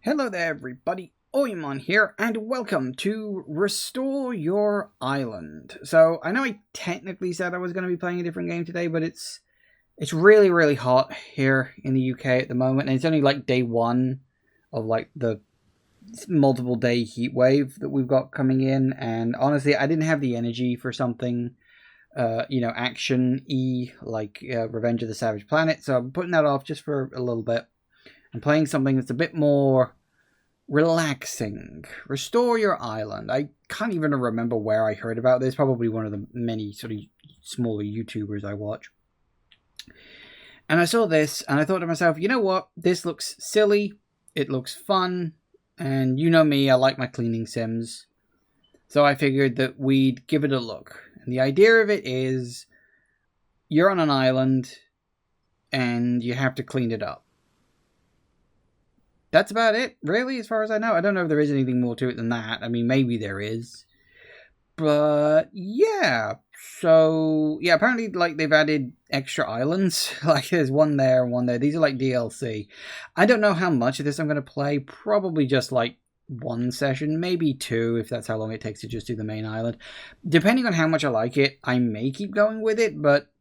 Hello there everybody, Oimon here, and welcome to Restore Your Island. So, I know I technically said I was going to be playing a different game today, but it's really hot here in the UK at the moment, and it's only like day one of like the multiple day heat wave that we've got coming in, and honestly, I didn't have the energy for something, action-y, like Revenge of the Savage Planet, so I'm putting that off just for a little bit. I'm playing something that's a bit more relaxing. Restore Your Island. I can't even remember where I heard about this. Probably one of the many sort of smaller YouTubers I watch. And I saw this and I thought to myself, you know what? This looks silly. It looks fun. And you know me, I like my cleaning sims. So I figured that we'd give it a look. And the idea of it is you're on an island and you have to clean it up. That's about it, really, as far as I know. I don't know if there is anything more to it than that. I mean, maybe there is. But, yeah. So, yeah, apparently, like, they've added extra islands. Like, there's one there and one there. These are, like, DLC. I don't know how much of this I'm going to play. Probably just, like, one session. Maybe two, if that's how long it takes to just do the main island. Depending on how much I like it, I may keep going with it. But,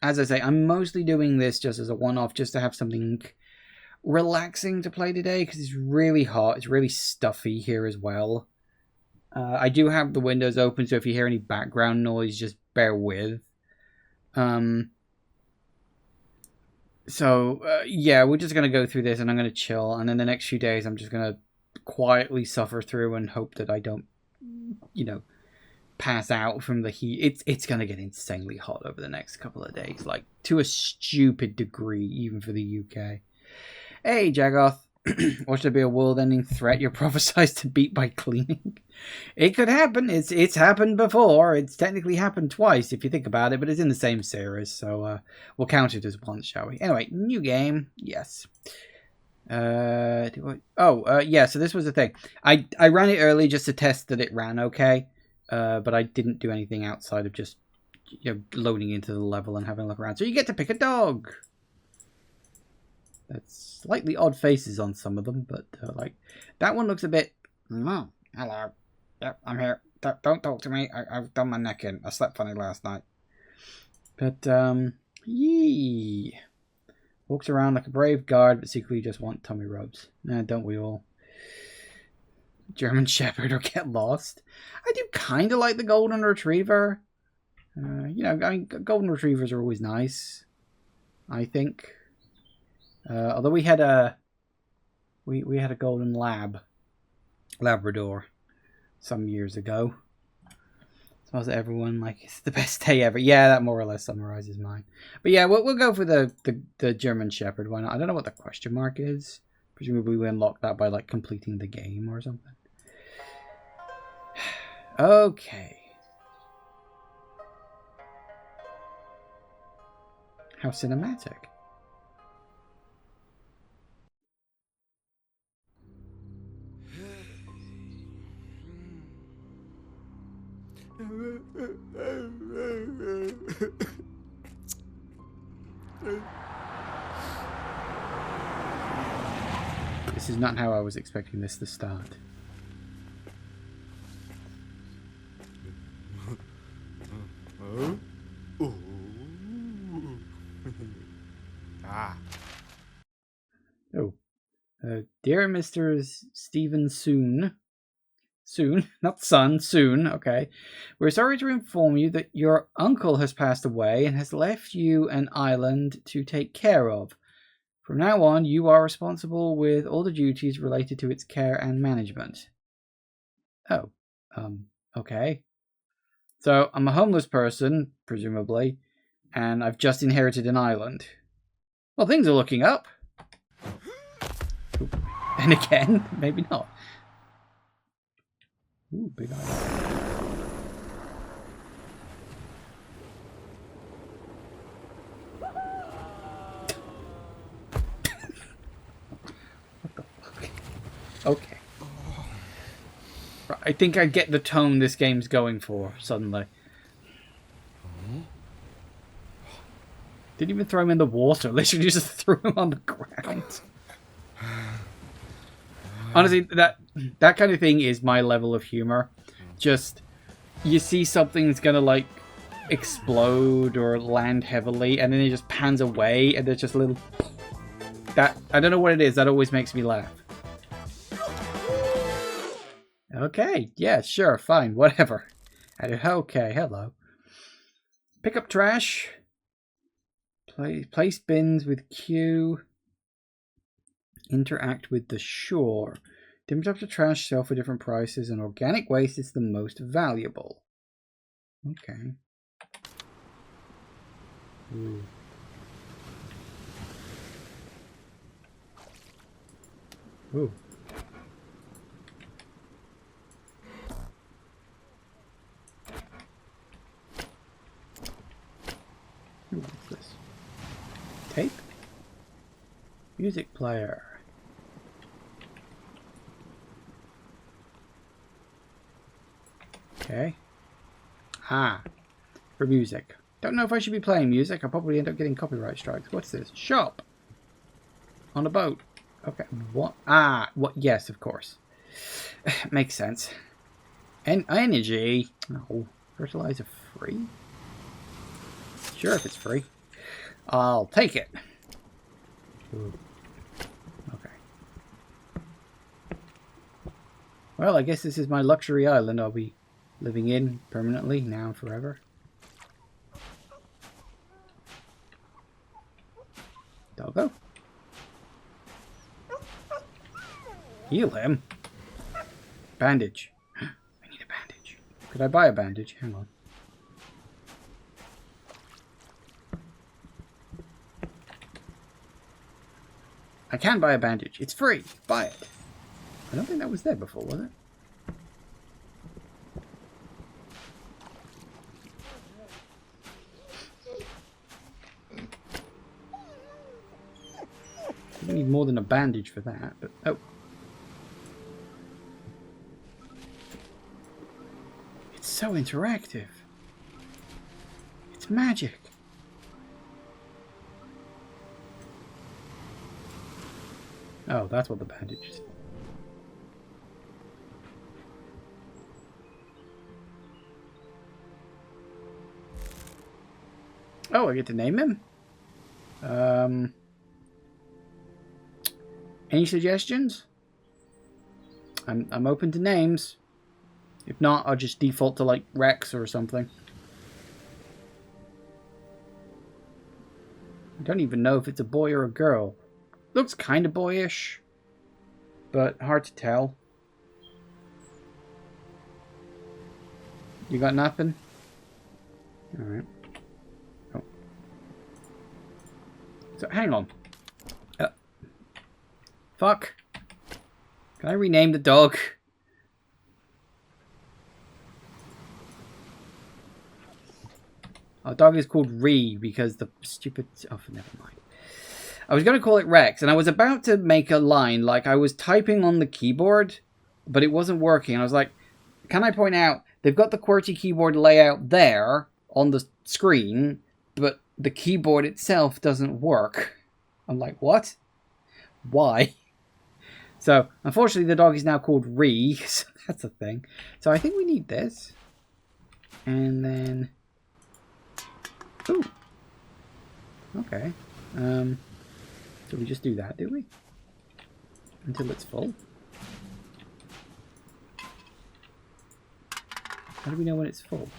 as I say, I'm mostly doing this just as a one-off, just to have something relaxing to play today, because it's really hot. It's really stuffy here as well. I do have the windows open, so if you hear any background noise, just bear with. Yeah, we're just going to go through this, and I'm going to chill, and then the next few days I'm just going to quietly suffer through and hope that I don't, pass out from the heat. It's going to get insanely hot over the next couple of days, like, to a stupid degree, even for the UK. Hey, Jagoth. Watch there be a world-ending threat you're prophesized to beat by cleaning? It could happen. It's happened before. It's technically happened twice, if you think about it, but it's in the same series, so we'll count it as once, shall we? Anyway, new game. Yes. Yeah, so this was the thing. I ran it early just to test that it ran okay, but I didn't do anything outside of just loading into the level and having a look around. So you get to pick a dog. That's slightly odd faces on some of them, but like that one looks a bit. Oh, hello. Yep, I'm here. Don't talk to me. I've done my neck in. I slept funny last night. But yee. Walks around like a brave guard, but secretly just want tummy rubs. Don't we all? German Shepherd or get lost. I do kind of like the Golden Retriever. Golden Retrievers are always nice, I think. Although we had a golden Labrador some years ago. So was everyone like, it's the best day ever? Yeah, that more or less summarizes mine. But yeah, we'll go for the German Shepherd. Why not? I don't know what the question mark is. Presumably we unlock that by like completing the game or something. Okay. How cinematic. This is not how I was expecting this to start. Dear Mr. Stephen Soon, not son, Soon, okay. We're sorry to inform you that your uncle has passed away and has left you an island to take care of. From now on, you are responsible with all the duties related to its care and management. Oh, okay. So, I'm a homeless person, presumably, and I've just inherited an island. Well, things are looking up. And again, maybe not. Ooh, big island. What the fuck? Okay. I think I get the tone this game's going for, suddenly. Didn't even throw him in the water, literally just threw him on the ground. Honestly, that kind of thing is my level of humor. Just, you see something's gonna, like, explode or land heavily, and then it just pans away, and there's just a little... That, I don't know what it is, that always makes me laugh. Okay, yeah, sure, fine, whatever. Okay, hello. Pick up trash. Place bins with Q. Interact with the shore. Different types of trash sell for different prices, and organic waste is the most valuable. Okay. Ooh. Ooh. Ooh, what's this? Tape? Music player. Okay. Ah. For music. Don't know if I should be playing music. I'll probably end up getting copyright strikes. What's this? Shop. On a boat. Okay. What? Ah. What? Yes, of course. Makes sense. And energy. Oh. Fertilizer free? Sure, if it's free. I'll take it. Ooh. Okay. Well, I guess this is my luxury island I'll be living in permanently, now and forever. Doggo? Heal him? Bandage. I need a bandage. Could I buy a bandage? Hang on. I can buy a bandage. It's free. Buy it. I don't think that was there before, was it? We need more than a bandage for that, but... Oh. It's so interactive. It's magic. Oh, that's what the bandage is. Oh, I get to name him? Any suggestions? I'm open to names. If not, I'll just default to, like, Rex or something. I don't even know if it's a boy or a girl. Looks kind of boyish, but hard to tell. You got nothing? Alright. Oh. So, hang on. Fuck. Can I rename the dog? Our dog is called Ree because the stupid... Oh, never mind. I was going to call it Rex, and I was about to make a line, like I was typing on the keyboard, but it wasn't working. I was like, can I point out, they've got the QWERTY keyboard layout there on the screen, but the keyboard itself doesn't work. I'm like, what? Why? So, unfortunately, the dog is now called Ree, so that's a thing. So I think we need this. And then... Ooh. Okay. So we just do that, do we? Until it's full. How do we know when it's full?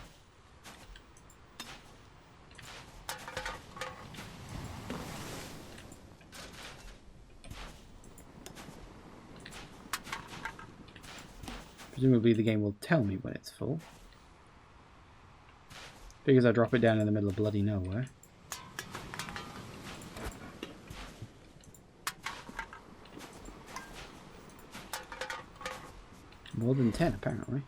Presumably the game will tell me when it's full. Figures I drop it down in the middle of bloody nowhere. More than 10, apparently.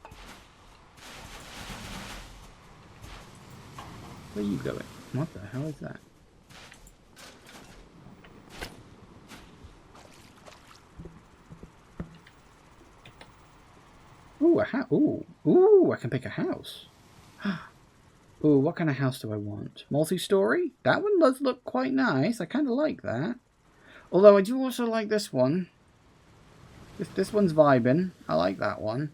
Where are you going? What the hell is that? Ooh, a house. Ooh, I can pick a house. Ooh, what kind of house do I want? Multi-story? That one does look quite nice. I kind of like that. Although I do also like this one. This one's vibing. I like that one.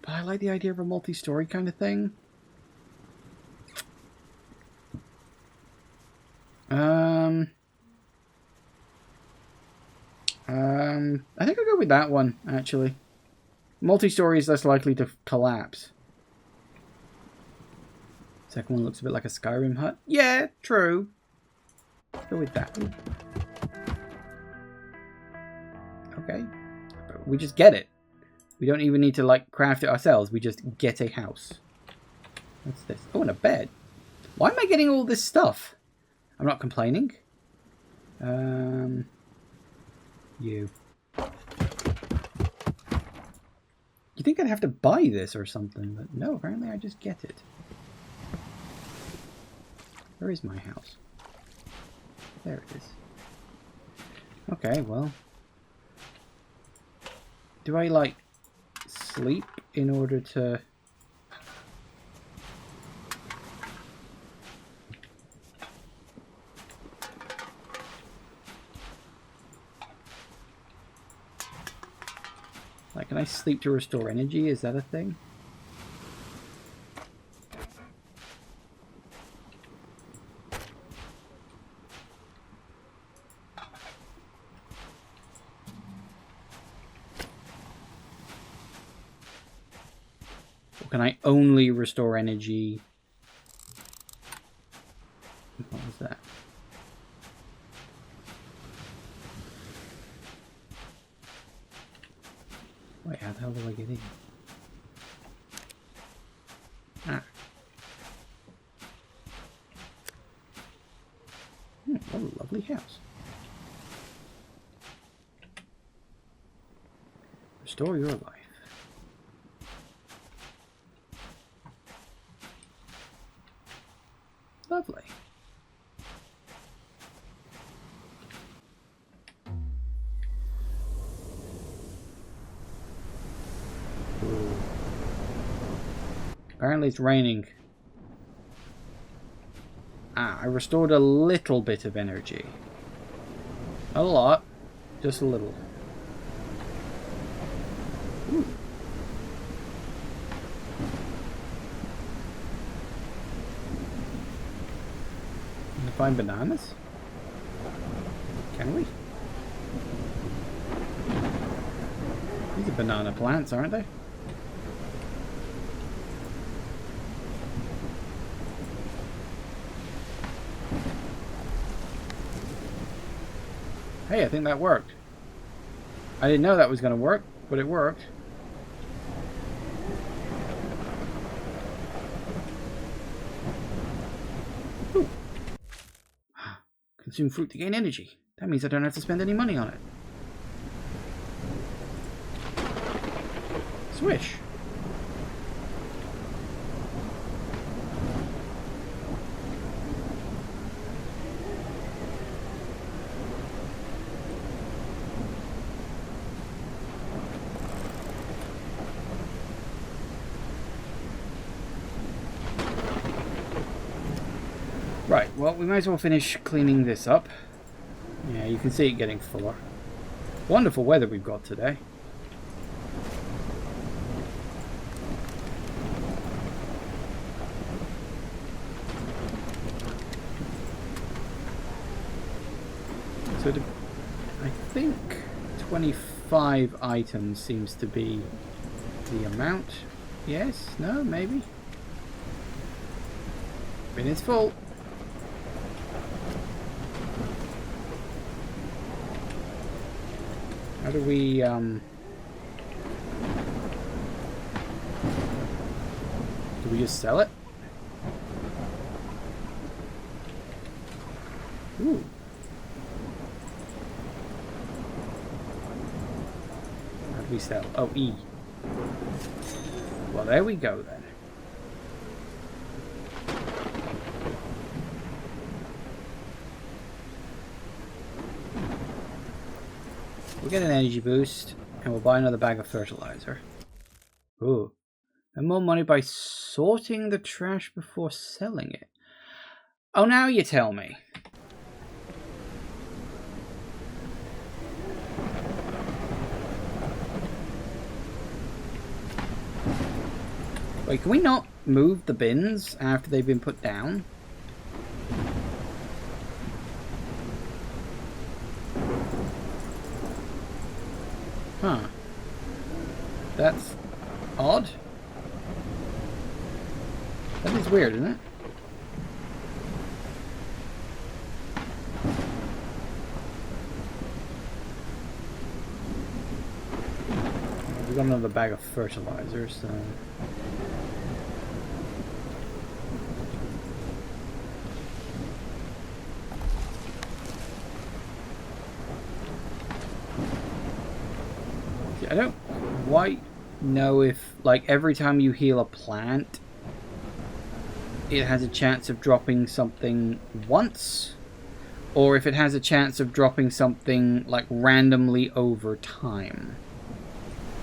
But I like the idea of a multi-story kind of thing. I think I'll go with that one, actually. Multi-story is less likely to collapse. Second one looks a bit like a Skyrim hut. Yeah, true. Go with that. Okay. We just get it. We don't even need to, like, craft it ourselves. We just get a house. What's this? Oh, and a bed. Why am I getting all this stuff? I'm not complaining. You. You think I'd have to buy this or something, but no, apparently I just get it. Where is my house? There it is. Okay, well. Do I, like, sleep in order to... Like, can I sleep to restore energy? Is that a thing? Or can I only restore energy? What was that? Wait, how the hell do I get in? Ah. What a lovely house. Restore your life. Lovely. Ooh. Apparently it's raining. Ah, I restored a little bit of energy. Not a lot, just a little. Ooh. Can we find bananas? Can we? These are banana plants, aren't they? Hey, I think that worked. I didn't know that was going to work, but it worked. Ooh. Consume fruit to gain energy. That means I don't have to spend any money on it. Swish. Right, well, we might as well finish cleaning this up. Yeah, you can see it getting fuller. Wonderful weather we've got today. So I think 25 items seems to be the amount. Yes? No? Maybe? Bin is full. How do we, do we just sell it? Ooh. How do we sell? Oh, E. Well, there we go then. We'll get an energy boost, and we'll buy another bag of fertilizer. Ooh. And more money by sorting the trash before selling it. Oh, now you tell me. Wait, can we not move the bins after they've been put down? Huh. That's odd. That is weird, isn't it? We've got another bag of fertilizer, so... I don't quite know if, like, every time you heal a plant, it has a chance of dropping something once, or if it has a chance of dropping something, like, randomly over time.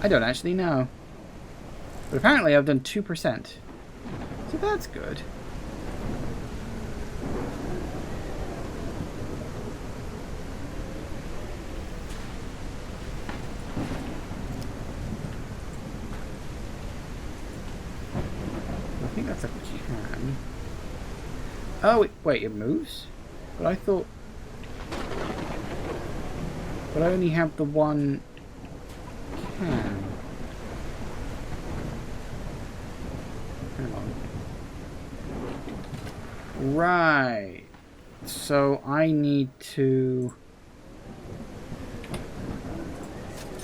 I don't actually know. But apparently I've done 2%. So that's good. I think that's a can. Oh, wait, it moves? But I thought... But I only have the one can. Hang on. Right. So I need to...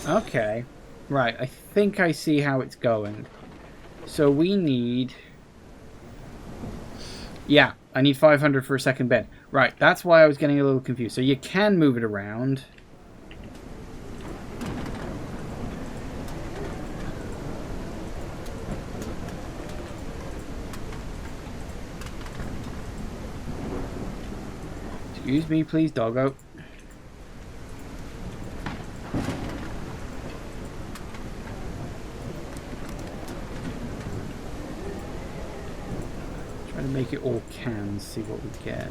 Okay. Right, I think I see how it's going. So we need... Yeah, I need 500 for a second bed. Right, that's why I was getting a little confused. So you can move it around. Excuse me, please, doggo. Try to make it all cans, see what we get.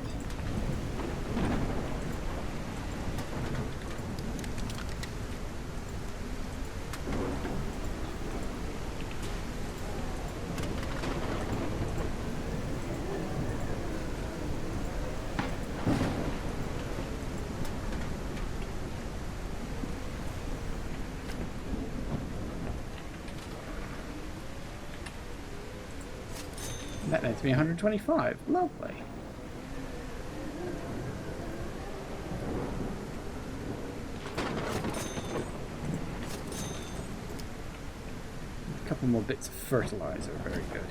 That nets me 125. Lovely. A couple more bits of fertilizer. Very good.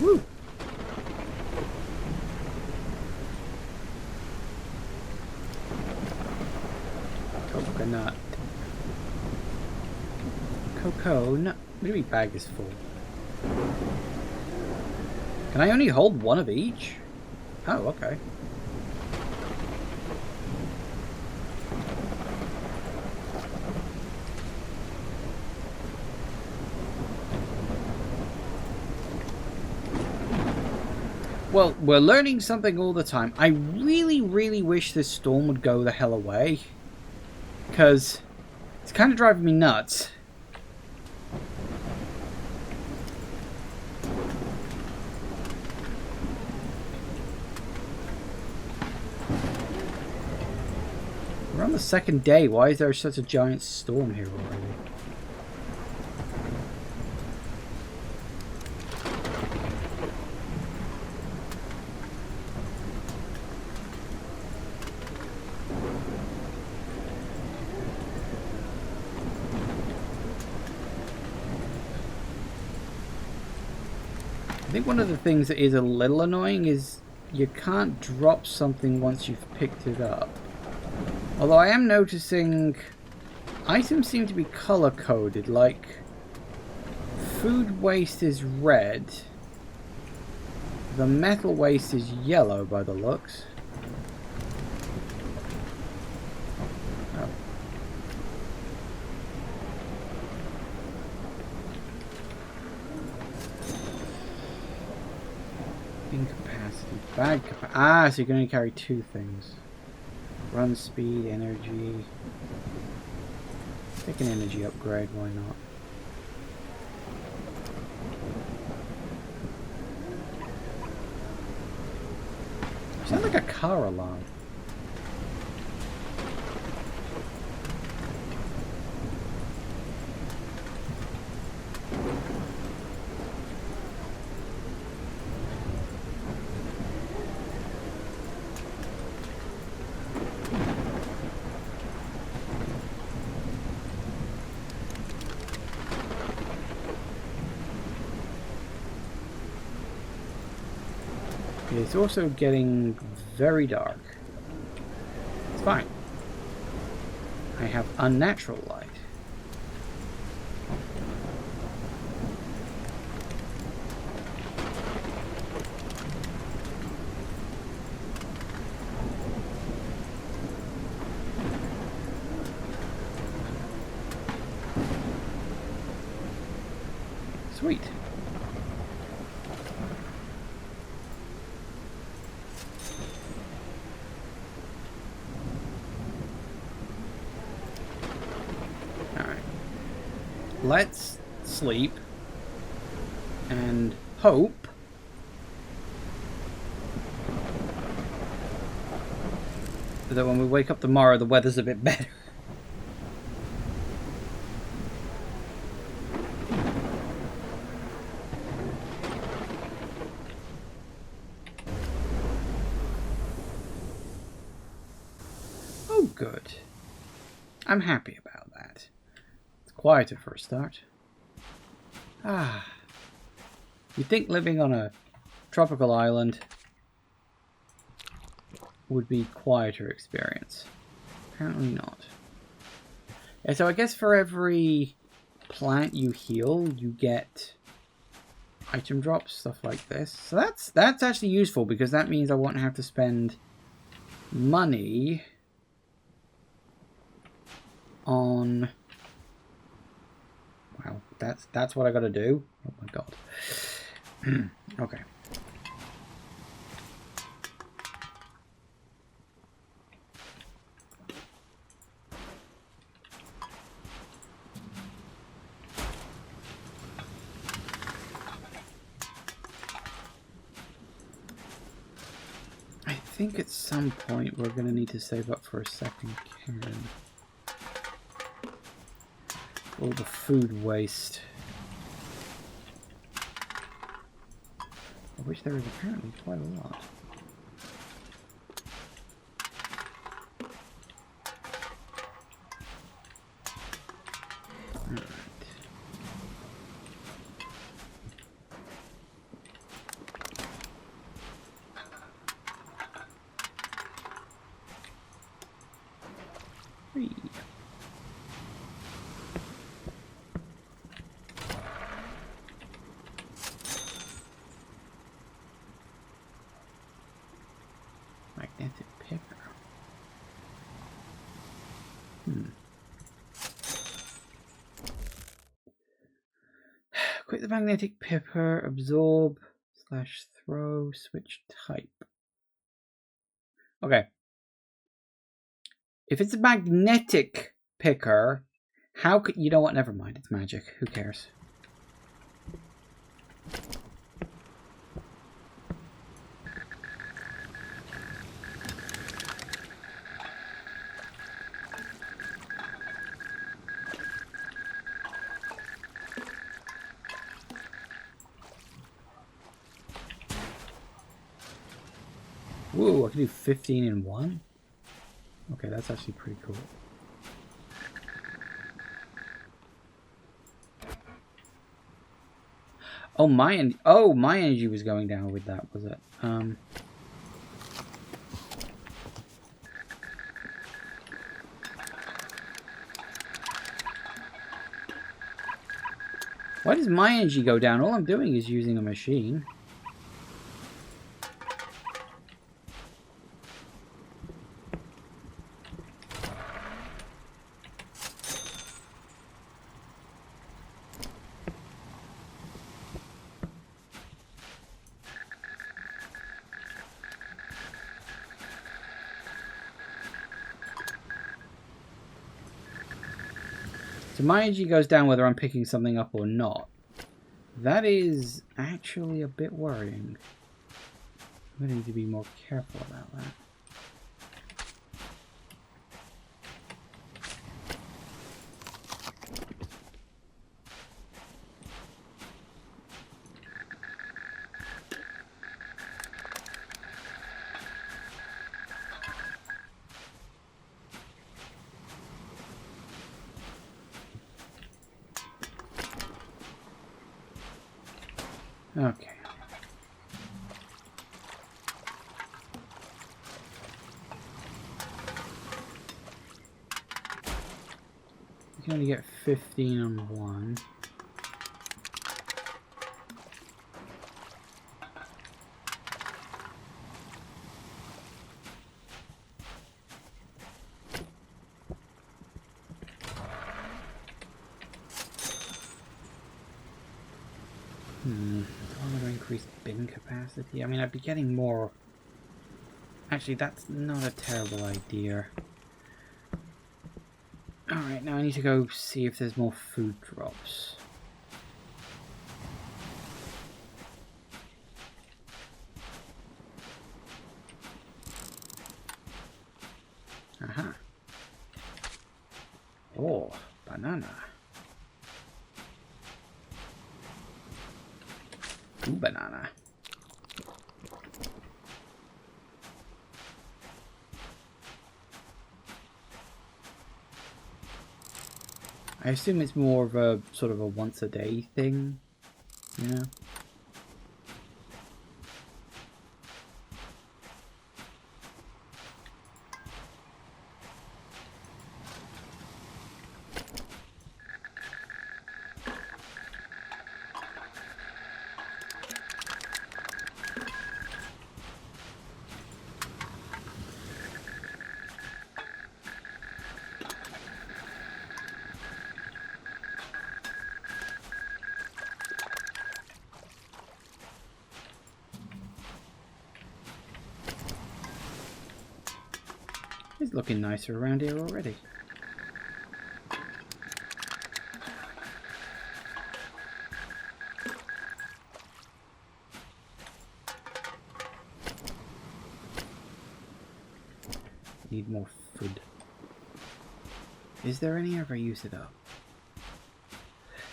Woo! Coconut. Coconut. Maybe bag is full. Can I only hold one of each? Oh, okay. Well, we're learning something all the time. I really, really wish this storm would go the hell away. Because it's kind of driving me nuts. We're on the second day. Why is there such a giant storm here already? I think one of the things that is a little annoying is you can't drop something once you've picked it up. Although I am noticing items seem to be color coded, like food waste is red, the metal waste is yellow by the looks. Oh. Incapacity. Bag capacity. Ah, so you're going to carry two things. Run speed, energy. Take an energy upgrade, why not? Sounds like a car alarm. It's also getting very dark. It's fine. I have unnatural light. Sweet. Let's sleep and hope that when we wake up tomorrow the weather's a bit better. Oh, good. I'm happy about that. It's quieter for a start. Ah. You'd think living on a tropical island would be quieter experience. Apparently not. Yeah, so I guess for every plant you heal, you get item drops, stuff like this. So that's actually useful because that means I won't have to spend money on... Wow, that's what I gotta do? Oh my god. Okay. I think at some point we're gonna need to save up for a second cairn. All the food waste. Of which there is apparently quite a lot. Alright. Three. Magnetic picker. Quit the magnetic pipper, absorb / throw, switch type. Okay. If it's a magnetic picker, how could... You know what? Never mind. It's magic. Who cares? Whoa, I can do 15 in one? Okay, that's actually pretty cool. Oh, my energy was going down with that, was it? Why does my energy go down? All I'm doing is using a machine. So my energy goes down whether I'm picking something up or not. That is actually a bit worrying. I'm going to need to be more careful about that. Okay. You can only get 15 on one. Do I want to increase bin capacity? I mean, I'd be getting more. Actually, that's not a terrible idea. Alright, now I need to go see if there's more food drops. Aha. Oh, banana. Ooh, banana. I assume it's more of a sort of a once a day thing, you know? It's looking nicer around here already. Need more food. Is there any ever use it up?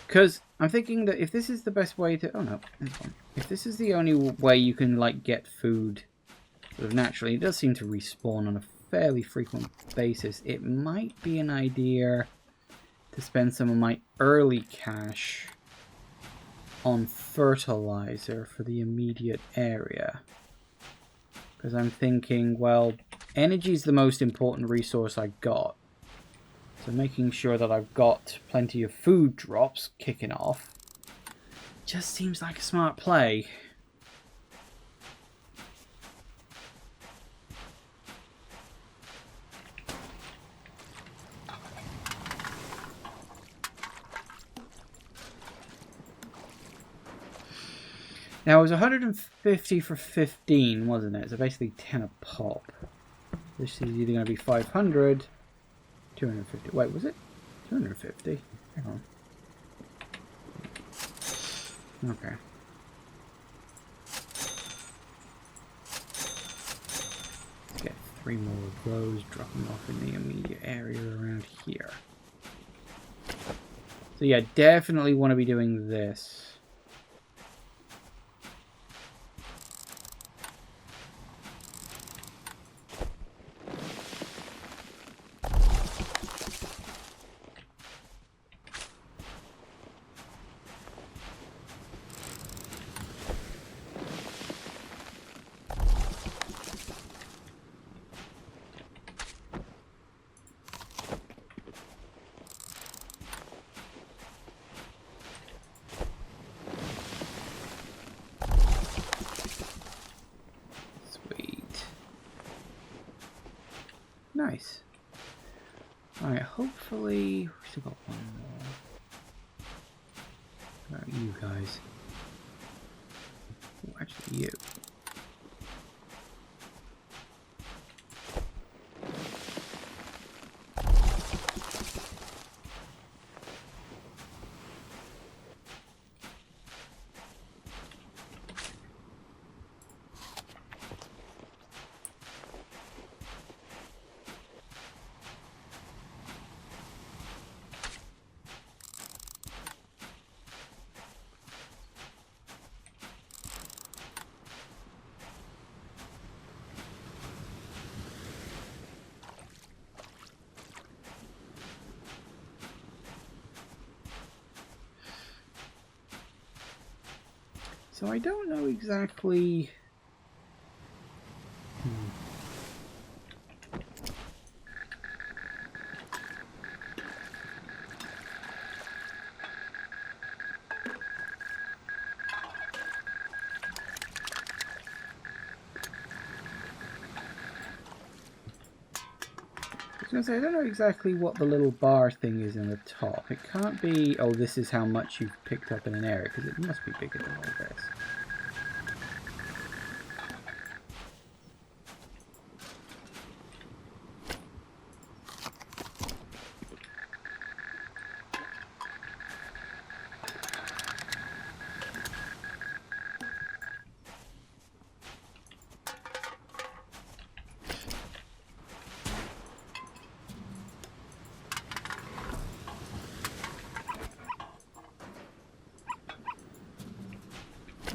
Because I'm thinking that if this is the best way to... Oh no, that's fine. If this is the only way you can like get food sort of naturally, it does seem to respawn on a fairly frequent basis. It might be an idea to spend some of my early cash on fertilizer for the immediate area. Because I'm thinking, well, energy is the most important resource I got. So making sure that I've got plenty of food drops kicking off just seems like a smart play. Now it was 150 for 15, wasn't it? So basically 10 a pop. This is either going to be 500, 250. Wait, was it 250? Hang on. Okay. Let's get 3 more of those, drop them off in the immediate area around here. So yeah, definitely want to be doing this. Nice. Alright, hopefully... we still got one more. Where are you guys? Oh, actually you. So I don't know exactly... I was going to say, I don't know exactly what the little bar thing is in the top. It can't be, oh, this is how much you've picked up in an area, because it must be bigger than all this.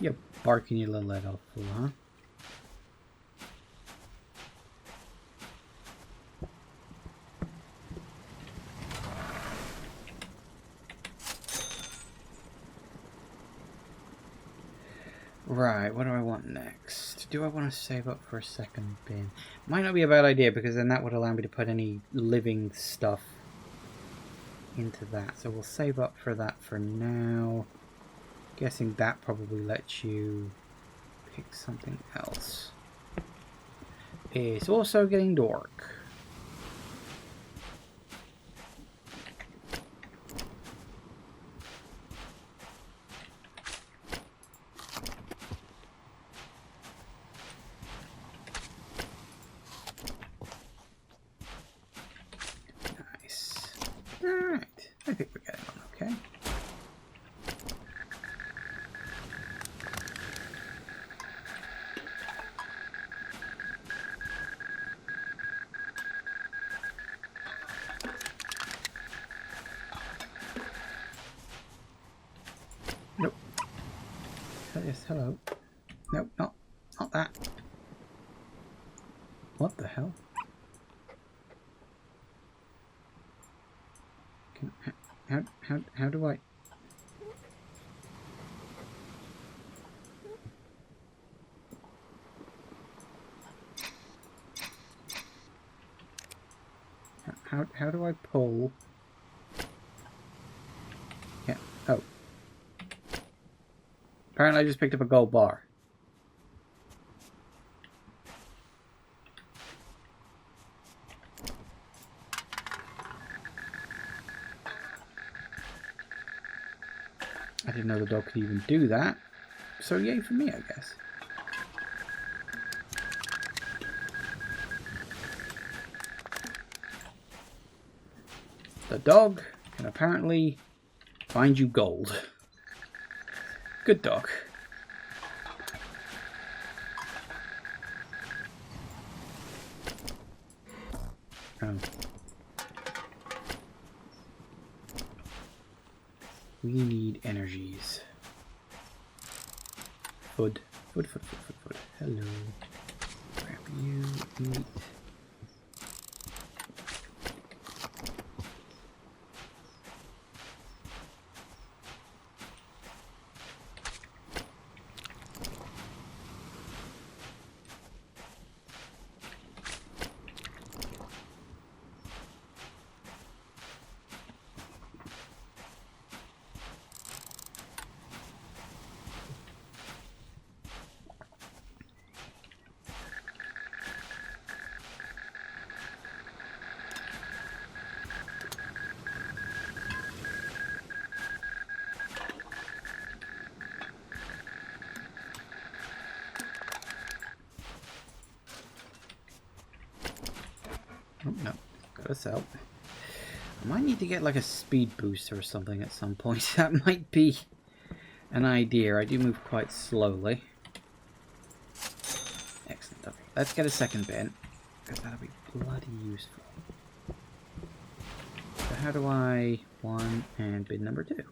You're barking your little head off, fool, huh? Right, what do I want next? Do I want to save up for a second bin? Might not be a bad idea, because then that would allow me to put any living stuff into that. So we'll save up for that for now. Guessing that probably lets you pick something else. It's also getting dark. Nice. Alright. I think we're getting on okay. Nope. Yes, hello. Nope, not that. What the hell? How do I... How do I pull... Yeah, oh. Apparently I just picked up a gold bar. I didn't know the dog could even do that. So yay for me, I guess. The dog can apparently find you gold. Good dog. Oh. We need energies. Food. Food. Hello. Grab you. Eat. Oh, no. Got us out. I might need to get like a speed boost or something at some point. That might be an idea. I do move quite slowly. Excellent. Okay, let's get a second bin, because that'll be bloody useful. So how do I... One, and bin number 2.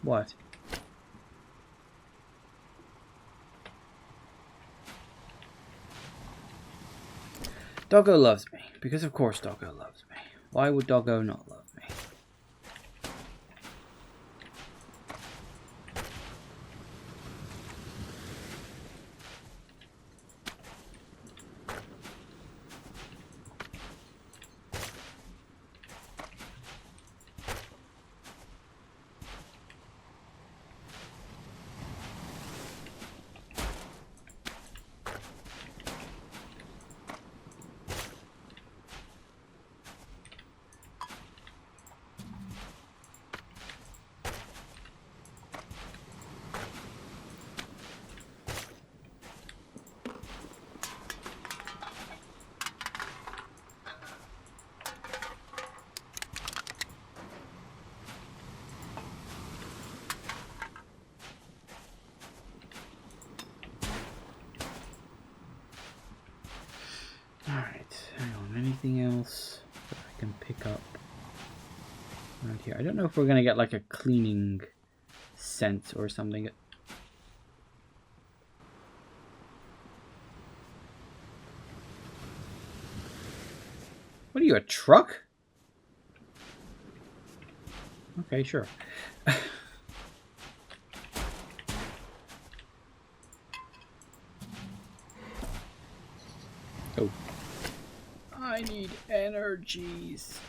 What? Doggo loves me, because of course Doggo loves me. Why would Doggo not love me? Alright, hang on, anything else that I can pick up around here? I don't know if we're going to get like a cleaning scent or something. What are you, a truck? Okay, sure. Oh. I need energies.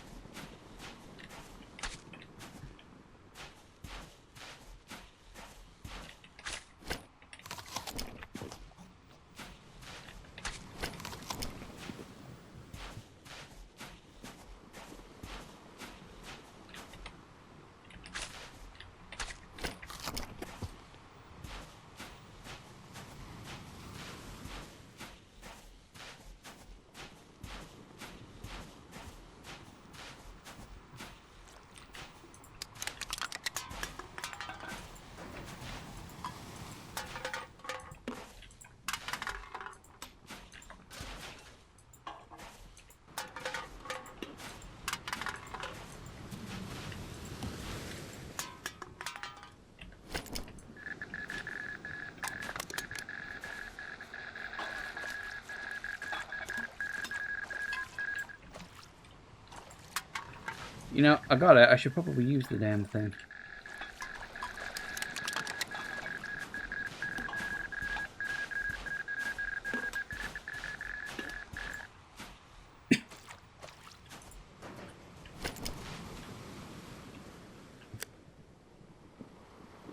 You know, I got it. I should probably use the damn thing.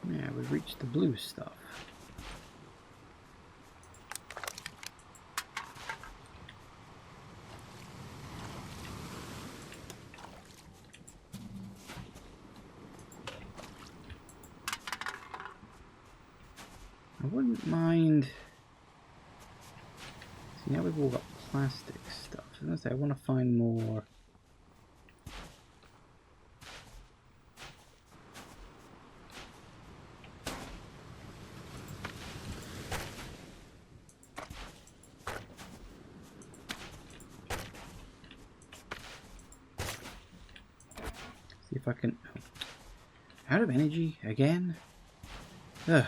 Yeah, we've reached the blue stuff. I wouldn't mind. See, now we've all got plastic stuff. I was gonna say, I want to find more. See if I can. Oh. Out of energy again? Ugh.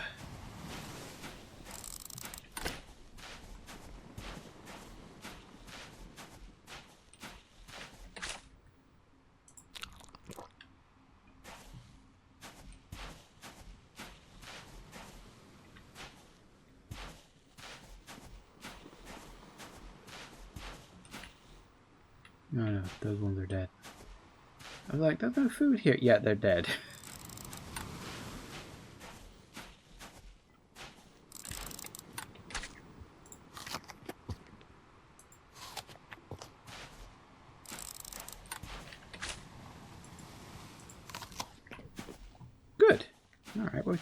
No, those ones are dead. I was like, there's no food here. Yeah, they're dead. Good. Alright, we're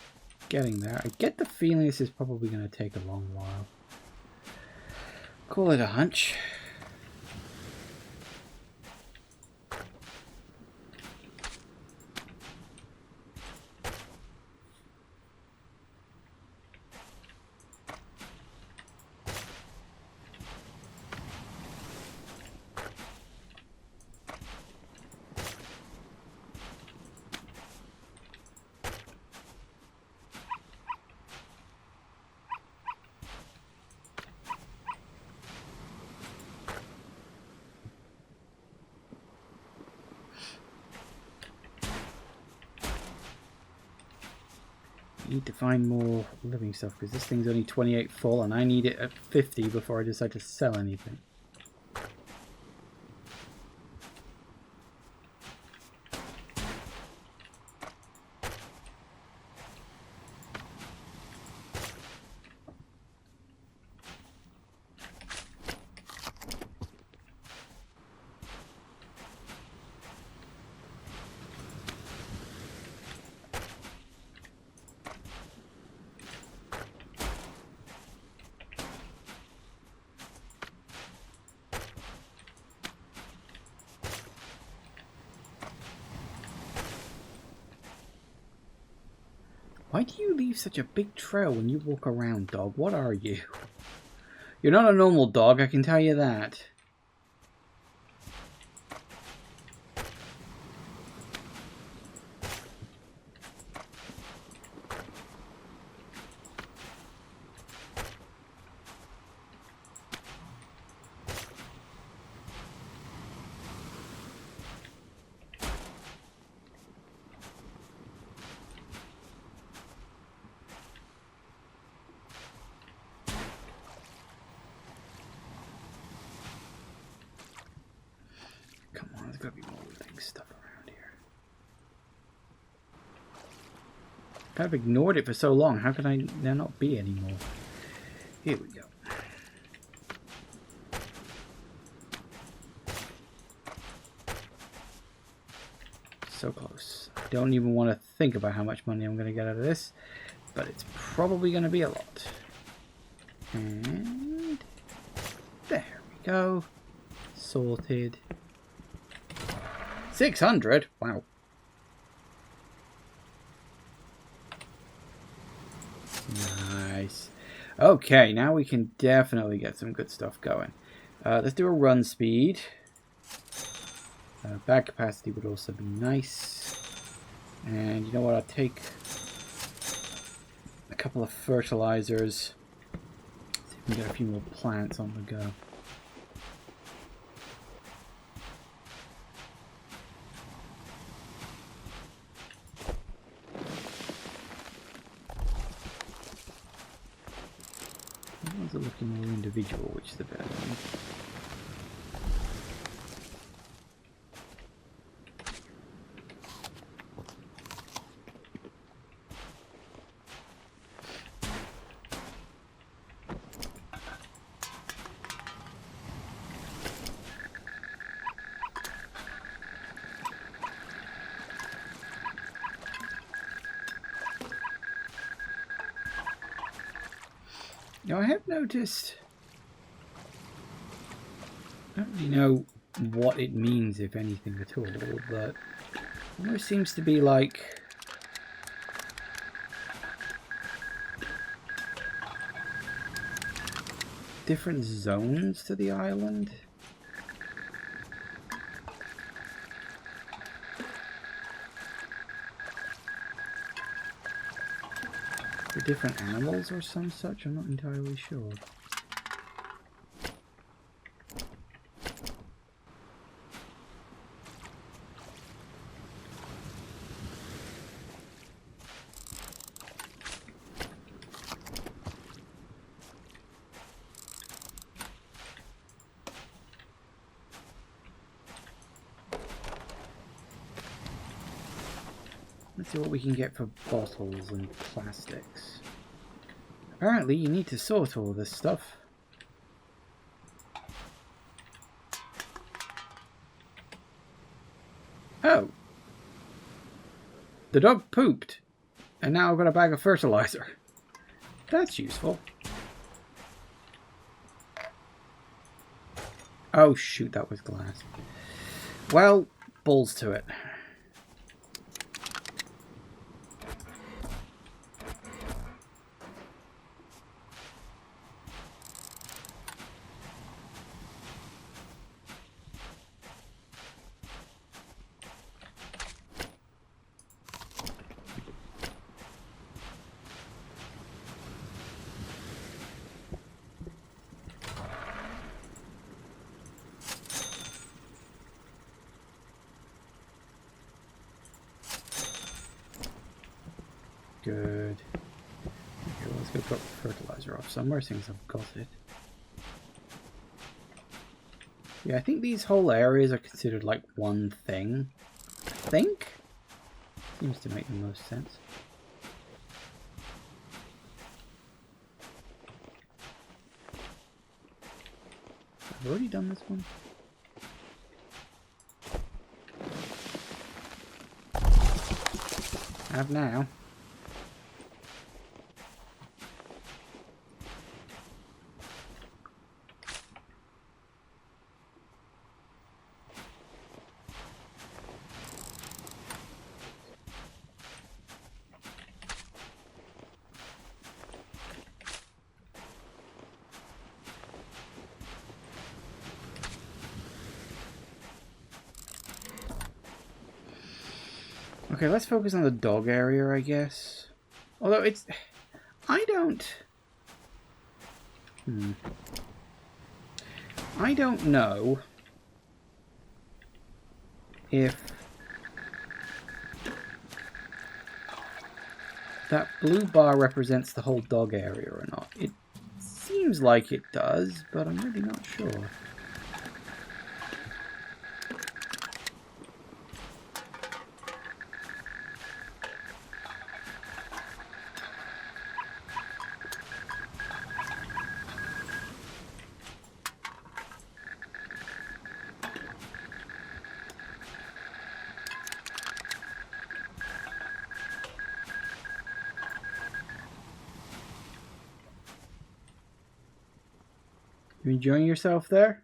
getting there. I get the feeling this is probably going to take a long while. Call it a hunch. need to find more living stuff because this thing's only 28 full and I need it at 50 before I decide to sell anything. Why do you leave such a big trail when you walk around, dog? What are you? You're not a normal dog, I can tell you that. There's got to be more living stuff around here. Kind of ignored it for so long. How can there not be any more? Here we go. So close. I don't even want to think about how much money I'm going to get out of this, but it's probably going to be a lot. And there we go. Sorted. 600? Wow. Nice. Okay, now we can definitely get some good stuff going. Let's do a run speed. Bag capacity would also be nice. And you know what? I'll take a couple of fertilizers. See if we can get a few more plants on the go. These are looking more individual, which is the better one. Now I have noticed, I don't really know what it means, if anything at all, but it almost seems to be like different zones to the island. For different animals or some such, I'm not entirely sure. Let's see what we can get for bottles and plastics. Apparently you need to sort all this stuff. Oh! The dog pooped, and now I've got a bag of fertilizer. That's useful. Oh shoot, that was glass. Well, balls to it. Good. got fertilizer off somewhere, since I've got it. Yeah, I think these whole areas are considered like one thing. I think? Seems to make the most sense. I've already done this one. I have now. Okay, let's focus on the dog area, I guess. Although it's... I don't know if that blue bar represents the whole dog area or not. It seems like it does, but I'm really not sure. You enjoying yourself there?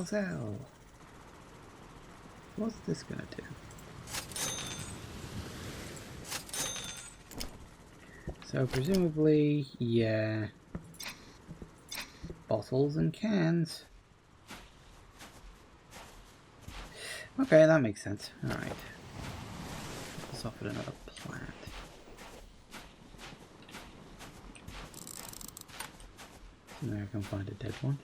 Sell. What's this gonna do? So presumably, yeah, bottles and cans. Okay, that makes sense. Alright. Let's offer another plant. So maybe I can find a dead one.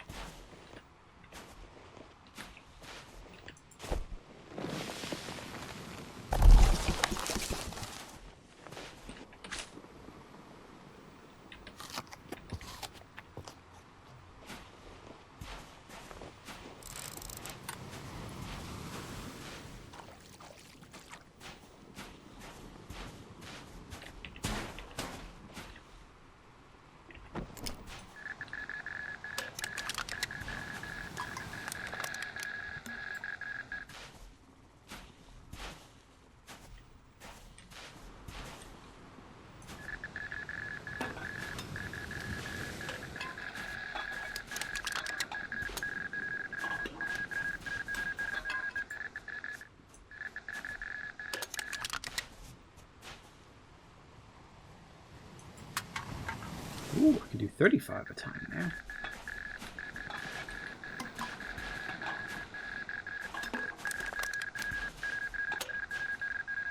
Ooh, I can do 35 a time now.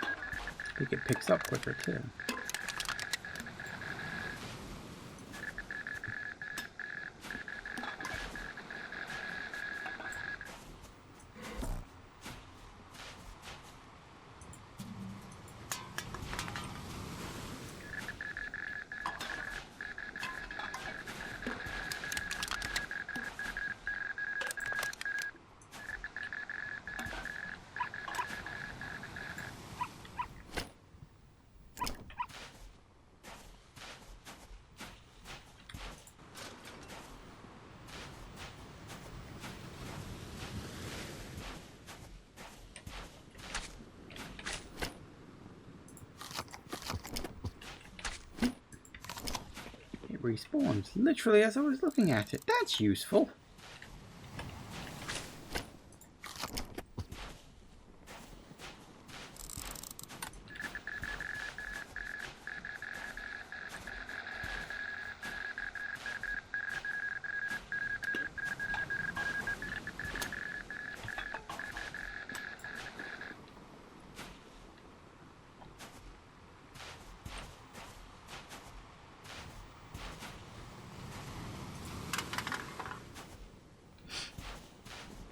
I think it picks up quicker too. respawns literally as I was looking at it. That's useful.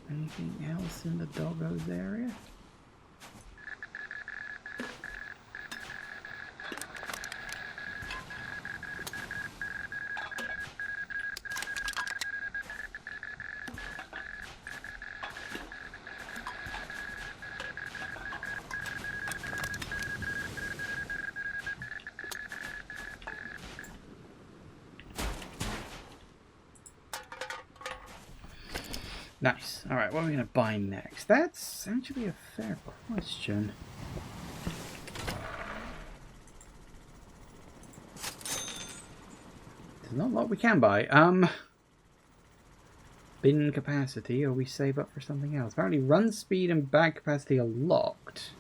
Anything else in the doggos area? Nice. Alright, what are we going to buy next? That's actually a fair question. There's not a lot we can buy. Bin capacity, or we save up for something else. Apparently run speed and bag capacity are locked.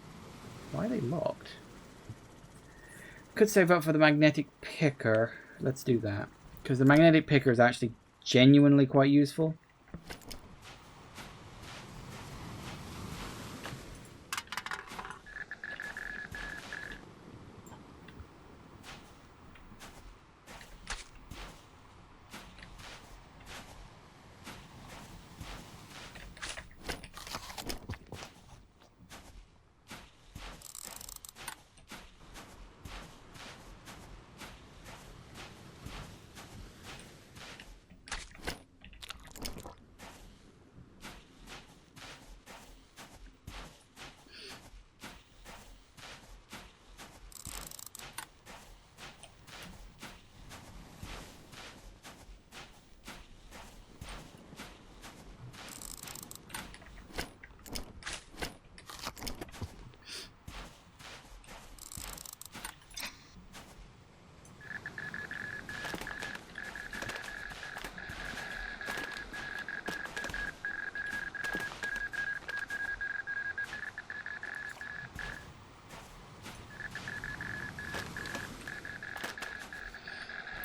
Why are they locked? Could save up for the magnetic picker. Let's do that. Because the magnetic picker is actually genuinely quite useful.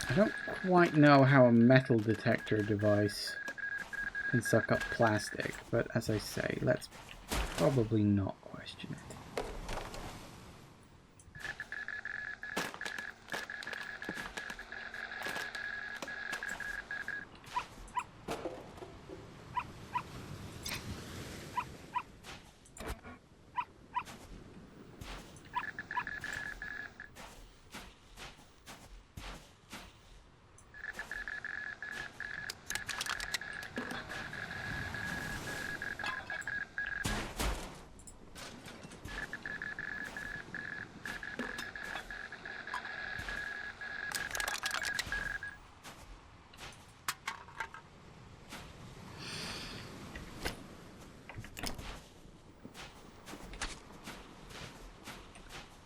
I don't quite know how a metal detector device can suck up plastic, but as I say, let's probably not question it.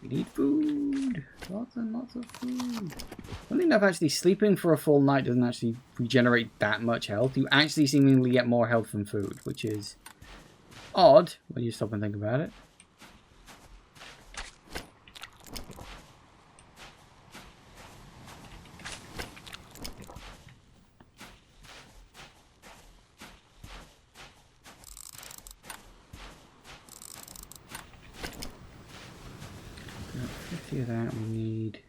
We need food. Lots and lots of food. Funny enough, actually, sleeping for a full night doesn't actually regenerate that much health. You actually seemingly get more health from food, which is odd when you stop and think about it. Got 50 of that. We need...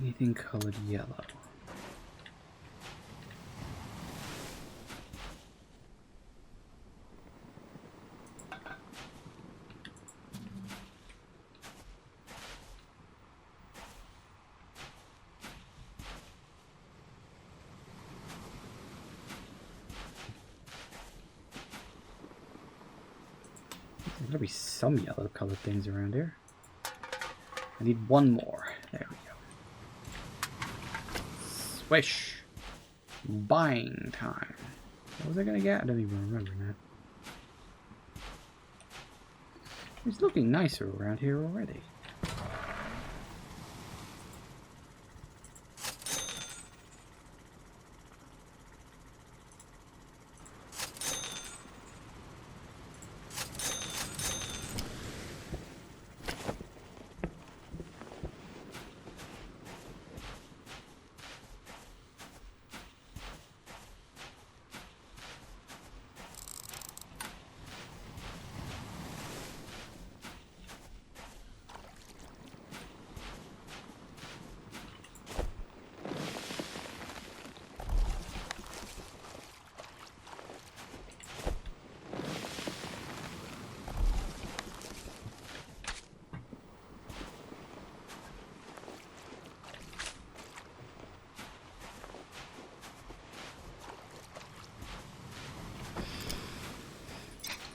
anything colored yellow. There's gotta be some yellow colored things around here. I need one more. There we go. Swish. Buying time. What was I gonna get? I don't even remember now. It's looking nicer around here already.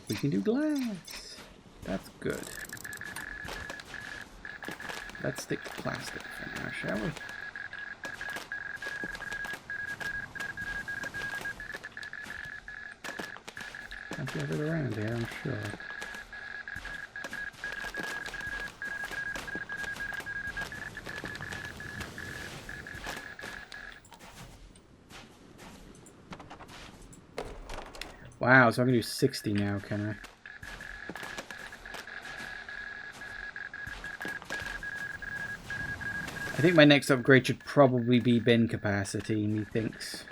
We can do glass. That's good. Let's stick to plastic for now, shall we? Plenty of it around here, I'm sure. Wow, so I can do 60 now, can I? I think my next upgrade should probably be bin capacity, methinks.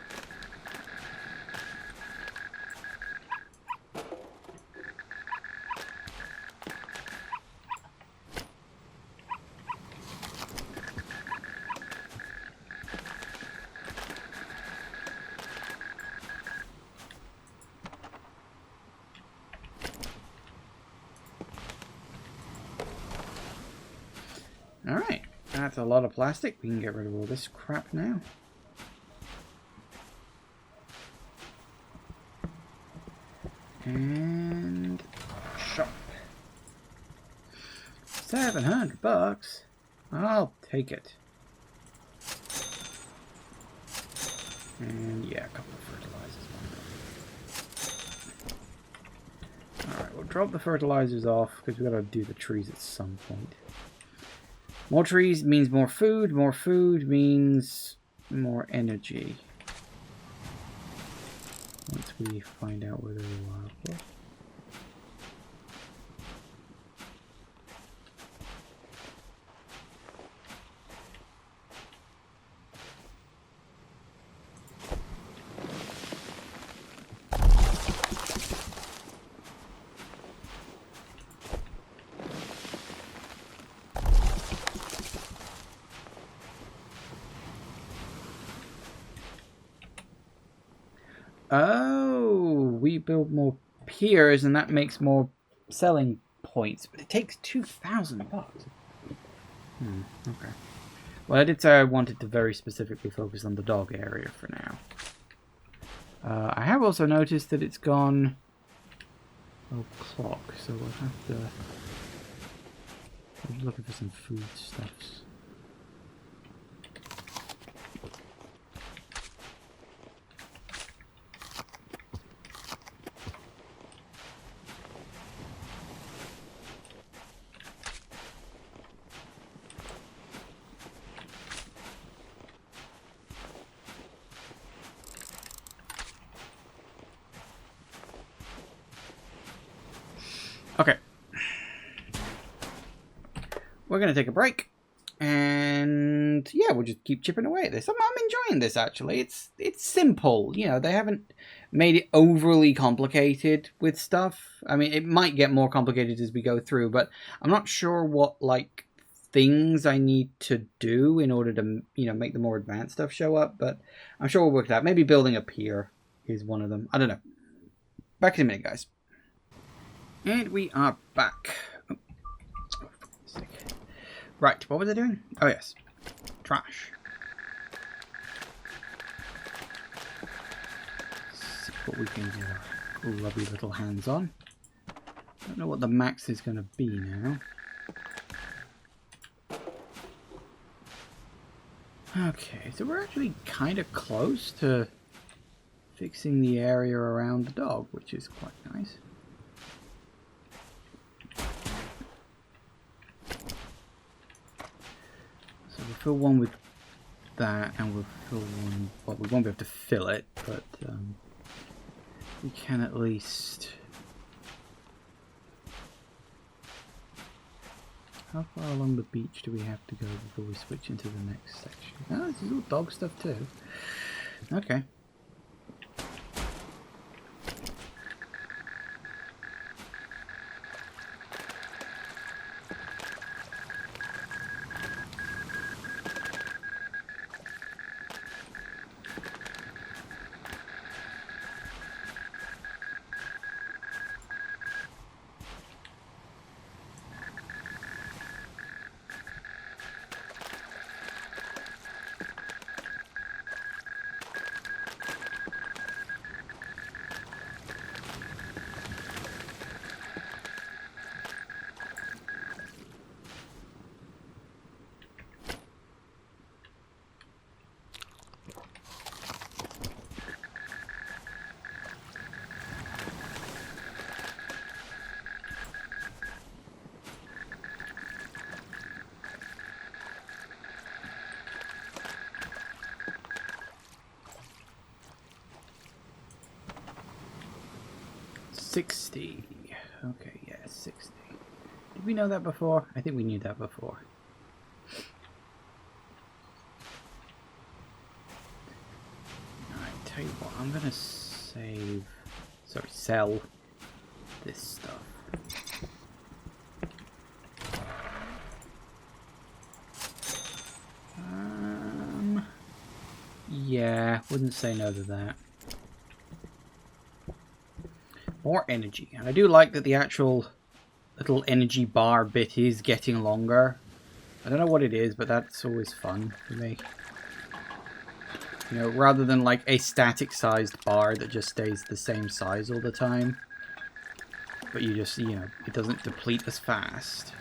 Alright, that's a lot of plastic. We can get rid of all this crap now. And shop. $700. I'll take it. And yeah, a couple of fertilizers. Alright, we'll drop the fertilizers off because we've got to do the trees at some point. More trees means more food means more energy. Once we find out where they're reliable. Oh, we build more piers and that makes more selling points, but it takes $2,000. Okay. Well, I did say I wanted to very specifically focus on the dog area for now. I have also noticed that it's gone o'clock, so we'll have to... I'm looking for some foodstuffs. Okay. We're going to take a break. And yeah, we'll just keep chipping away at this. I'm enjoying this, actually. It's simple. You know, they haven't made it overly complicated with stuff. I mean, it might get more complicated as we go through, but I'm not sure what, like, things I need to do in order to, you know, make the more advanced stuff show up. But I'm sure we'll work it out. Maybe building a pier is one of them. I don't know. Back in a minute, guys. And we are back. Oh. Right, what was I doing? Oh, yes. Trash. Let's see what we can get our lovely little hands on. Don't know what the max is going to be now. Okay, so we're actually kind of close to fixing the area around the dog, which is quite nice. we'll fill one with that, and we'll fill one... Well, we won't be able to fill it, but we can at least... How far along the beach do we have to go before we switch into the next section? Oh, this is all dog stuff too. Okay. $60. Okay, yeah, 60. Did we know that before? I think we knew that before. Alright, tell you what, I'm gonna sell this stuff. Yeah, wouldn't say no to that. More energy. And I do like that the actual little energy bar bit is getting longer. I don't know what it is, but that's always fun for me. You know, rather than like a static sized bar that just stays the same size all the time. But you just, you know, it doesn't deplete as fast.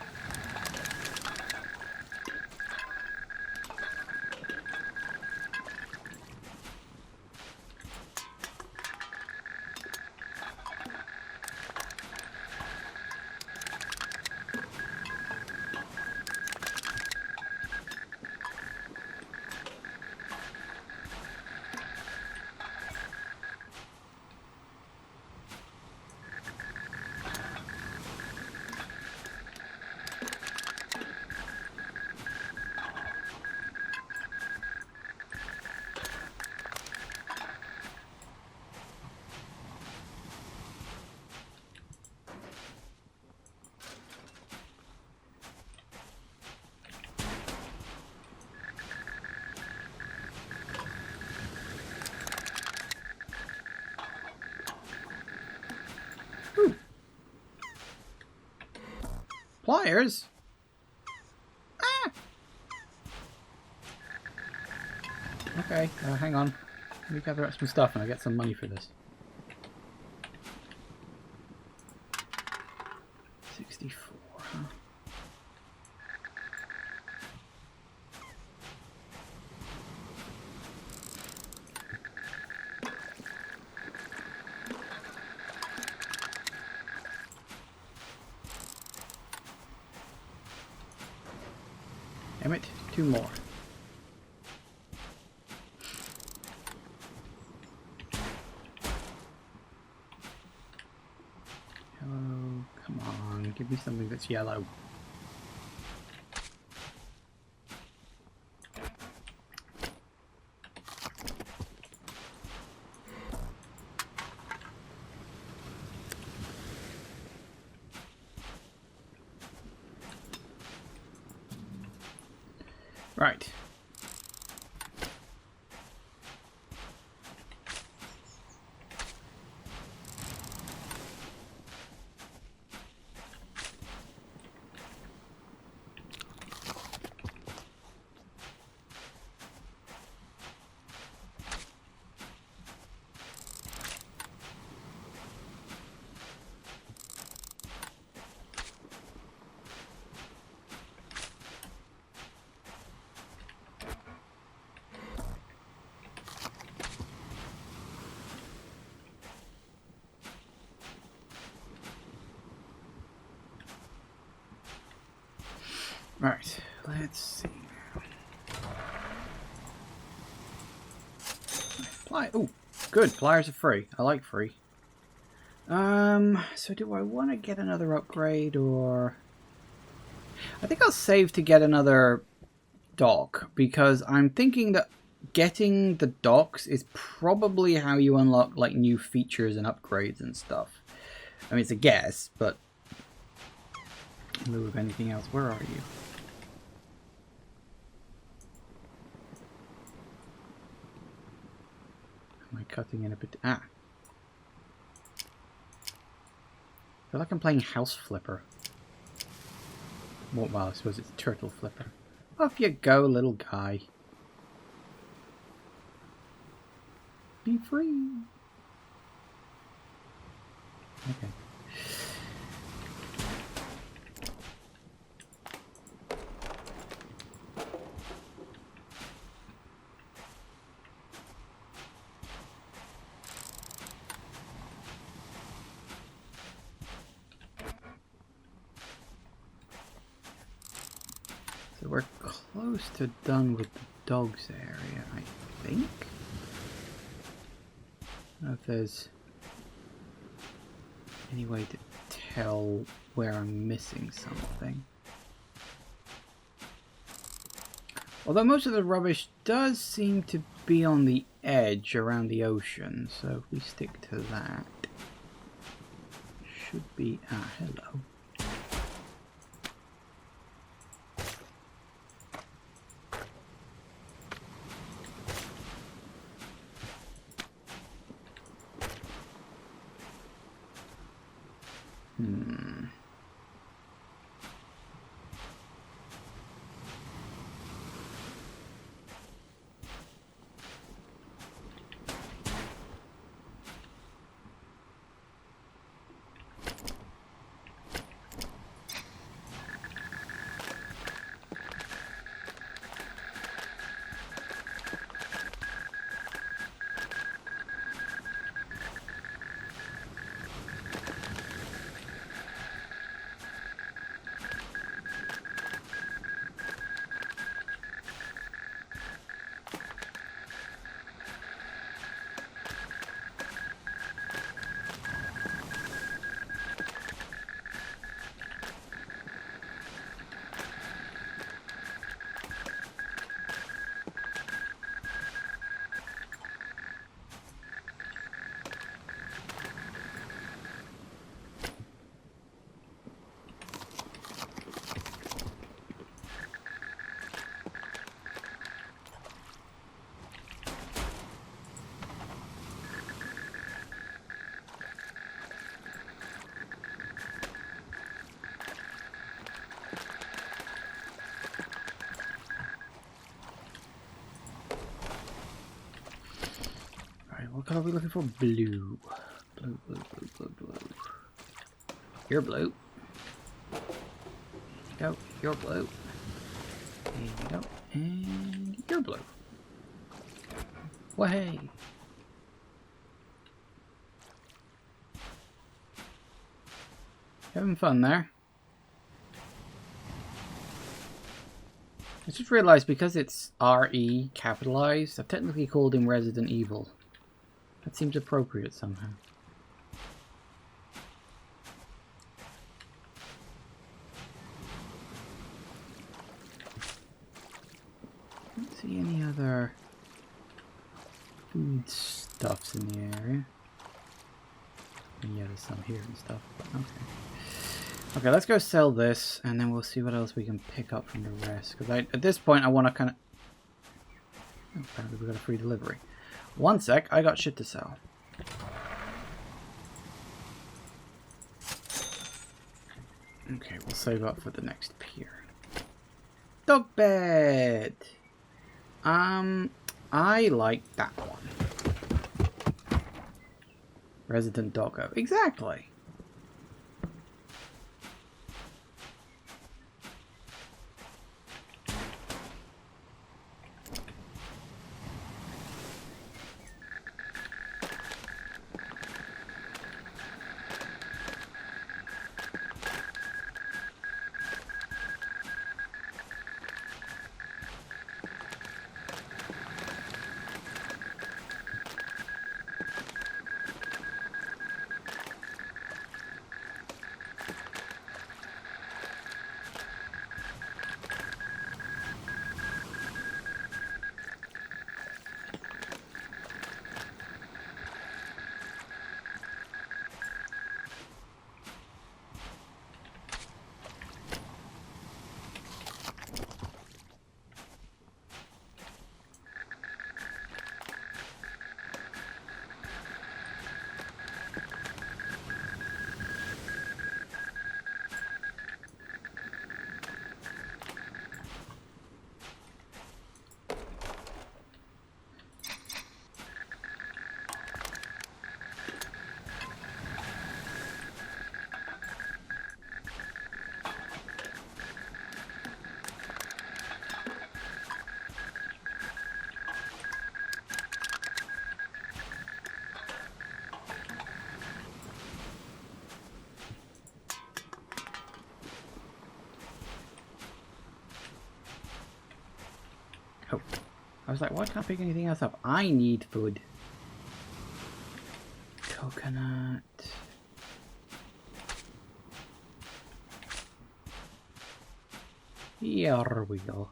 Pliers? Ah! Okay, hang on. Let me gather up some stuff and I get some money for this. 64, huh? Damn it, 2 more. Oh, come on, give me something that's yellow. Right. Right, let's see now. Oh, good. Pliers are free. I like free. So do I want to get another upgrade or... I think I'll save to get another dock because I'm thinking that getting the docks is probably how you unlock like new features and upgrades and stuff. I mean, it's a guess, but in lieu of anything else, where are you? Am I cutting in a bit? Ah. I feel like I'm playing House Flipper. Well, I suppose it's Turtle Flipper. Off you go, little guy. Be free. Okay. So we're close to done with the dogs area, I think. I don't know if there's any way to tell where I'm missing something. Although most of the rubbish does seem to be on the edge around the ocean, so if we stick to that, should be... Ah, hello. What color are we looking for? Blue. Blue, blue, blue, blue, blue. You're blue. There you go. You're blue. There you go. And you're blue. Way. Having fun there. I just realized because it's RE capitalized, I've technically called him Resident Evil. That seems appropriate somehow. I don't see any other food stuffs in the area. And yeah, there's some here and stuff, but okay. Okay, let's go sell this, and then we'll see what else we can pick up from the rest. Because at this point, I want to kind of... Oh, apparently we got a free delivery. One sec, I got shit to sell. Okay, we'll save up for the next pier. Dog bed! I like that one. Resident doggo. Exactly. Oh. I was like, why can't I pick anything else up? I need food. Coconut. Here we go.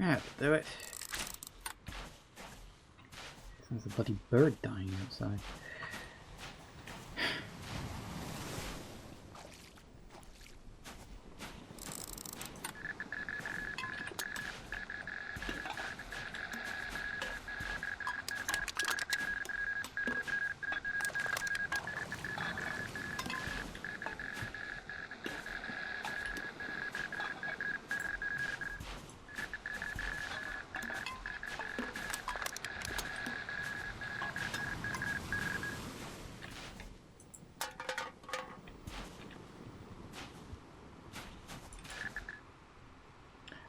Yeah, do it. There's a bloody bird dying outside.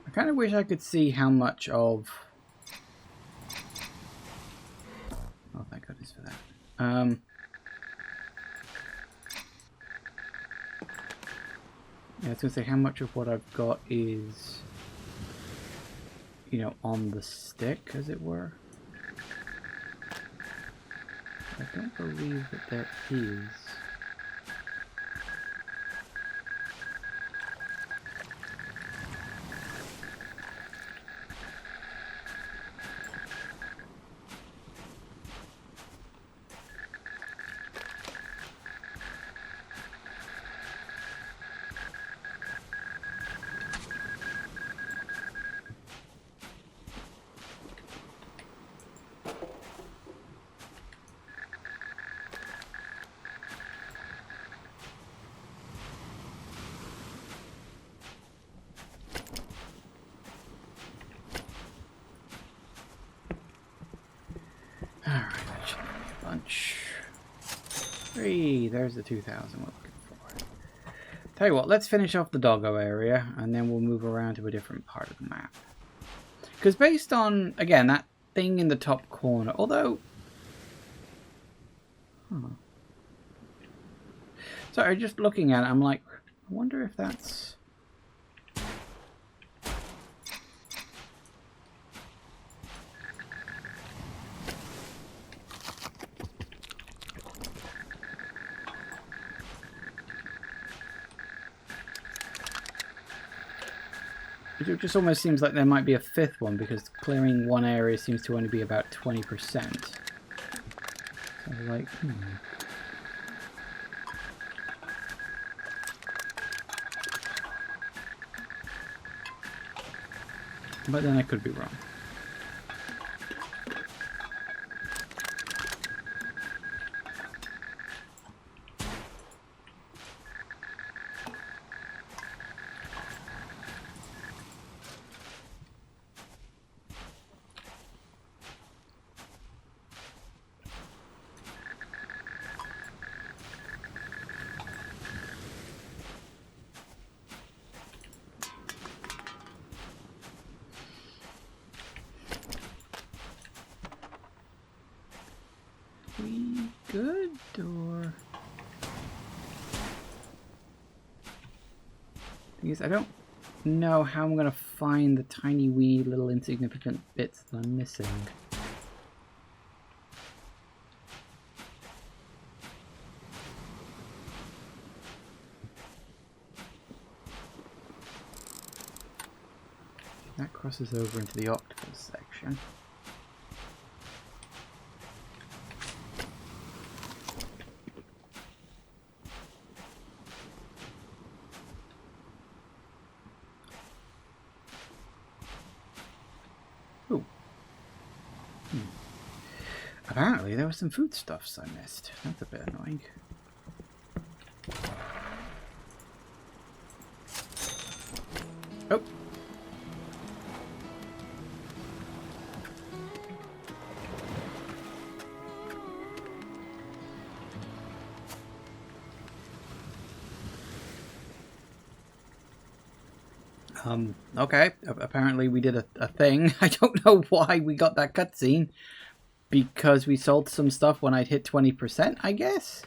I kind of wish I could see how much of... Oh, thank goodness for that. Yeah, I was going to say how much of what I've got is, you know, on the stick, as it were. I don't believe that there is. Alright, that should be a bunch. 3, there's the 2,000 we're looking for. Tell you what, let's finish off the doggo area, and then we'll move around to a different part of the map. Because based on, again, that thing in the top corner, although... Huh. Sorry, just looking at it, I'm like, I wonder if that's... It just almost seems like there might be a 5th one, because clearing one area seems to only be about 20%. So I was like, But then I could be wrong. We good, or... Thing is, I don't know how I'm going to find the tiny wee little insignificant bits that I'm missing. That crosses over into the octopus section. Ooh. Apparently there were some foodstuffs I missed. That's a bit annoying. Oh. Okay. Apparently we did a thing. I don't know why we got that cutscene. Because we sold some stuff when I'd hit 20%, I guess?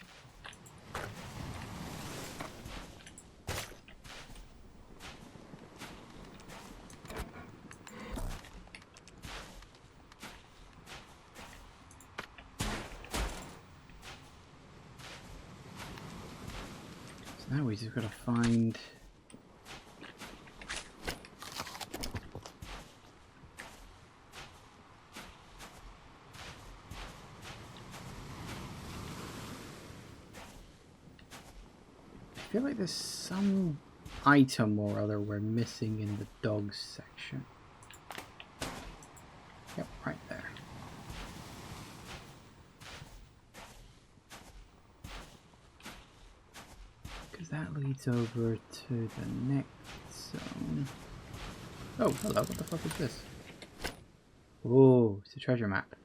So now we just gotta find... I feel like there's some item or other we're missing in the dogs section. Yep, right there. Because that leads over to the next zone. Oh, hello, what the fuck is this? Oh, it's a treasure map.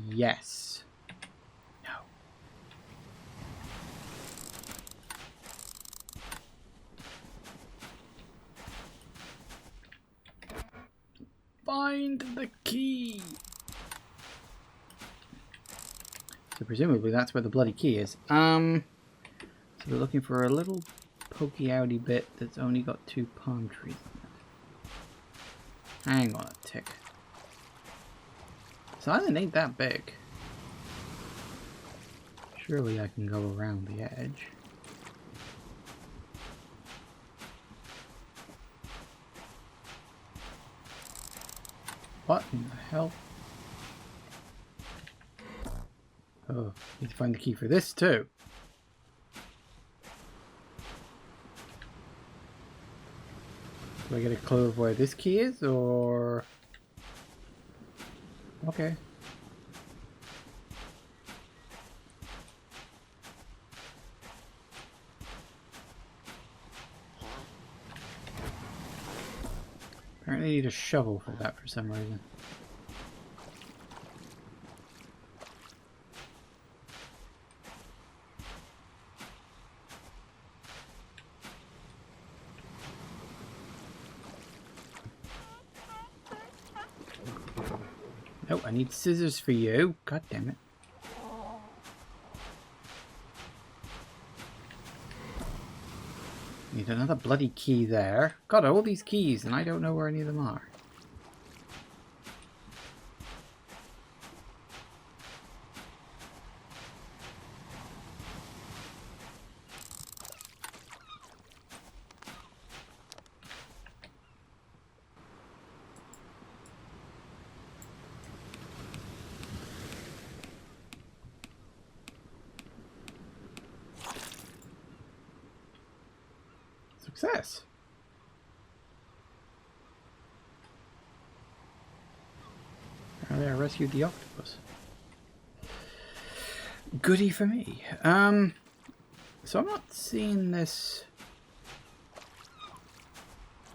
Yes. No. Find the key. So presumably that's where the bloody key is. So we're looking for a little pokey outy bit that's only got 2 palm trees on it. Hang on a tick. This island ain't that big. Surely I can go around the edge. What in the hell? Oh, need to find the key for this too. Do I get a clue of where this key is, or... Okay. Apparently I need a shovel for that for some reason. Nope, I need scissors for you. God damn it. Need another bloody key there. God, all these keys, and I don't know where any of them are. Success. Apparently I rescued the octopus. Goody for me. So I'm not seeing this.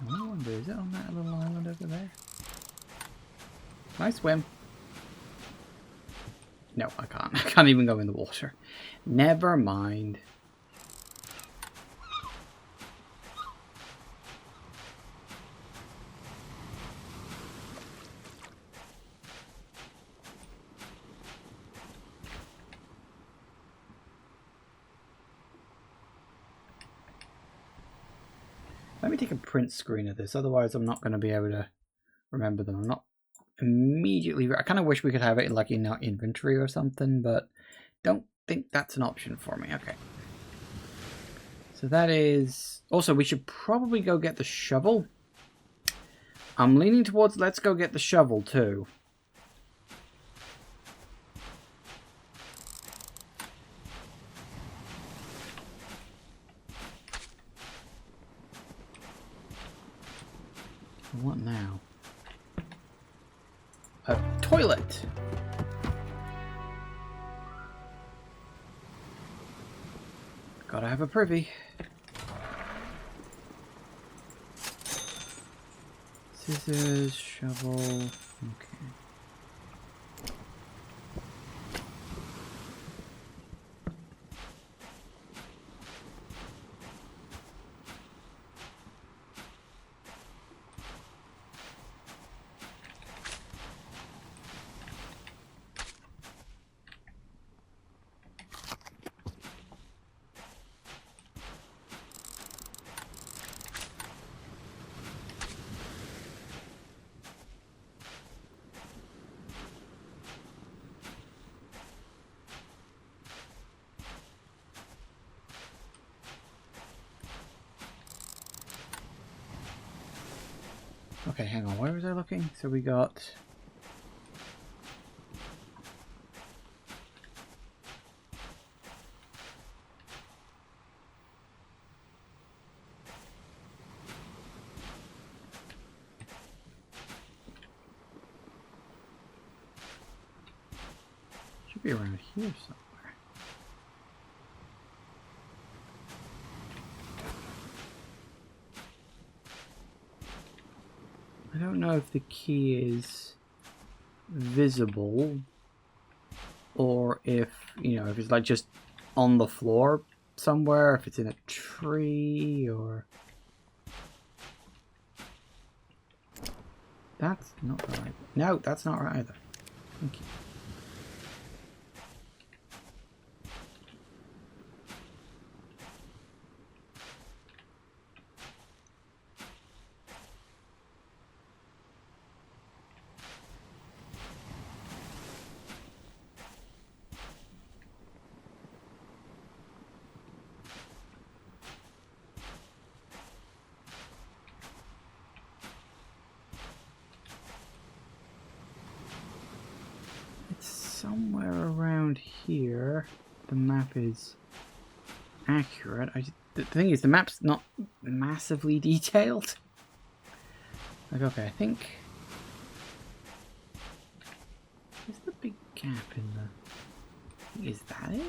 I wonder, is it on that little island over there? Can I swim? No, I can't. I can't even go in the water. Never mind. Let me take a print screen of this, otherwise I'm not going to be able to remember them. I'm not immediately... I kind of wish we could have it in, like, in our inventory or something, but don't think that's an option for me. Okay. So that is... Also, we should probably go get the shovel. I'm leaning towards let's go get the shovel, too. What now? A toilet! Gotta have a privy. Scissors, shovel, okay. Okay, hang on. Where was I looking? So we got... Should be around here somewhere. I don't know if the key is visible or if, you know, if it's like just on the floor somewhere, if it's in a tree or... That's not right. No, that's not right either. Thank you. Somewhere around here, the map is accurate. The thing is, the map's not massively detailed. Like, okay, I think... Is the big gap in the... Is that it?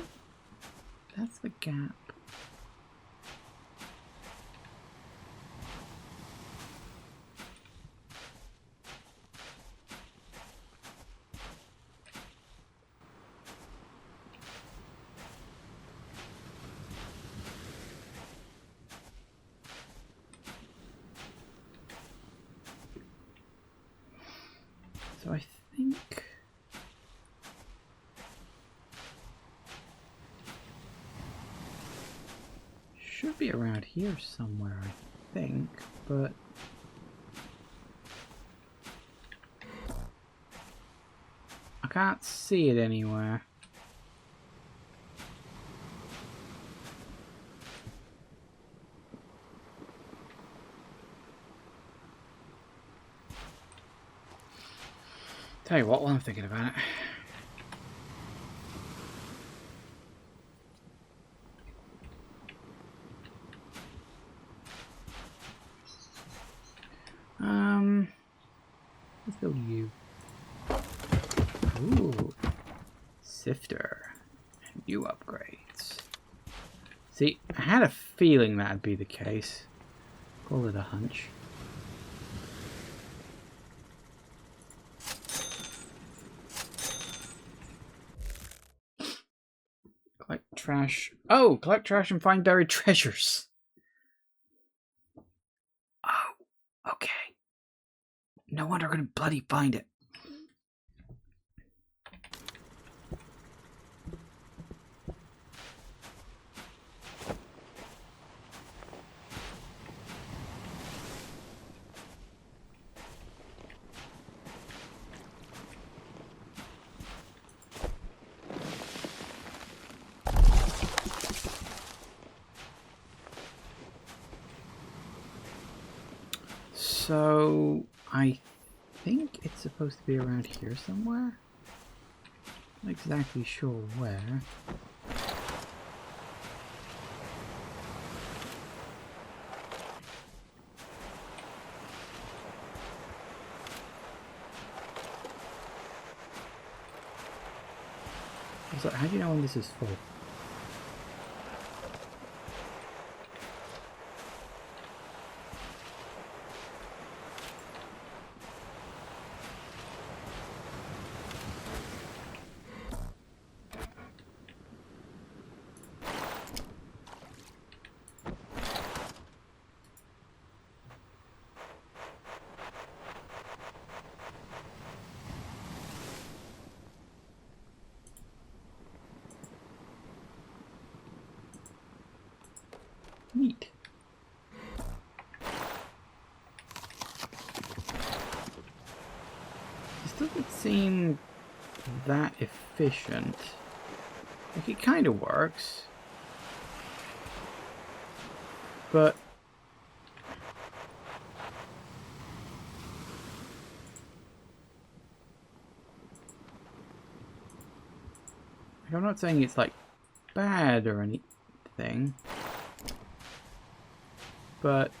That's the gap. So I think... Should be around here somewhere, I think, but... I can't see it anywhere. Tell you what, while I'm thinking about it. Let's go you. Ooh. Sifter. New upgrades. See, I had a feeling that'd be the case. Call it a hunch. Collect trash. Oh, collect trash and find buried treasures. Oh, okay. No wonder we're gonna bloody find it. So, I think it's supposed to be around here somewhere. Not exactly sure where. So, how do you know when this is full? Neat. This doesn't seem that efficient. Like, it kind of works. But... I'm not saying it's like bad or anything, but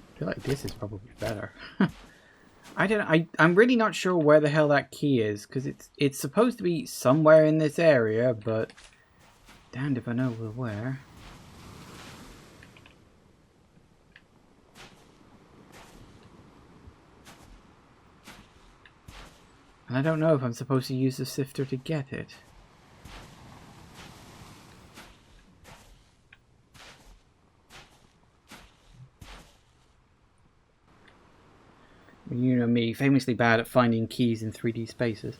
I feel like this is probably better. I don't know. I'm really not sure where the hell that key is, because it's supposed to be somewhere in this area, but damned if I know where. And I don't know if I'm supposed to use the sifter to get it. You know me, famously bad at finding keys in 3D spaces.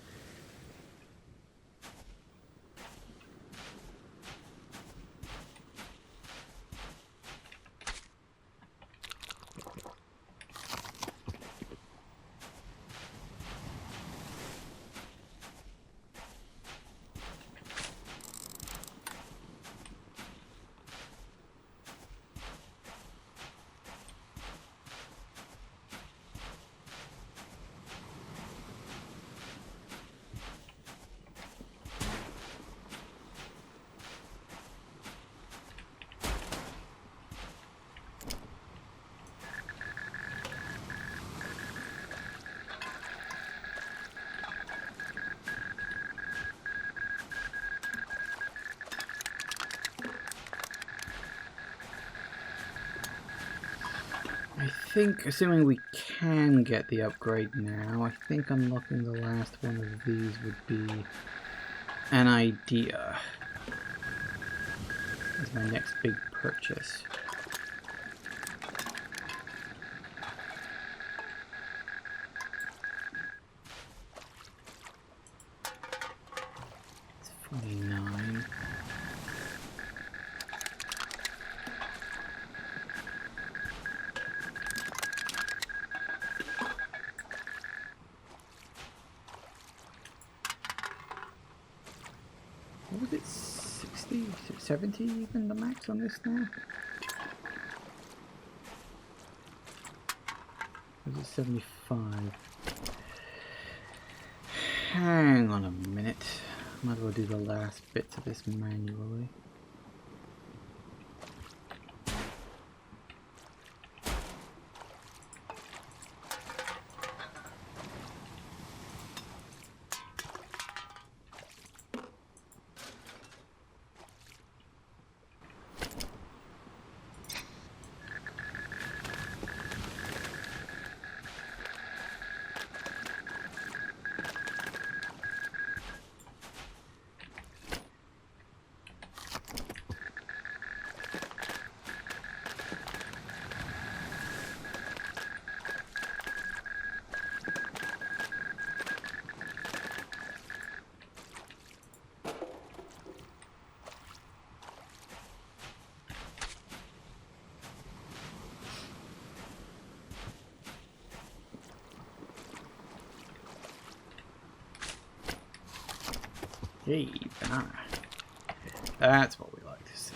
I think, assuming we can get the upgrade now, I think unlocking the last one of these would be an idea. As my next big purchase. It's 49. What was it? 60? 70 even the max on this now? Or was it 75? Hang on a minute. Might as well do the last bits of this manually. Hey, banana. That's what we like to see.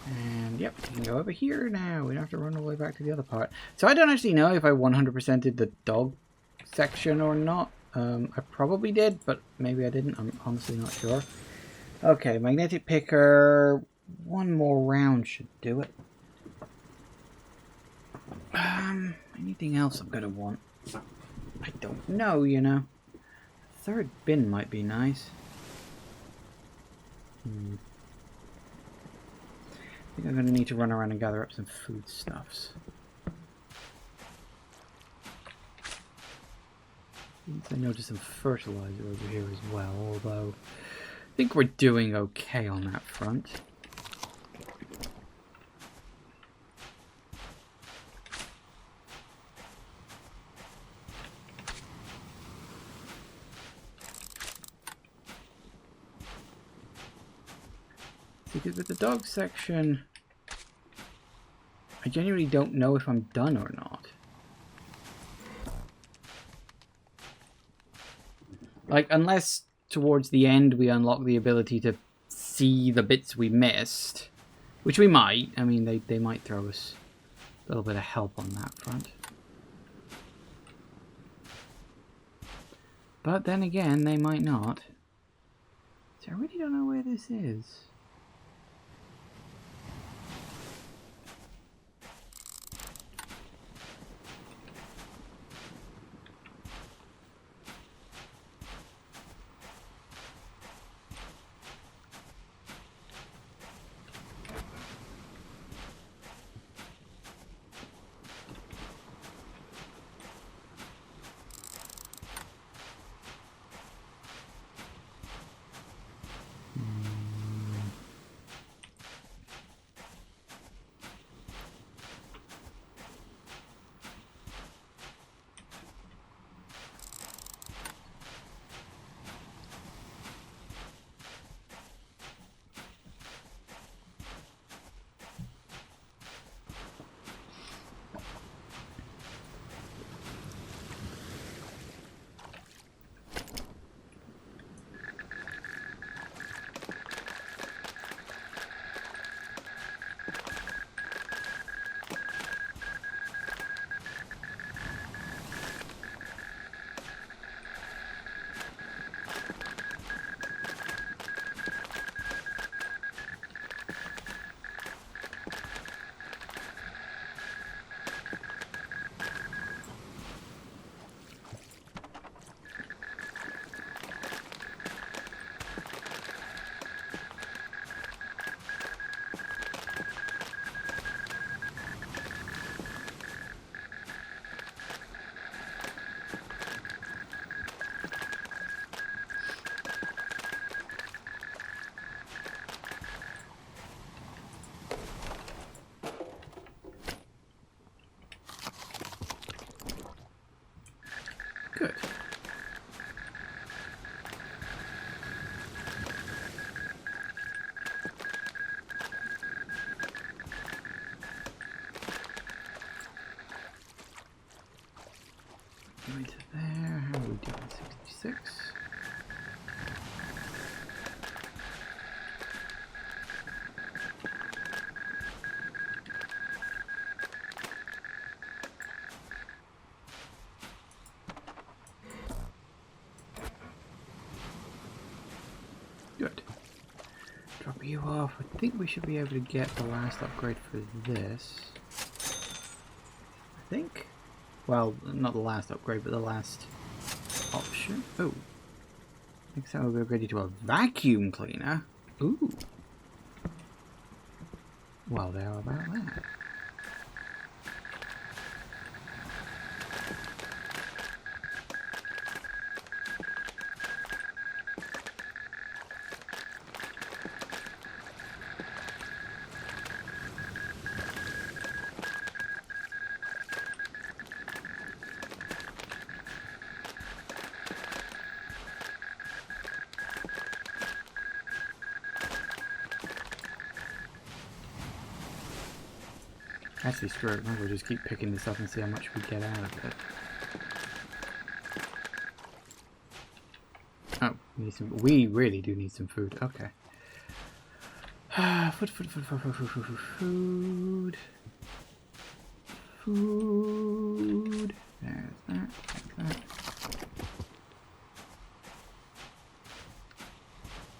And yep, we can go over here now. We don't have to run all the way back to the other part. So I don't actually know if I 100%ed the dog section or not. I probably did, but maybe I didn't. I'm honestly not sure. Okay, magnetic picker. One more round should do it. Anything else I'm gonna want? I don't know, you know. Third bin might be nice. I think I'm gonna need to run around and gather up some foodstuffs. I noticed some fertilizer over here as well, although I think we're doing okay on that front. Because with the dog section, I genuinely don't know if I'm done or not. Like, unless towards the end we unlock the ability to see the bits we missed, which we might. I mean, they might throw us a little bit of help on that front. But then again, they might not. So I really don't know where this is. Good. Right to there. How are we doing? 66. Good. Drop you off. I think we should be able to get the last upgrade for this. I think. Well, not the last upgrade, but the last option. Oh. Next time we'll be upgraded to a vacuum cleaner. Ooh. Well, how about that? Actually, screw it. Might as well just keep picking this up and see how much we get out of it. Oh, we need some. We really do need some food. Okay. Food. Food. There's that. There's that.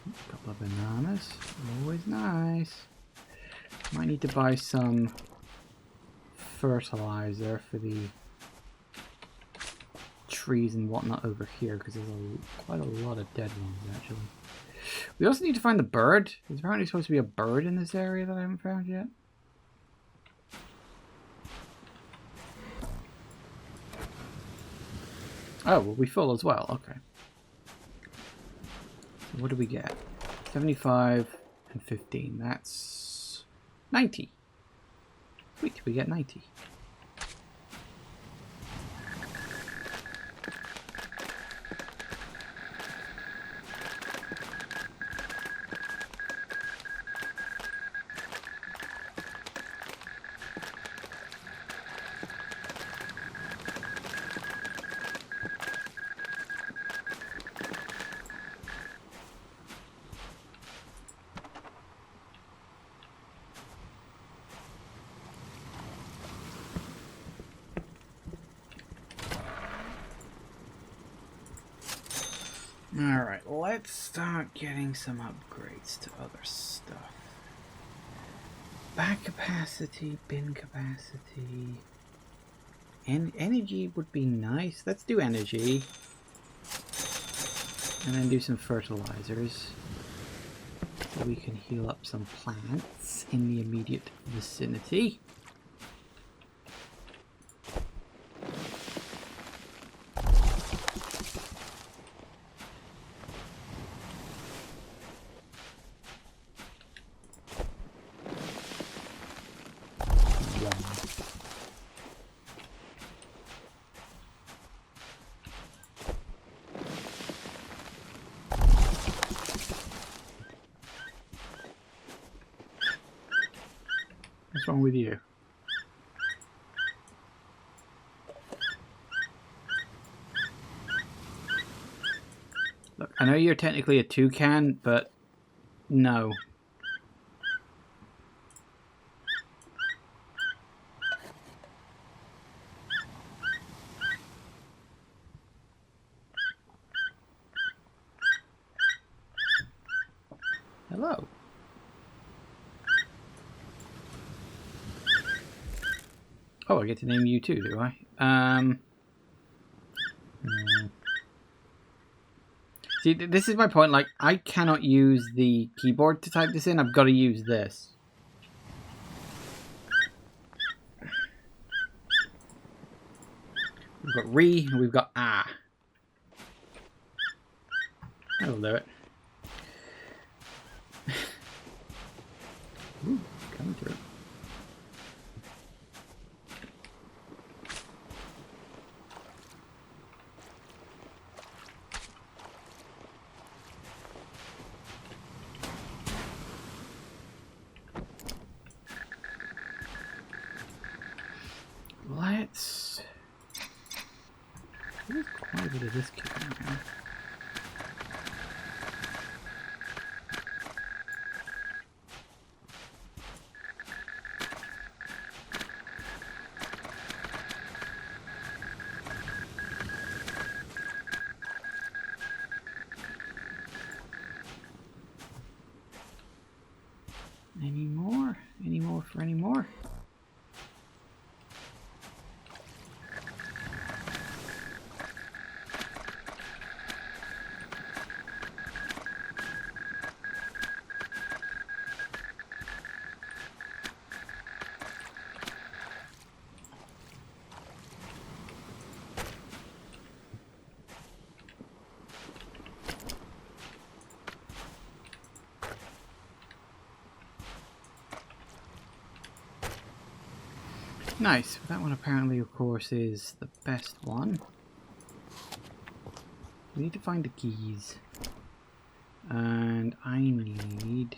A couple of bananas. Always nice. Might need to buy some fertilizer for the trees and whatnot over here, because there's quite a lot of dead ones actually. We also need to find the bird. There's apparently supposed to be a bird in this area that I haven't found yet. Oh, well, we full as well. Okay. So what do we get? 75 and 15. That's 90. Sweet, we get 90. Alright, let's start getting some upgrades to other stuff. Back capacity, bin capacity. Energy would be nice. Let's do energy. And then do some fertilizers. So we can heal up some plants in the immediate vicinity. What's wrong with you? Look, I know you're technically a toucan, but no. Hello. Oh, I get to name you too, do I? See, this is my point. Like, I cannot use the keyboard to type this in. I've got to use this. We've got re, and we've got ah. That'll do it. Ooh, coming through. Let's... There's quite a bit of this kit now. Any more? Any more for any more? Nice. That one apparently, of course, is the best one. We need to find the keys. And I need...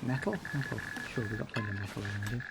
metal? Metal. Sure, we've got plenty of metal around here.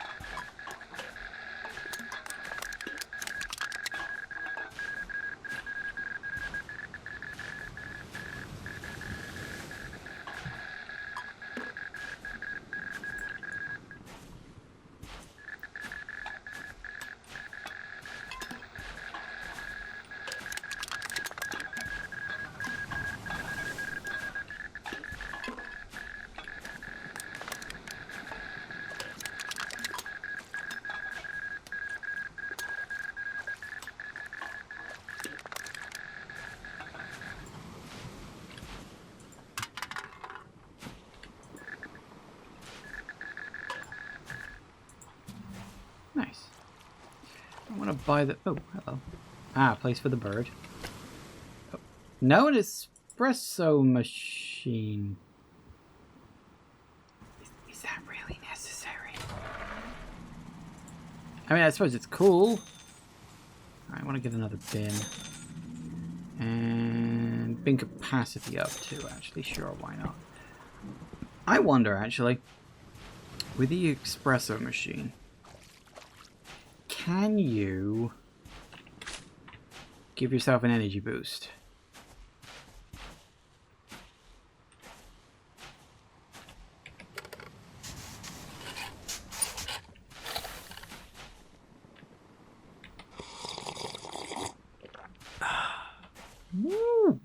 Nice. I want to buy the... Oh, hello. Ah, place for the bird. Oh. No, an espresso machine. Is that really necessary? I mean, I suppose it's cool. I want to get another bin. And bin capacity up too, actually. Sure, why not? I wonder, actually, with the espresso machine, can you give yourself an energy boost?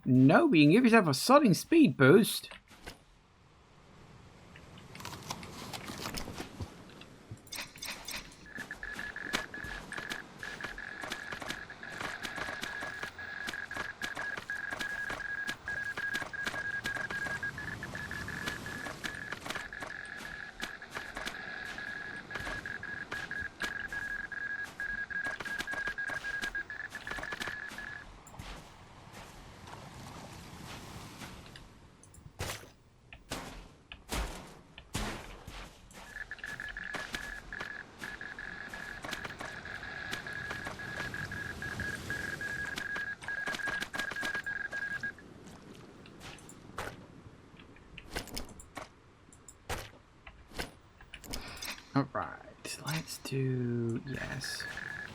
No, but you can give yourself a sudden speed boost. Alright, let's do... yes.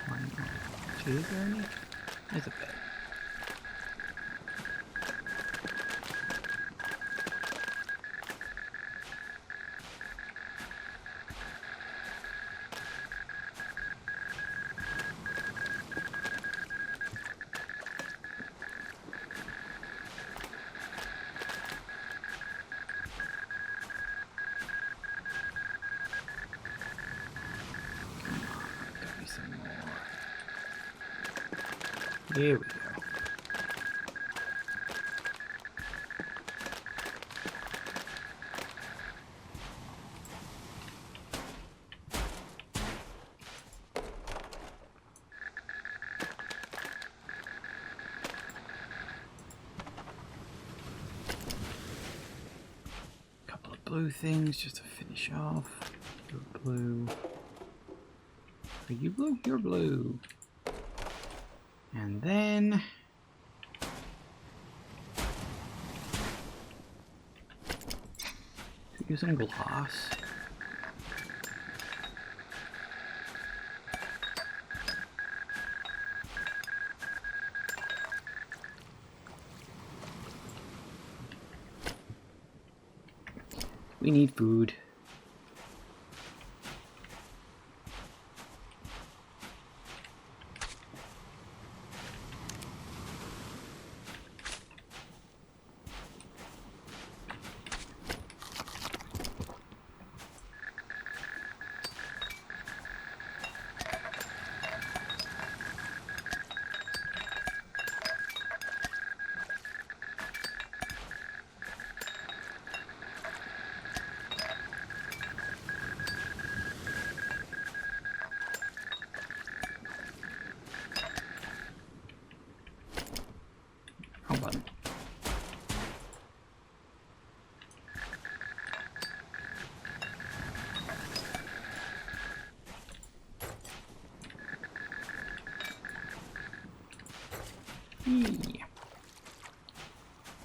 Why not? Actually, is there any? There's a bit. Here we go. Couple of blue things just to finish off. You're blue. Are you blue? You're blue. And then use some glass. We need food.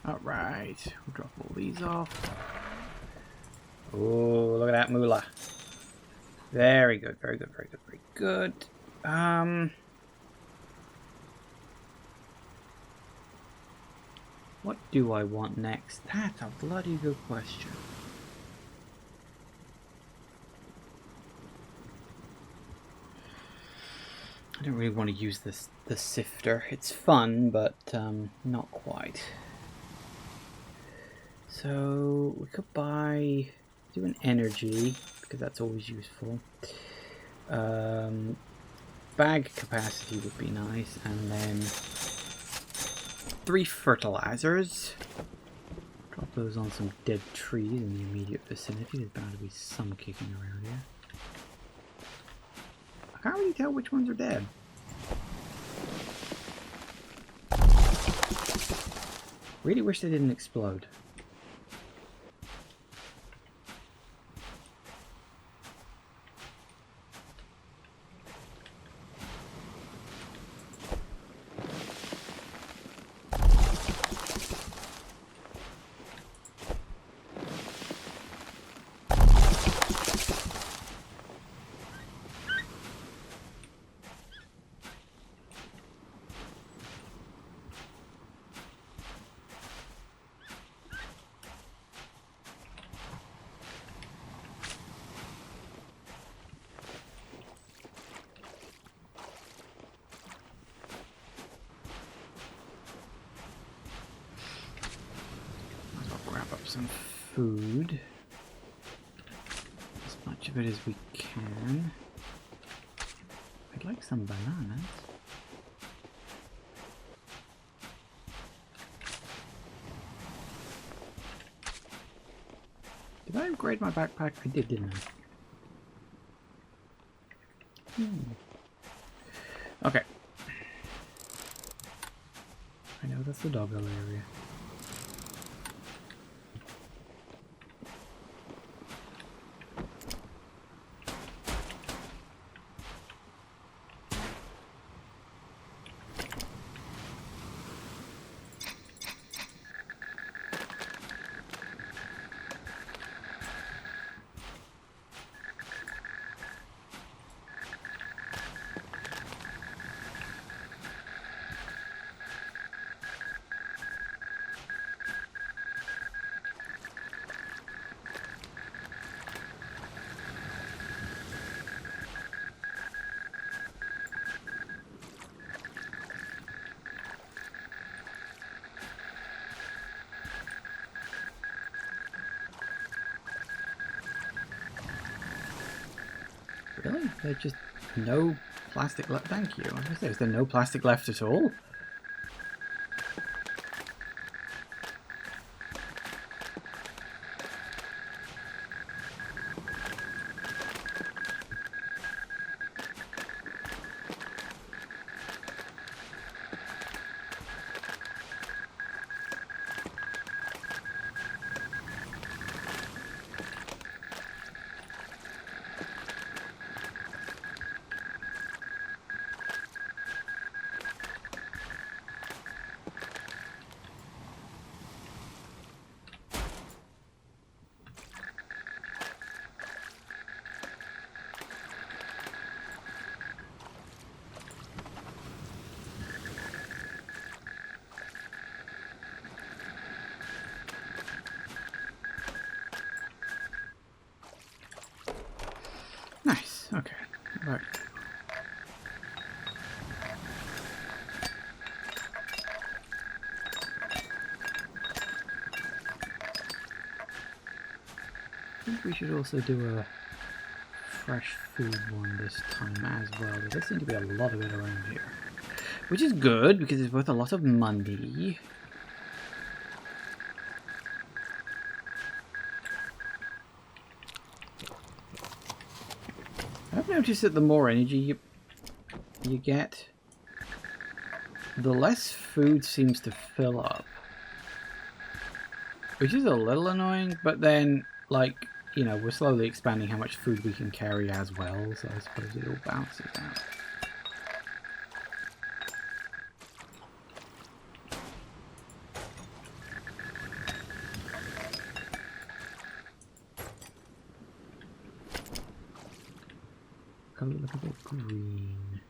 Alright, we'll drop all these off. Oh, look at that moolah. Very good, very good, very good, very good. What do I want next? That's a bloody good question. I don't really want to use the sifter. It's fun, but not quite. So we could do an energy because that's always useful. Bag capacity would be nice, and then 3 fertilizers. Drop those on some dead trees in the immediate vicinity. There's bound to be some kicking around here. I can't really tell which ones are dead. Really wish they didn't explode. Some food, as much of it as we can. I'd like some bananas. Did I upgrade my backpack? I did, didn't I? Okay. I know that's the doggo area. Really? There's just no plastic left? Thank you. I was gonna say, is there no plastic left at all? Nice. Okay. Right. I think we should also do a fresh food one this time as well. There does seem to be a lot of it around here. Which is good, because it's worth a lot of money. I've noticed that the more energy you get, the less food seems to fill up. Which is a little annoying, but then, like, you know, we're slowly expanding how much food we can carry as well, so I suppose it all balances out. Color look a bit green.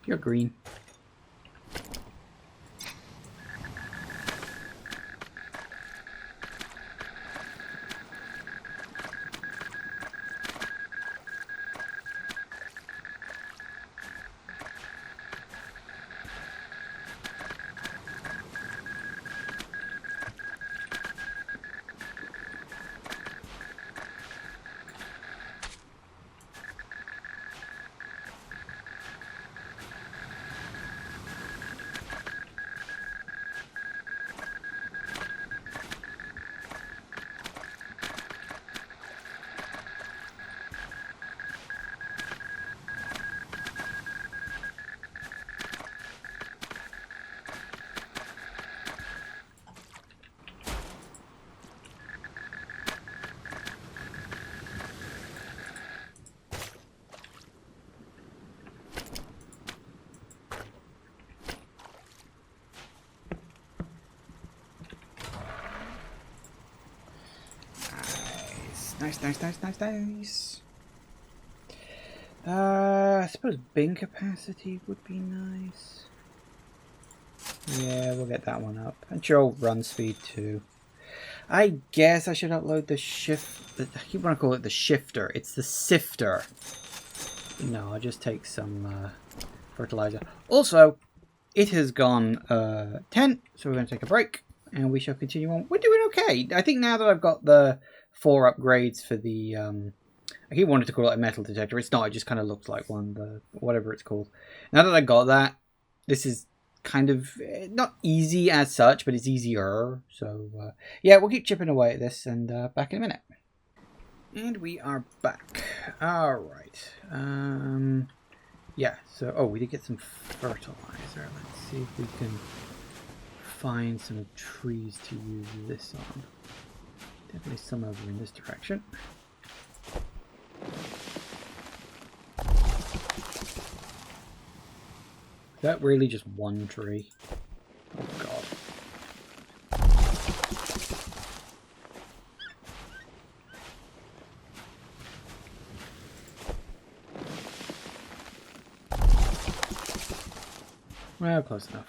You're green. Nice, nice, nice, nice, nice. I suppose bin capacity would be nice. Yeah, we'll get that one up. And sure, run speed too. I guess I should upload the shift. I keep wanting to call it the shifter. It's the sifter. No, I'll just take some fertilizer. Also, it has gone 10, so we're going to take a break. And we shall continue on. We're doing okay. I think now that I've got the 4 upgrades for the... I keep wanting to call it a metal detector. It's not. It just kind of looks like one. The whatever it's called. Now that I got that, this is kind of not easy as such, but it's easier. So yeah, we'll keep chipping away at this, and back in a minute. And we are back. All right. Yeah. So we did get some fertilizer. Let's see if we can find some trees to use this on. Definitely some over in this direction. Is that really just one tree? Oh god. Well, close enough.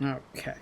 Okay.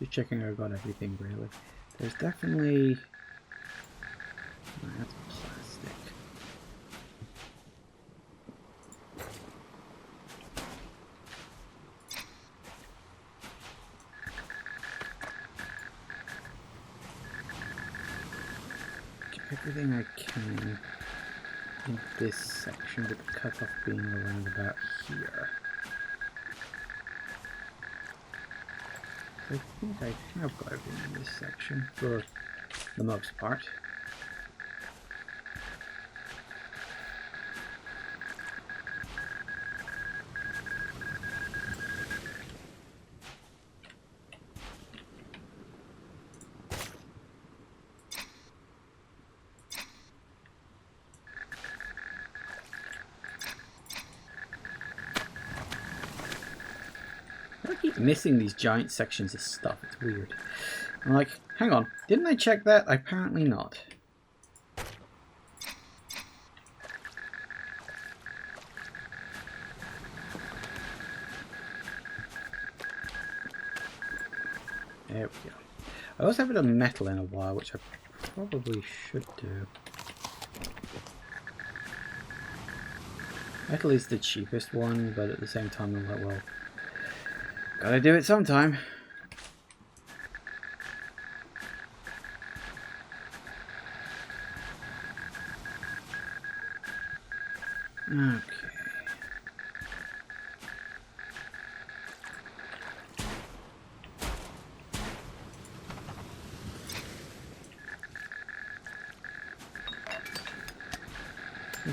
Just checking I got everything really. There's definitely... Oh, that's plastic. Get everything I can in this section, with the cutoff being around about here. I think I have got everything in this section for the most part. I keep missing these giant sections of stuff. It's weird. I'm like, hang on, didn't I check that? Apparently not. There we go. I also haven't done metal in a while, which I probably should do. Metal is the cheapest one, but at the same time I'm like, well, gotta do it sometime. Okay.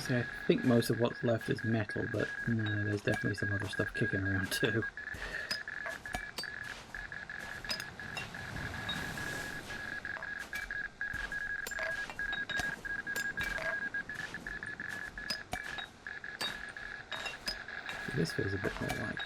I think most of what's left is metal, but no, there's definitely some other stuff kicking around too. This feels a bit more like it.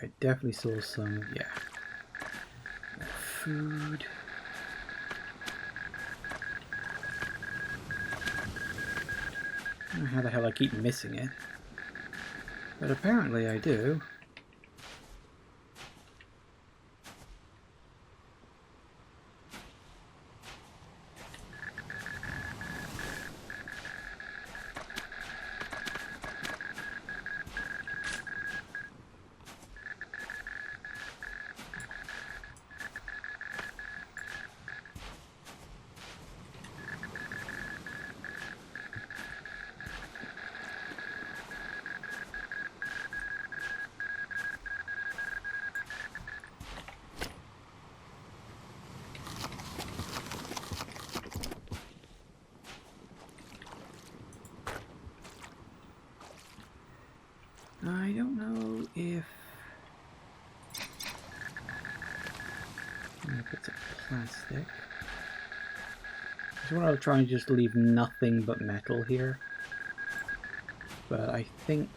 I definitely saw some, yeah. Food. I don't know how the hell I keep missing it. But apparently I do. I don't know if it's a plastic. I just want to try and just leave nothing but metal here. But I think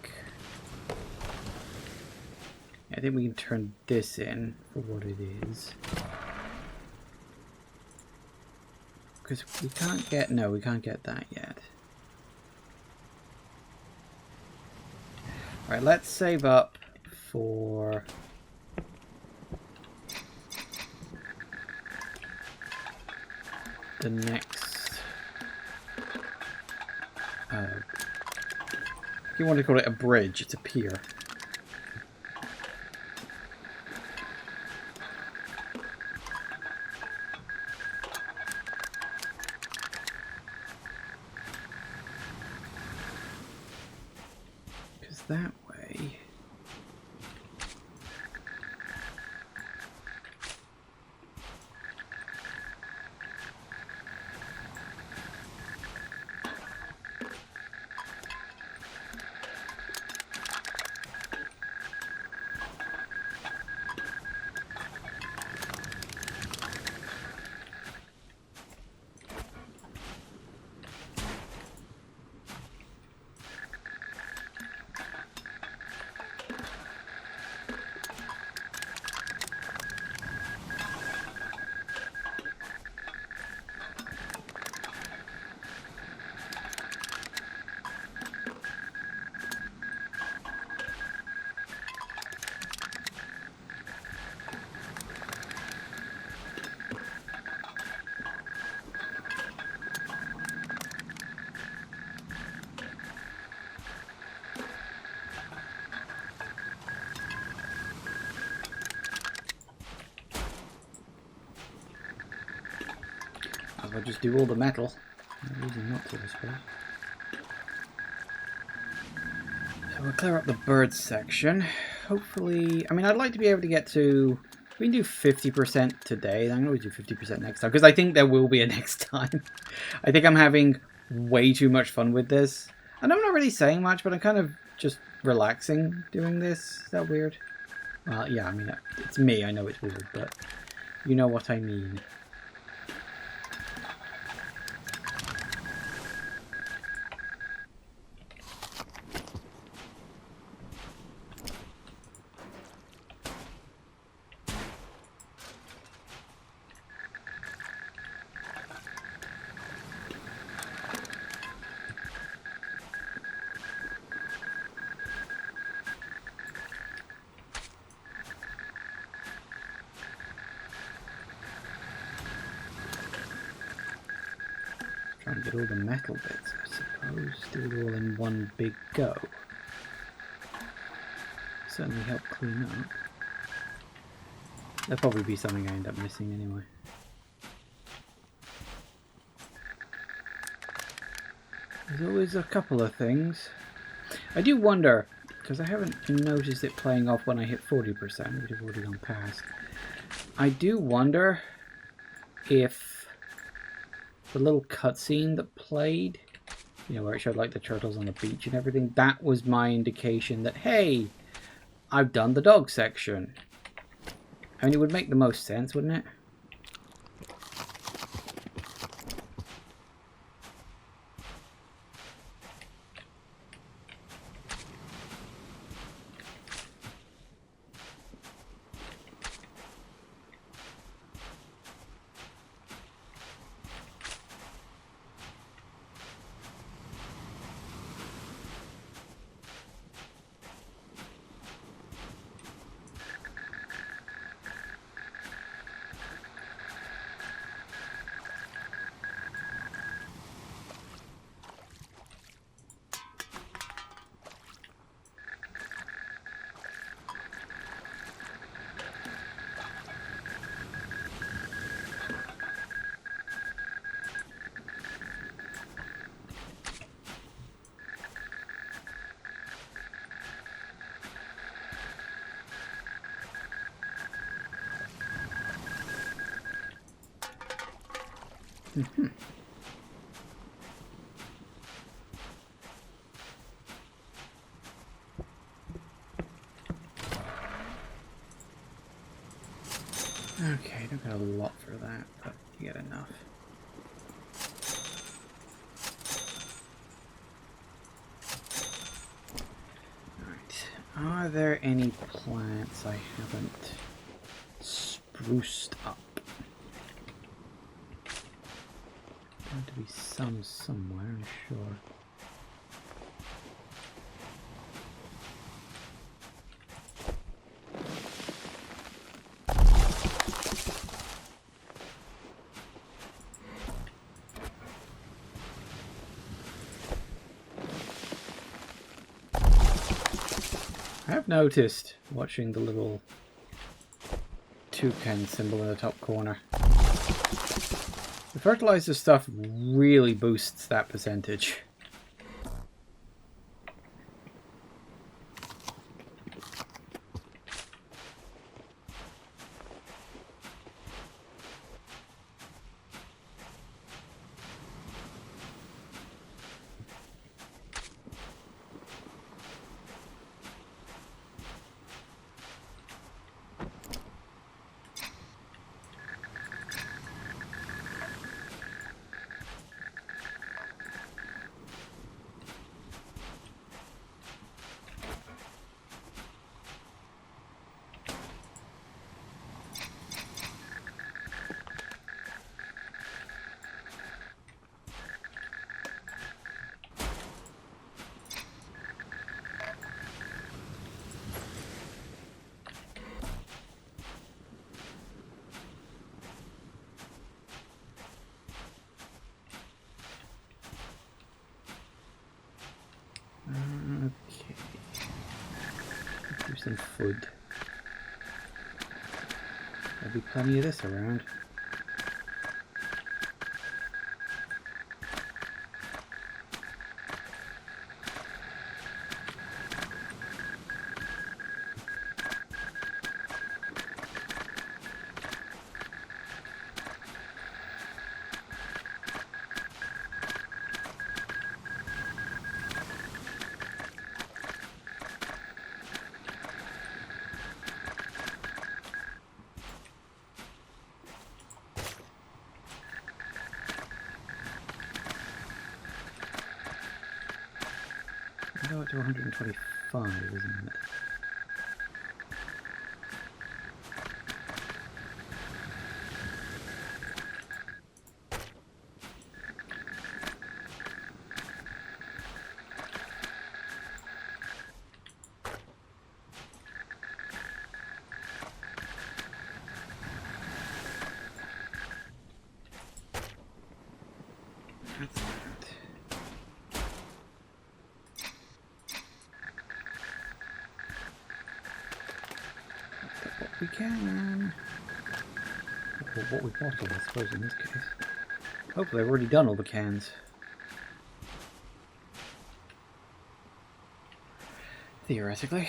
we can turn this in for what it is. Because we can't get, no, we can't get that yet. Alright, let's save up for the next, if you want to call it a bridge, it's a pier. Because that way... I'll just do all the metal. No reason not to, I suppose. So we'll clear up the birds section. Hopefully, I mean, I'd like to be able to get to... We can do 50% today. I'm going to do 50% next time, because I think there will be a next time. I think I'm having way too much fun with this. And I'm not really saying much, but I'm kind of just relaxing doing this. Is that weird? Well, yeah, I mean, it's me. I know it's weird, but you know what I mean. Try and get all the metal bits, I suppose. Do it all in one big go. Certainly help clean up. There'll probably be something I end up missing anyway. There's always a couple of things. I do wonder, because I haven't noticed it playing off when I hit 40%, which I've already gone past. I do wonder if the little cutscene that played, you know, where it showed like the turtles on the beach and everything, that was my indication that, hey, I've done the dog section. I mean, it would make the most sense, wouldn't it? Mm-hmm. Okay, don't get a lot for that, but you get enough. Alright, are there any plants I haven't spruced up? There to be some somewhere, I'm sure. I've noticed, watching the little toucan symbol in the top corner, the fertilizer stuff really boosts that percentage. Okay. Here's some food. There'll be plenty of this around. I go up to 125, isn't it? That's that. What we can. Or what we bottled, I suppose, in this case. Hopefully I've already done all the cans. Theoretically.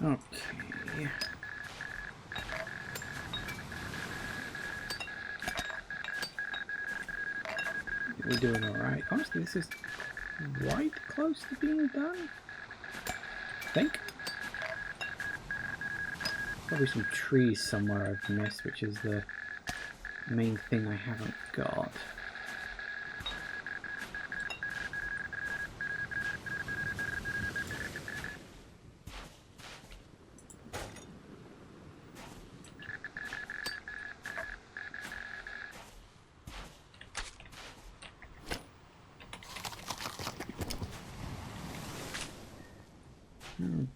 Okay. We're doing alright. Honestly, this is right close to being done. I think. Probably some trees somewhere I've missed, which is the main thing I haven't got.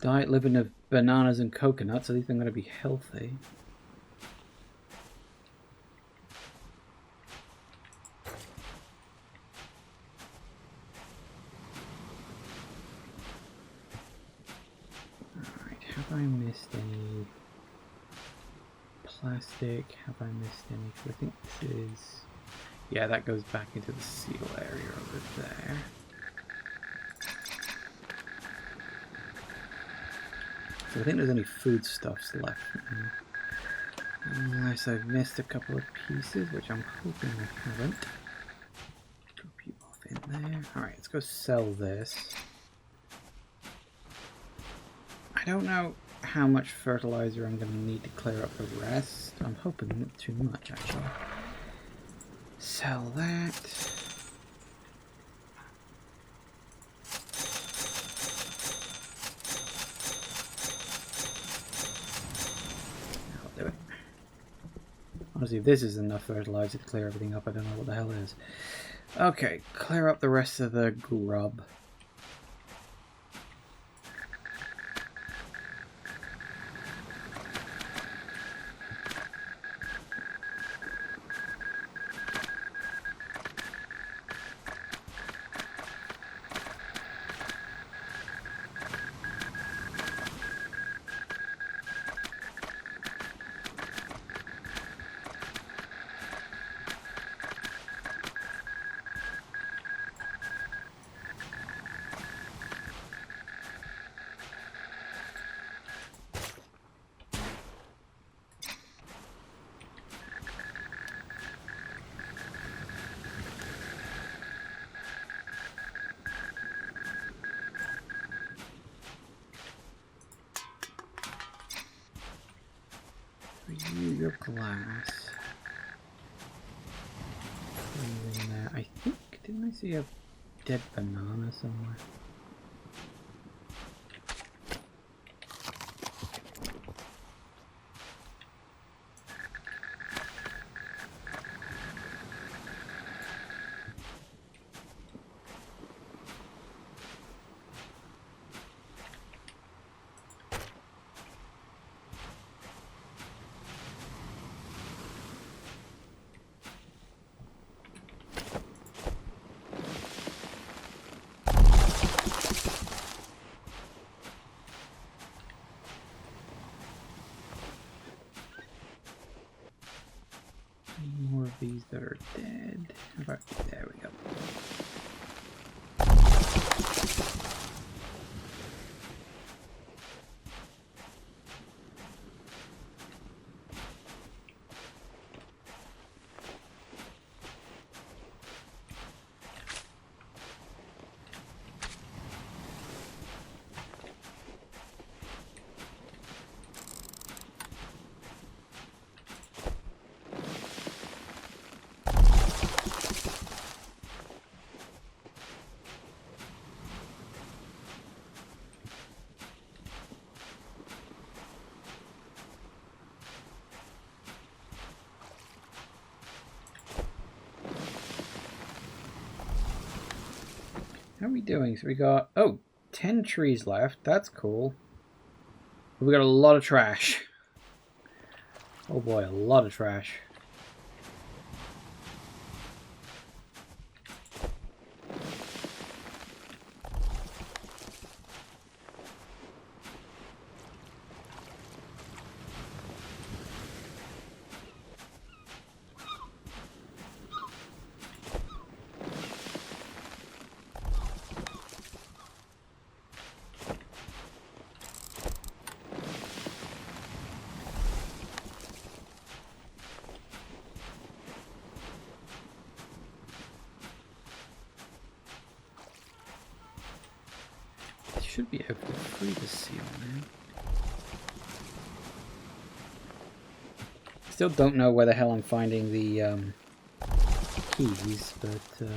Diet living of bananas and coconuts, at least I'm going to be healthy. Alright, have I missed any plastic? Have I missed any? I think this is... Yeah, that goes back into the seal area over there. I think there's only foodstuffs left now. Unless I've missed a couple of pieces, which I'm hoping I haven't. Drop you off in there. Alright, let's go sell this. I don't know how much fertilizer I'm going to need to clear up the rest. I'm hoping not too much, actually. Sell that. Honestly, if this is enough fertilizer to clear everything up, I don't know what the hell is. Okay, clear up the rest of the grub. Your glass. In there. I think, didn't I see a dead banana somewhere? More of these that are dead. How about, there we go. How are we doing? So we got, 10 trees left. That's cool. But we got a lot of trash. Oh boy, a lot of trash. Should be able to free the seal now. Still don't know where the hell I'm finding the keys, but oh.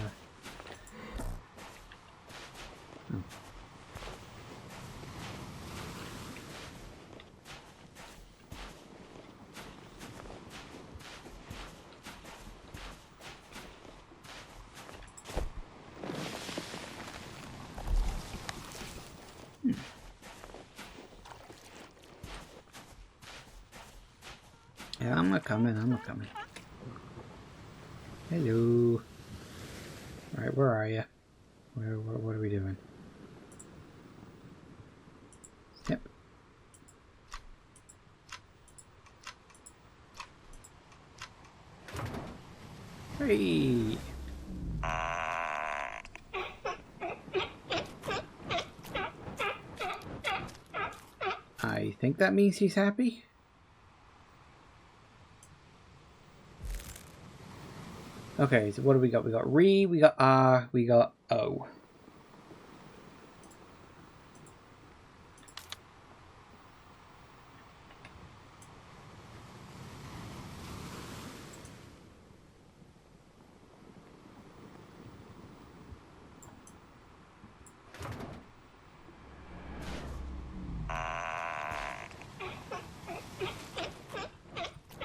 Yeah, I'm not coming. Hello. Alright, where are you? What are we doing? Yep. Hey! I think that means he's happy. Okay, so what do we got? We got re, we got ah, we got o.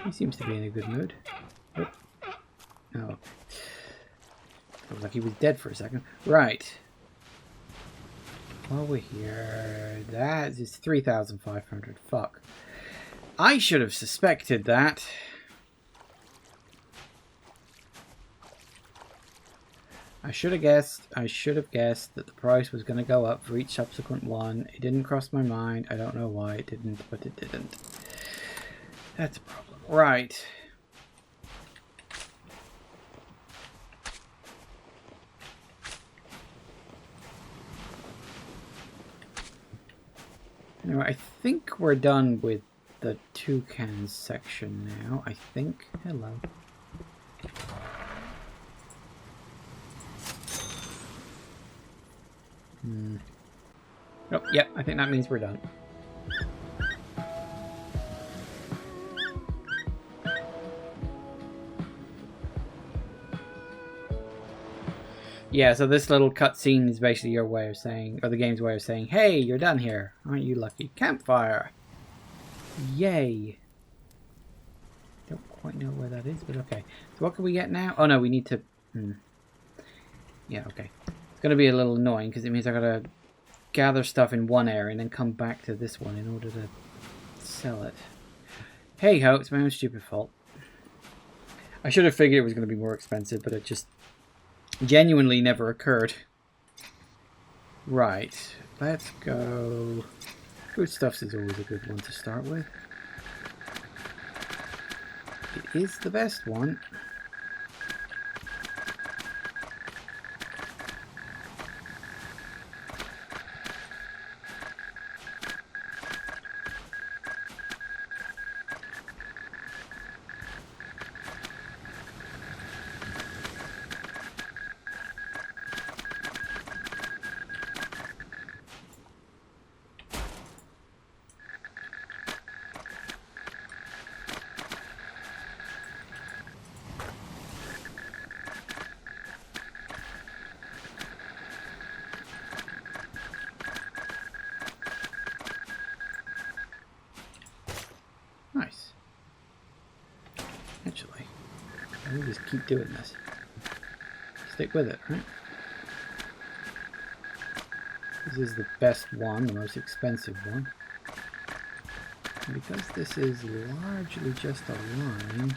He seems to be in a good mood. Oh. Oh. Looks like he was dead for a second. Right. While we're here, that is 3,500. Fuck. I should have suspected that. I should have guessed that the price was going to go up for each subsequent one. It didn't cross my mind. I don't know why it didn't, but it didn't. That's a problem. Right. Anyway, I think we're done with the toucan section now. I think. Hello. Oh, yep, I think that means we're done. Yeah, so this little cutscene is basically your way of saying, or the game's way of saying, hey, you're done here. Aren't you lucky? Campfire. Yay. Don't quite know where that is, but okay. So what can we get now? Oh no, we need to... Yeah, okay. It's going to be a little annoying because it means I got to gather stuff in one area and then come back to this one in order to sell it. Hey ho, it's my own stupid fault. I should have figured it was going to be more expensive, but it just genuinely never occurred. Right, let's go. Foodstuffs is always a good one to start with. It is the best one. Nice. Actually, let me just keep doing this. Stick with it, right? This is the best one, the most expensive one. And because this is largely just a line,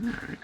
Alright.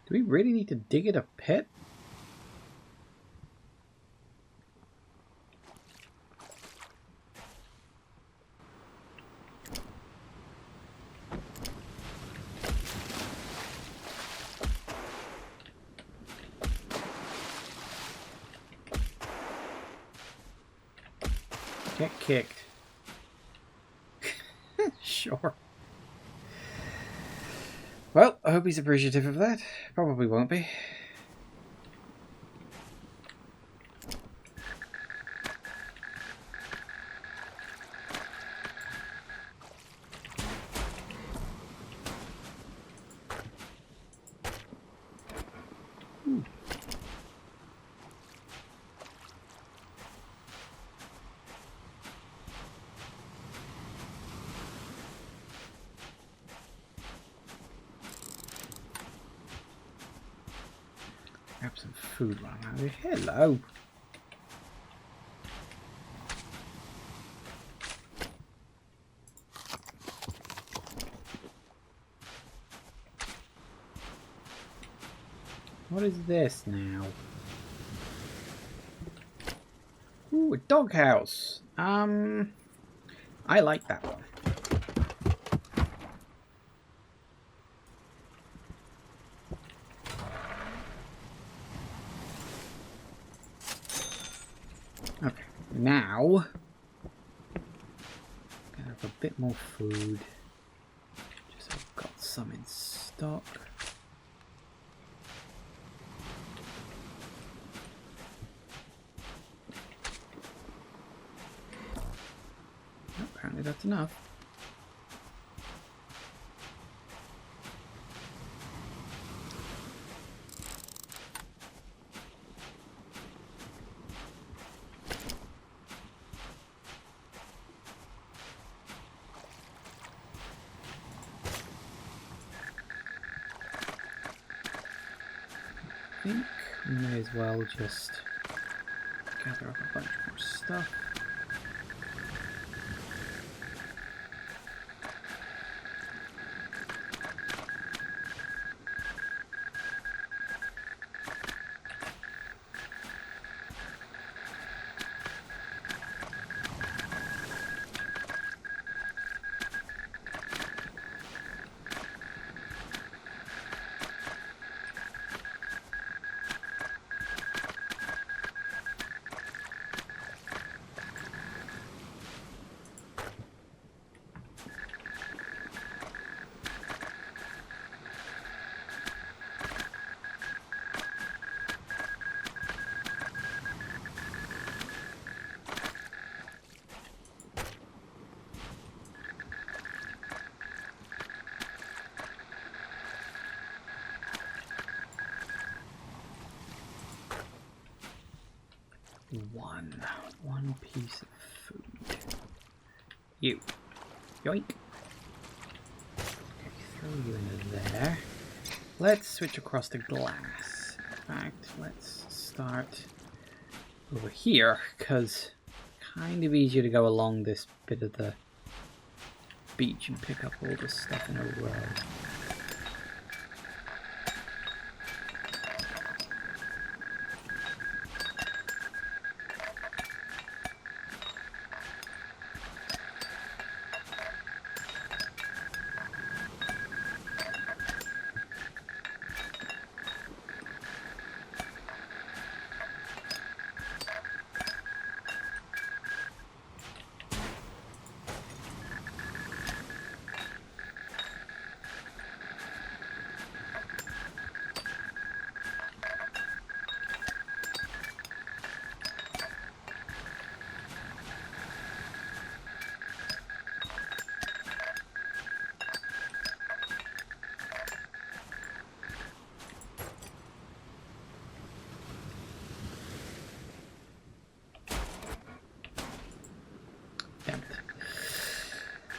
Do we really need to dig it a pit? Get kicked. Sure. Well, I hope he's appreciative of that. Probably won't be. Grab some food while I'm out here. Hello. What is this now? Ooh, a doghouse. I like that one. Okay, now gonna have a bit more food. Just so I've got some in stock. Apparently that's enough. I think we may as well just gather up a bunch more stuff. One piece of food. You. Yoink. Throw you into there. Let's switch across to glass. In fact, let's start over here, because kind of easier to go along this bit of the beach and pick up all this stuff in a row.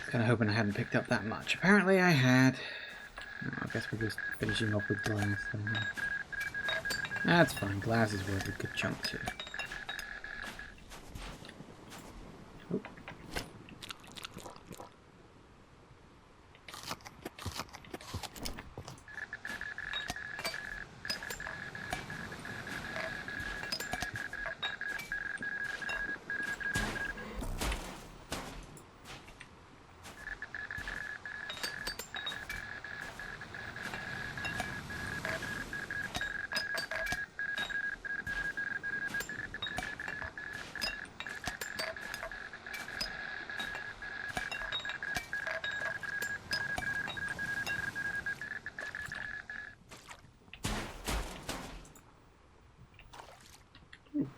Kind of hoping I hadn't picked up that much. Apparently I had. Oh, I guess we're just finishing off with glass. That's fine. Glass is worth a good chunk too. Oh.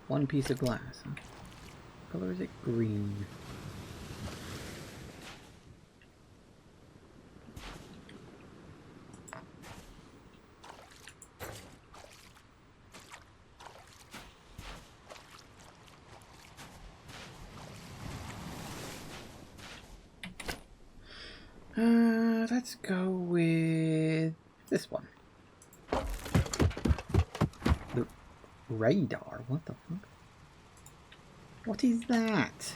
One piece of glass. Huh? What color is it? Green. Let's go with this one. The radar? What the fuck? What is that?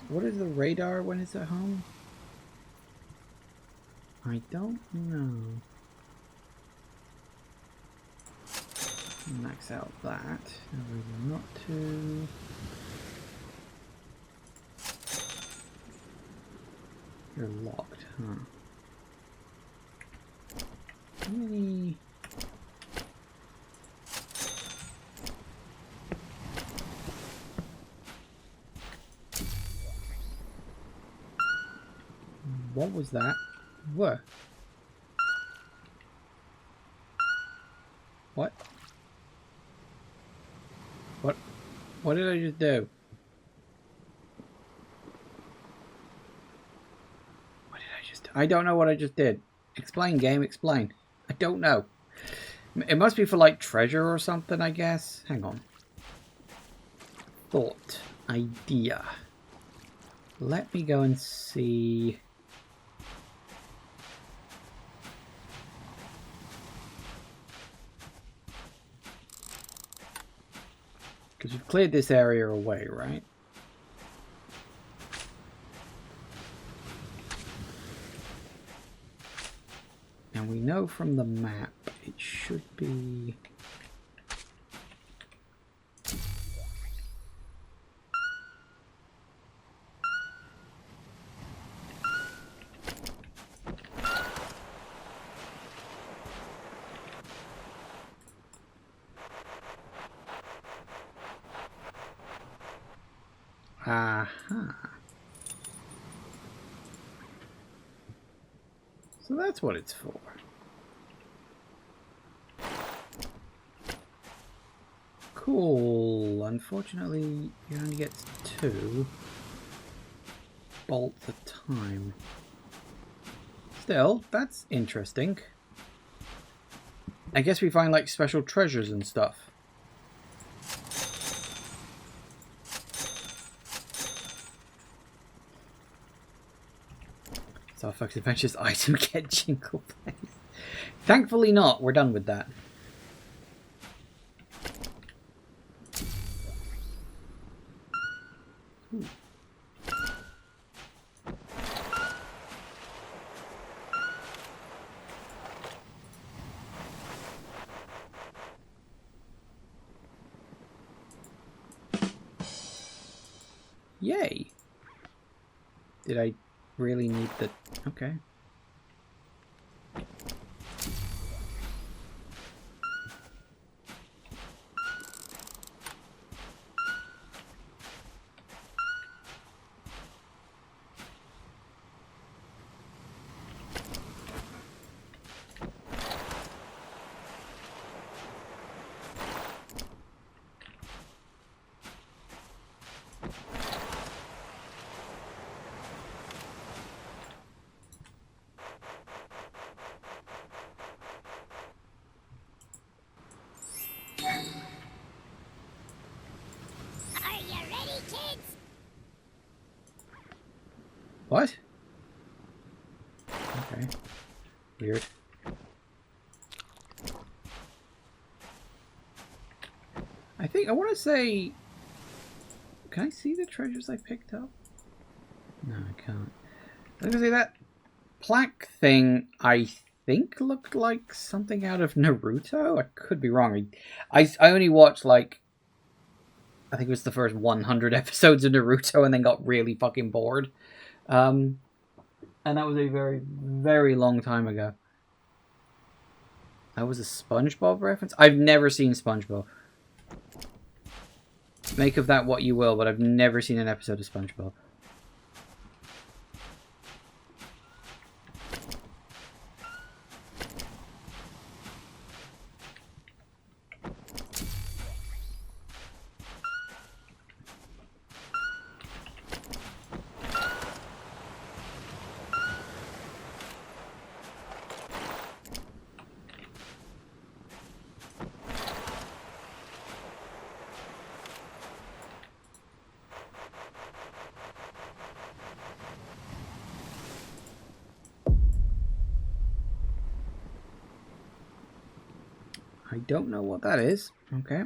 What is the radar when it's at home? I don't know. Max out that. No reason not to. You're locked, huh? How many? What was that? What? What? What did I just do? What did I just do? I don't know what I just did. Explain, game, explain. I don't know. It must be for like treasure or something, I guess. Hang on. Thought. Idea. Let me go and see. Because you've cleared this area away, right? And we know from the map it should be... Aha. So that's what it's for. Cool. Unfortunately, you only get 2 bolts at a time. Still, that's interesting. I guess we find like special treasures and stuff. Starfox Adventures item get jingle bells. Thankfully not. We're done with that. Ooh. Yay! Did I really need the... Okay. What? Okay. Weird. I want to say... Can I see the treasures I picked up? No, I can't. I was going to say that plaque thing, I think looked like something out of Naruto? I could be wrong. I only watched like... I think it was the first 100 episodes of Naruto and then got really fucking bored. And that was a very, very long time ago. That was a SpongeBob reference? I've never seen SpongeBob. Make of that what you will, but I've never seen an episode of SpongeBob. I don't know what that is. Okay.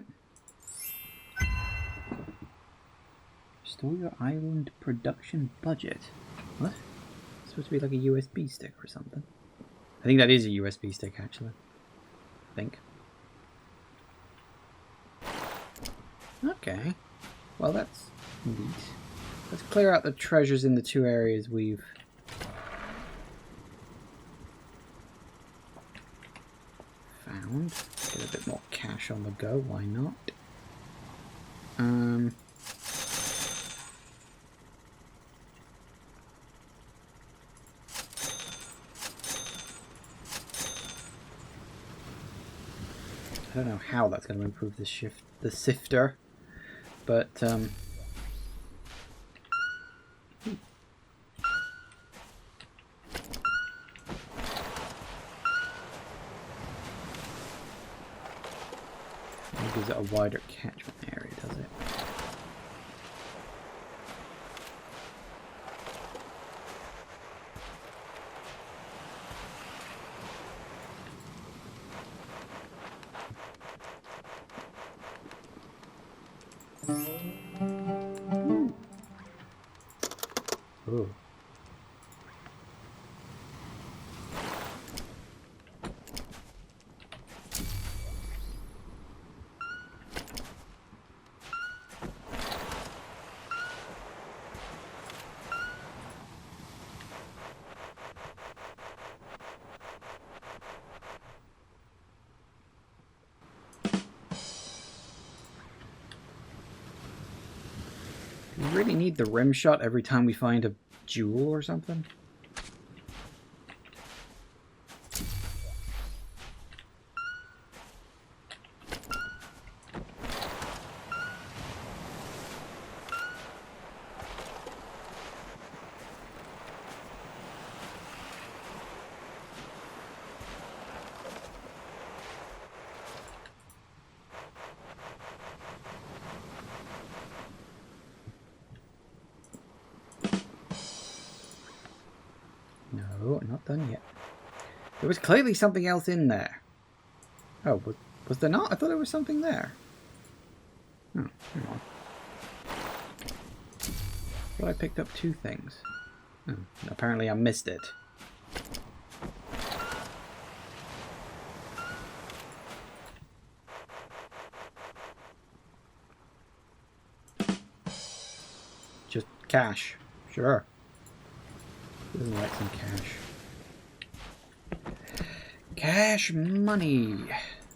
Restore your island production budget. What? It's supposed to be like a USB stick or something. I think that is a USB stick, actually. I think. Okay. Well, that's neat. Let's clear out the treasures in the 2 areas we've... found. Get a bit more cash on the go, why not? I don't know how that's going to improve the sifter, but it gives it a wider catchment area, does it? Ooh. Do we really need the rim shot every time we find a jewel or something? done yet. There was clearly something else in there. Oh, was there not? I thought there was something there. Oh, hang on. I thought I picked up 2 things. Oh, apparently I missed it. Just cash. Sure. Doesn't like some cash. Cash money.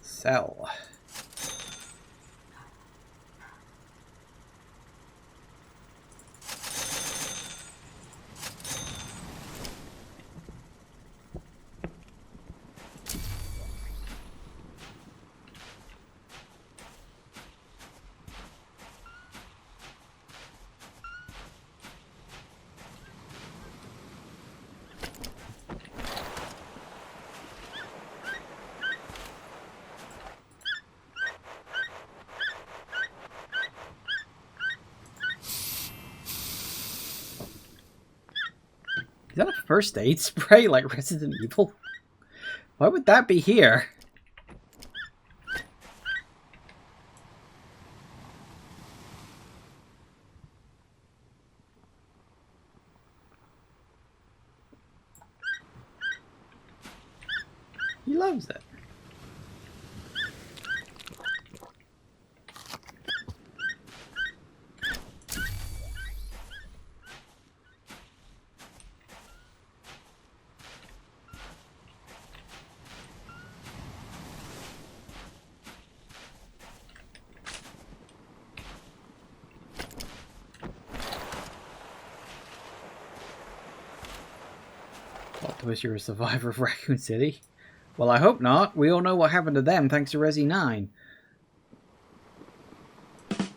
Sell. Is that a first aid spray like Resident Evil? Why would that be here? He loves it. Plot twist, you're a survivor of Raccoon City? Well, I hope not. We all know what happened to them thanks to Resi 9. Of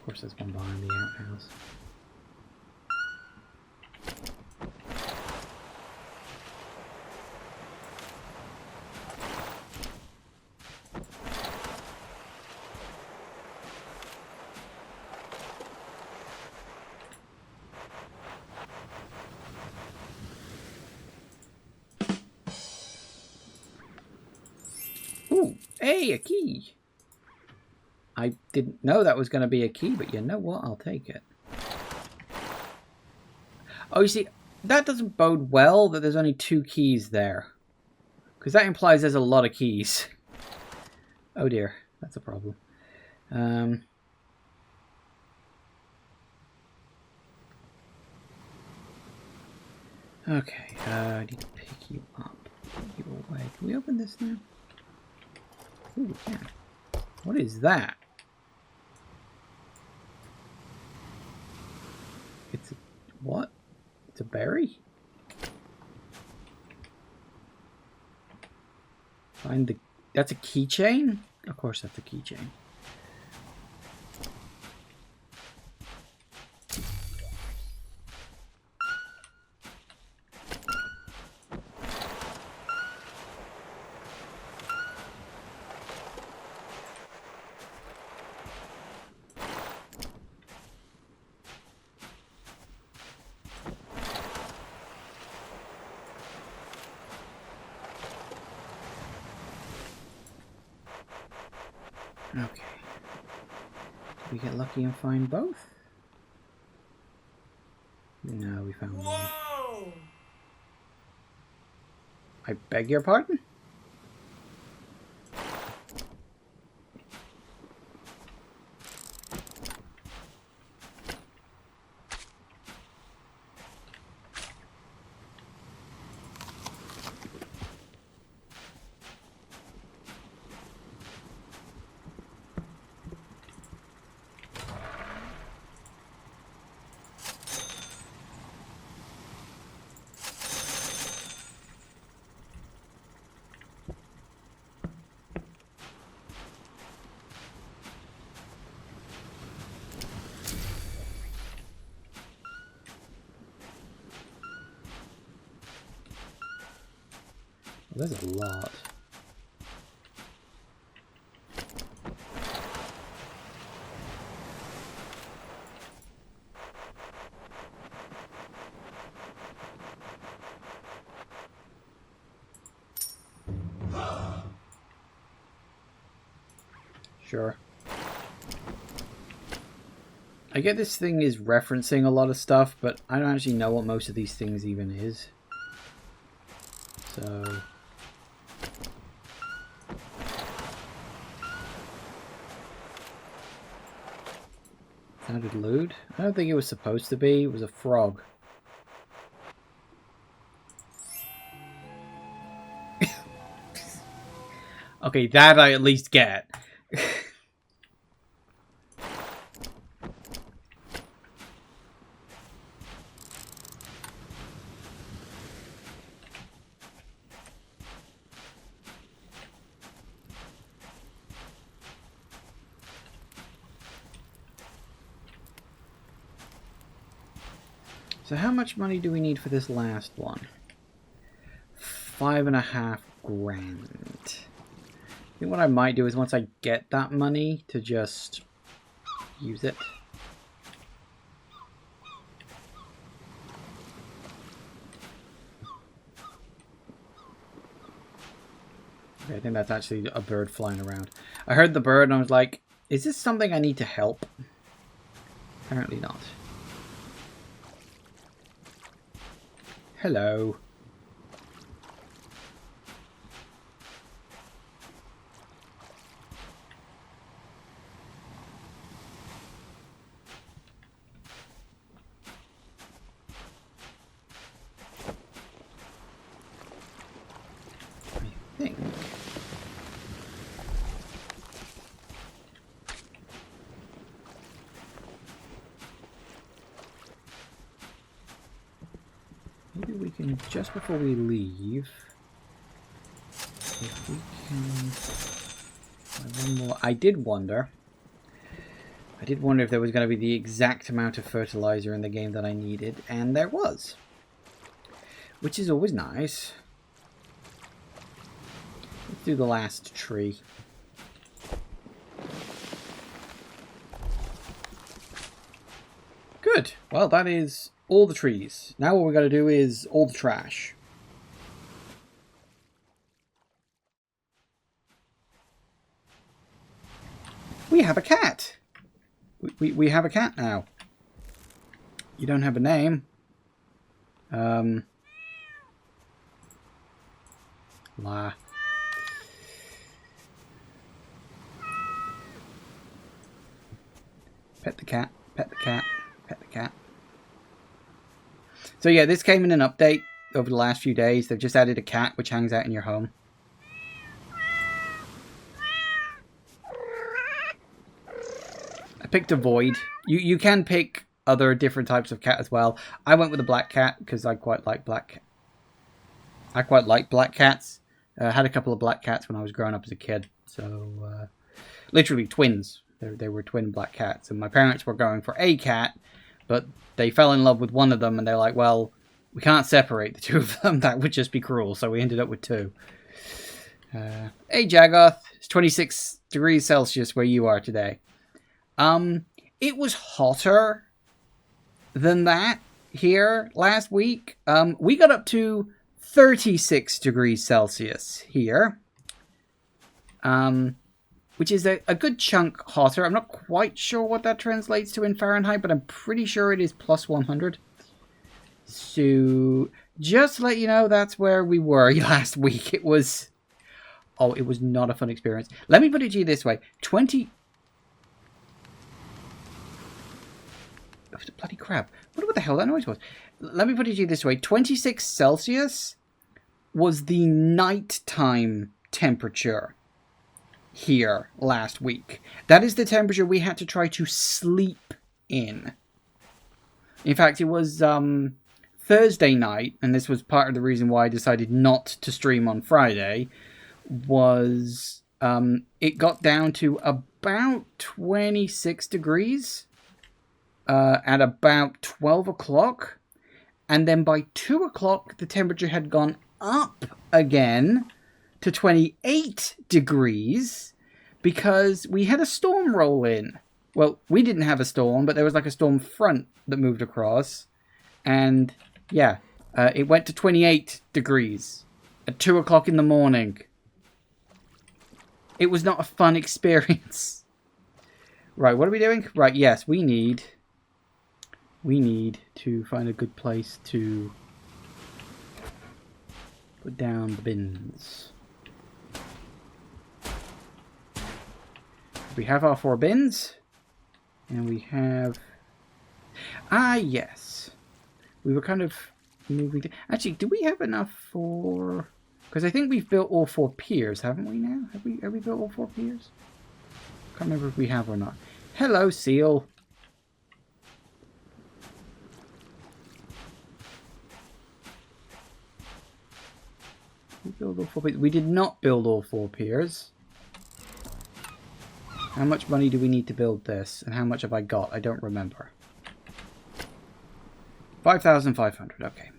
course, there's one behind the outhouse. Ooh, hey, a key! I didn't know that was going to be a key, but you know what? I'll take it. Oh, you see, that doesn't bode well that there's only 2 keys there. Because that implies there's a lot of keys. Oh dear, that's a problem. Okay, I need to pick you up. Put you away. Can we open this now? Ooh, we can. What is that? It's a... what? It's a berry? Find the... that's a keychain? Of course that's a keychain. Okay. Did we get lucky and find both? No, we found one. I beg your pardon? Well, there's a lot. Sure. I get this thing is referencing a lot of stuff, but I don't actually know what most of these things even is. So... sounded lewd? I don't think it was supposed to be. It was a frog. Okay, that I at least get. So how much money do we need for this last one? 5.5 grand. I think what I might do is once I get that money to just use it. Okay, I think that's actually a bird flying around. I heard the bird and I was like, is this something I need to help? Apparently not. Hello. I think. Maybe we can, just before we leave, if we can... one more. I did wonder if there was going to be the exact amount of fertilizer in the game that I needed, and there was. Which is always nice. Let's do the last tree. Good. Well, that is all the trees. Now what we're going to do is all the trash. We have a cat. We have a cat now. You don't have a name. La. Pet the cat. Pet the cat. Pet the cat. So yeah, this came in an update over the last few days. They've just added a cat which hangs out in your home. I picked a void. You can pick other different types of cat as well. I went with a black cat because I quite like black cats. Had a couple of black cats when I was growing up as a kid. So literally twins. They were twin black cats, and my parents were going for a cat, but they fell in love with one of them, and they're like, well, we can't separate the two of them. That would just be cruel, so we ended up with two. Hey, Jagoth. It's 26 degrees Celsius where you are today. It was hotter than that here last week. We got up to 36 degrees Celsius here. Which is a good chunk hotter. I'm not quite sure what that translates to in Fahrenheit, but I'm pretty sure it is plus 100. So, just to let you know, that's where we were last week. It was... oh, it was not a fun experience. Let me put it to you this way. 20... oh, bloody crap. I wonder what the hell that noise was. Let me put it to you this way. 26 Celsius was the nighttime temperature here last week. That is the temperature we had to try to sleep in. In fact, it was Thursday night, and this was part of the reason why I decided not to stream on Friday, was it got down to about 26 degrees at about 12 o'clock, and then by 2 o'clock the temperature had gone up again to 28 degrees because we had a storm roll in. Well, we didn't have a storm, but there was like a storm front that moved across. And yeah, it went to 28 degrees at 2 o'clock in the morning. It was not a fun experience. Right, what are we doing? Right, yes, we need to find a good place to put down the bins. We have our 4 bins, and we have... Ah, yes. We were kind of moving... Actually, do we have enough for... Because I think we've built all 4 piers, haven't we now? Have we built all 4 piers? Can't remember if we have or not. Hello, seal. We build all 4 piers. We did not build all 4 piers. How much money do we need to build this? And how much have I got? I don't remember. 5,500. Okay.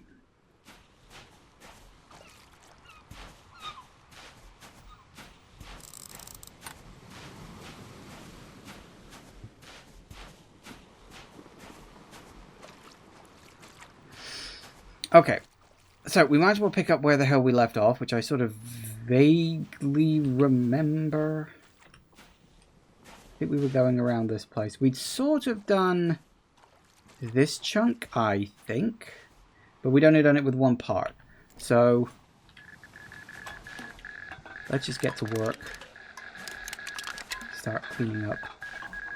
Okay. So we might as well pick up where the hell we left off, which I sort of vaguely remember. I think we were going around this place. We'd sort of done this chunk, I think. But we'd only done it with one part. So let's just get to work. Start cleaning up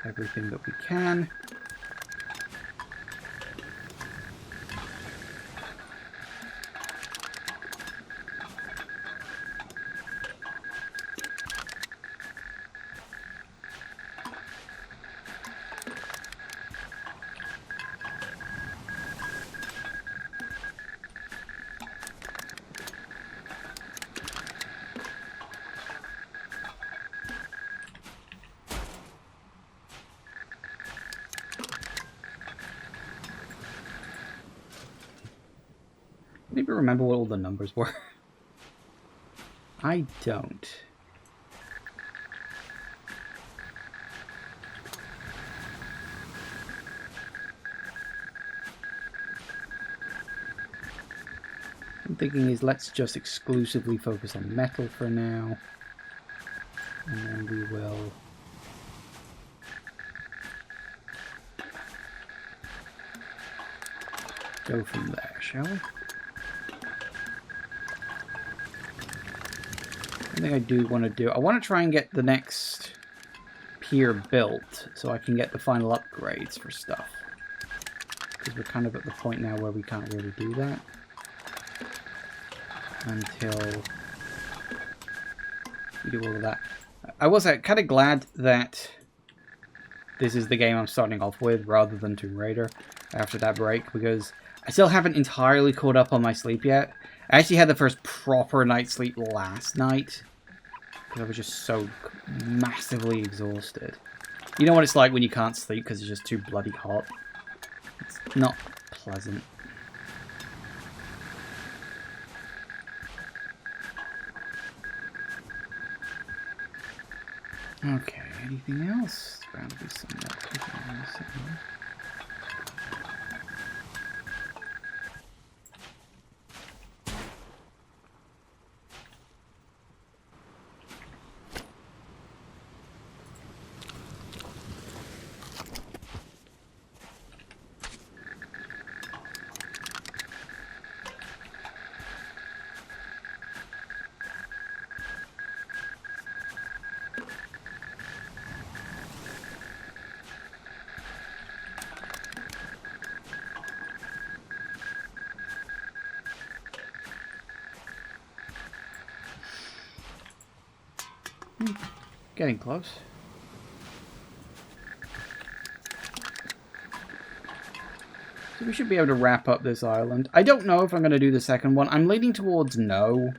everything that we can. Maybe remember what all the numbers were. I don't. I'm thinking is let's just exclusively focus on metal for now. And then we will go from there, shall we? I think I do want to do... I want to try and get the next pier built so I can get the final upgrades for stuff. Because we're kind of at the point now where we can't really do that. Until we do all of that. I was kind of glad that this is the game I'm starting off with rather than Tomb Raider after that break, because I still haven't entirely caught up on my sleep yet. I actually had the first proper night's sleep last night because I was just so massively exhausted. You know what it's like when you can't sleep because it's just too bloody hot? It's not pleasant. Okay, anything else? There's bound to be some more cooking in this somewhere. Getting close. So we should be able to wrap up this island. I don't know if I'm going to do the second one. I'm leaning towards no.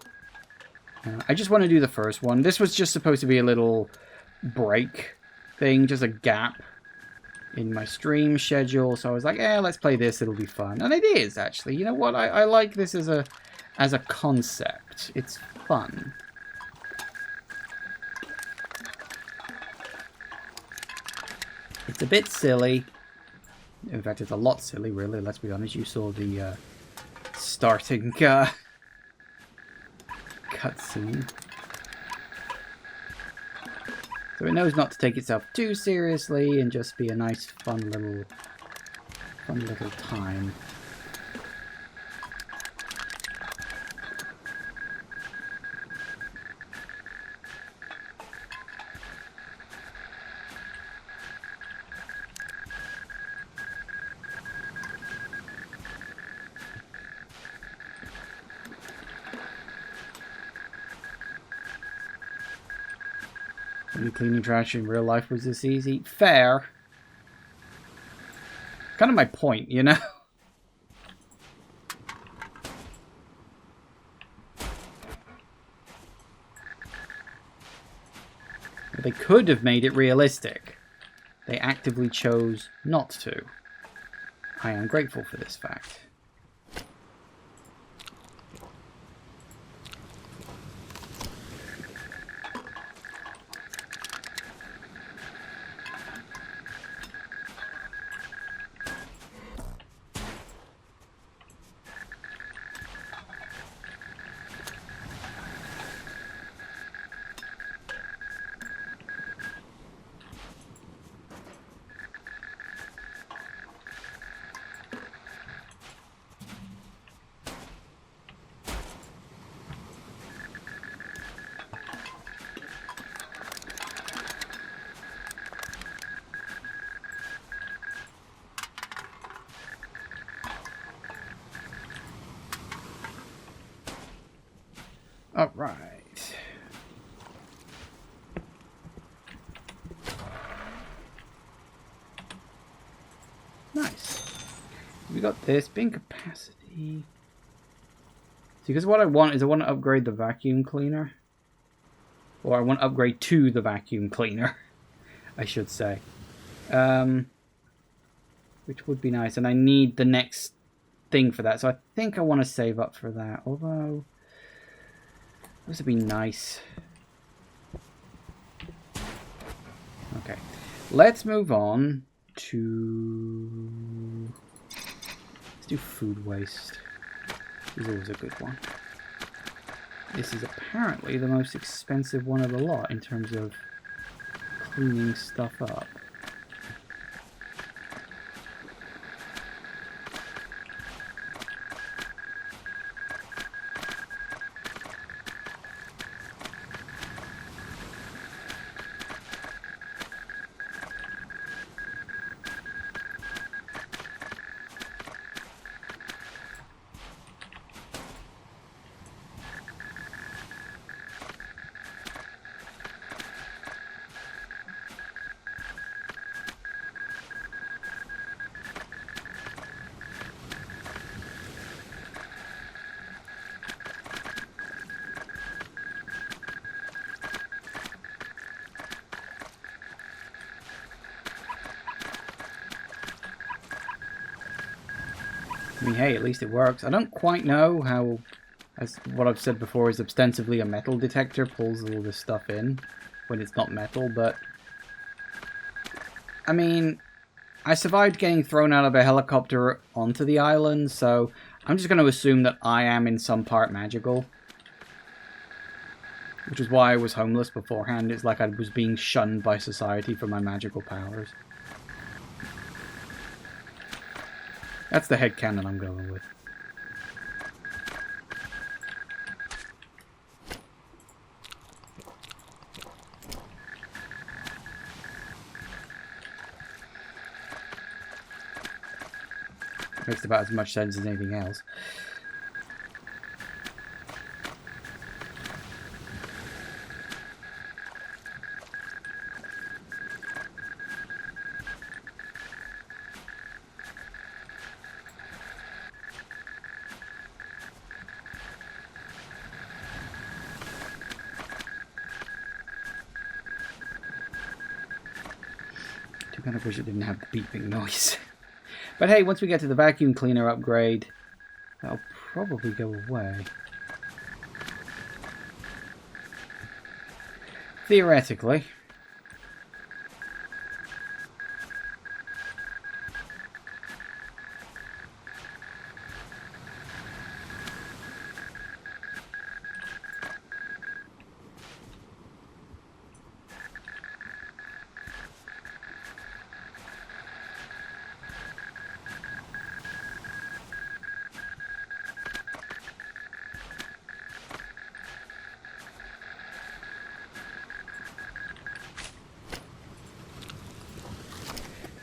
I just want to do the first one. This was just supposed to be a little break thing, just a gap in my stream schedule. So I was like, let's play this. It'll be fun. And it is, actually. You know what? I like this as a concept. It's fun. It's a bit silly. In fact, it's a lot silly, really. Let's be honest. You saw the starting cutscene. So it knows not to take itself too seriously and just be a nice, fun little time. Only cleaning trash in real life was this easy. Fair. Kind of my point, you know? But they could have made it realistic. They actively chose not to. I am grateful for this fact. All right. Nice. We got this. Bin capacity. See, because what I want is I want to upgrade the vacuum cleaner. Or I want to upgrade to the vacuum cleaner, I should say. Which would be nice. And I need the next thing for that. So I think I want to save up for that. Although, this would be nice. Okay. Let's move on to... Let's do food waste. This is always a good one. This is apparently the most expensive one of the lot in terms of cleaning stuff up. I mean, hey, at least it works. I don't quite know how, as what I've said before, is ostensibly a metal detector pulls all this stuff in when it's not metal, but... I mean, I survived getting thrown out of a helicopter onto the island, so I'm just going to assume that I am in some part magical. Which is why I was homeless beforehand. It's like I was being shunned by society for my magical powers. That's the headcanon I'm going with. Makes about as much sense as anything else. I kind of wish it didn't have the beeping noise. But hey, once we get to the vacuum cleaner upgrade, that'll probably go away. Theoretically.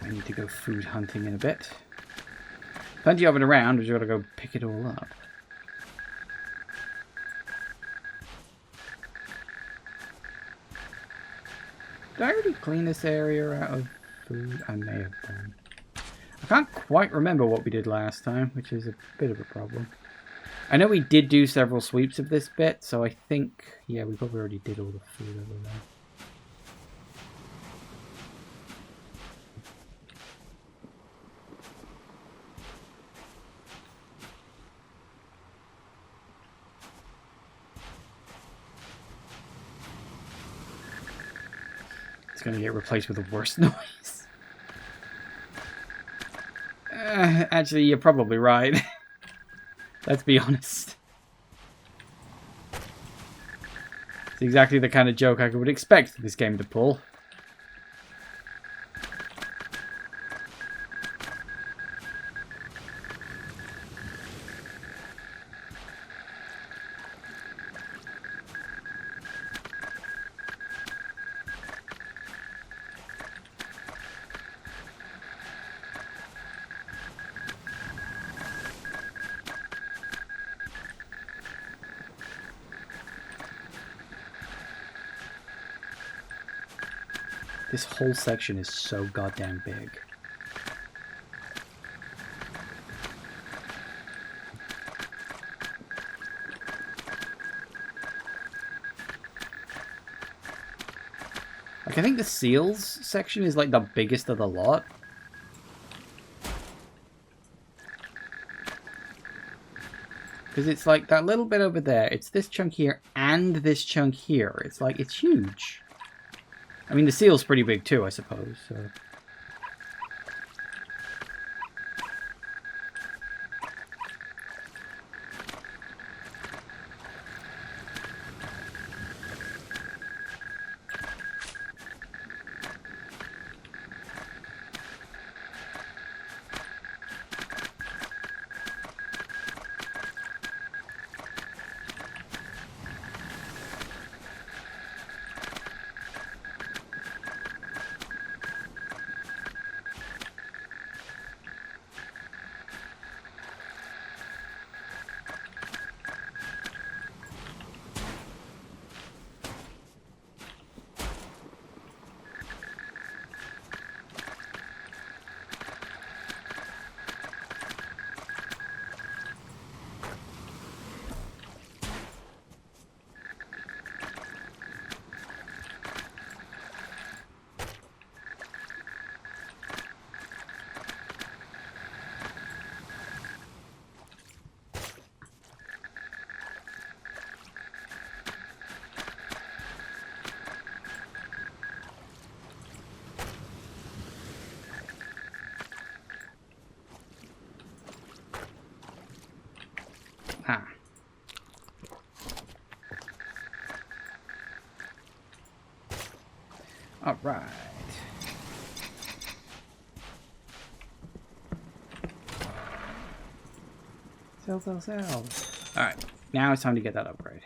I need to go food hunting in a bit. Plenty of it around, we've got to go pick it all up. Did I already clean this area out of food? I may have done. I can't quite remember what we did last time, which is a bit of a problem. I know we did do several sweeps of this bit, so I think... Yeah, we probably already did all the food over there. It's going to get replaced with a worse noise. Actually, you're probably right. Let's be honest. It's exactly the kind of joke I would expect this game to pull. This whole section is so goddamn big. Like, I think the seals section is like the biggest of the lot. Because it's like that little bit over there. It's this chunk here and this chunk here. It's like, it's huge. I mean, the seal's pretty big too, I suppose. So. Ah. All right. Sell. All right. Now it's time to get that upgrade.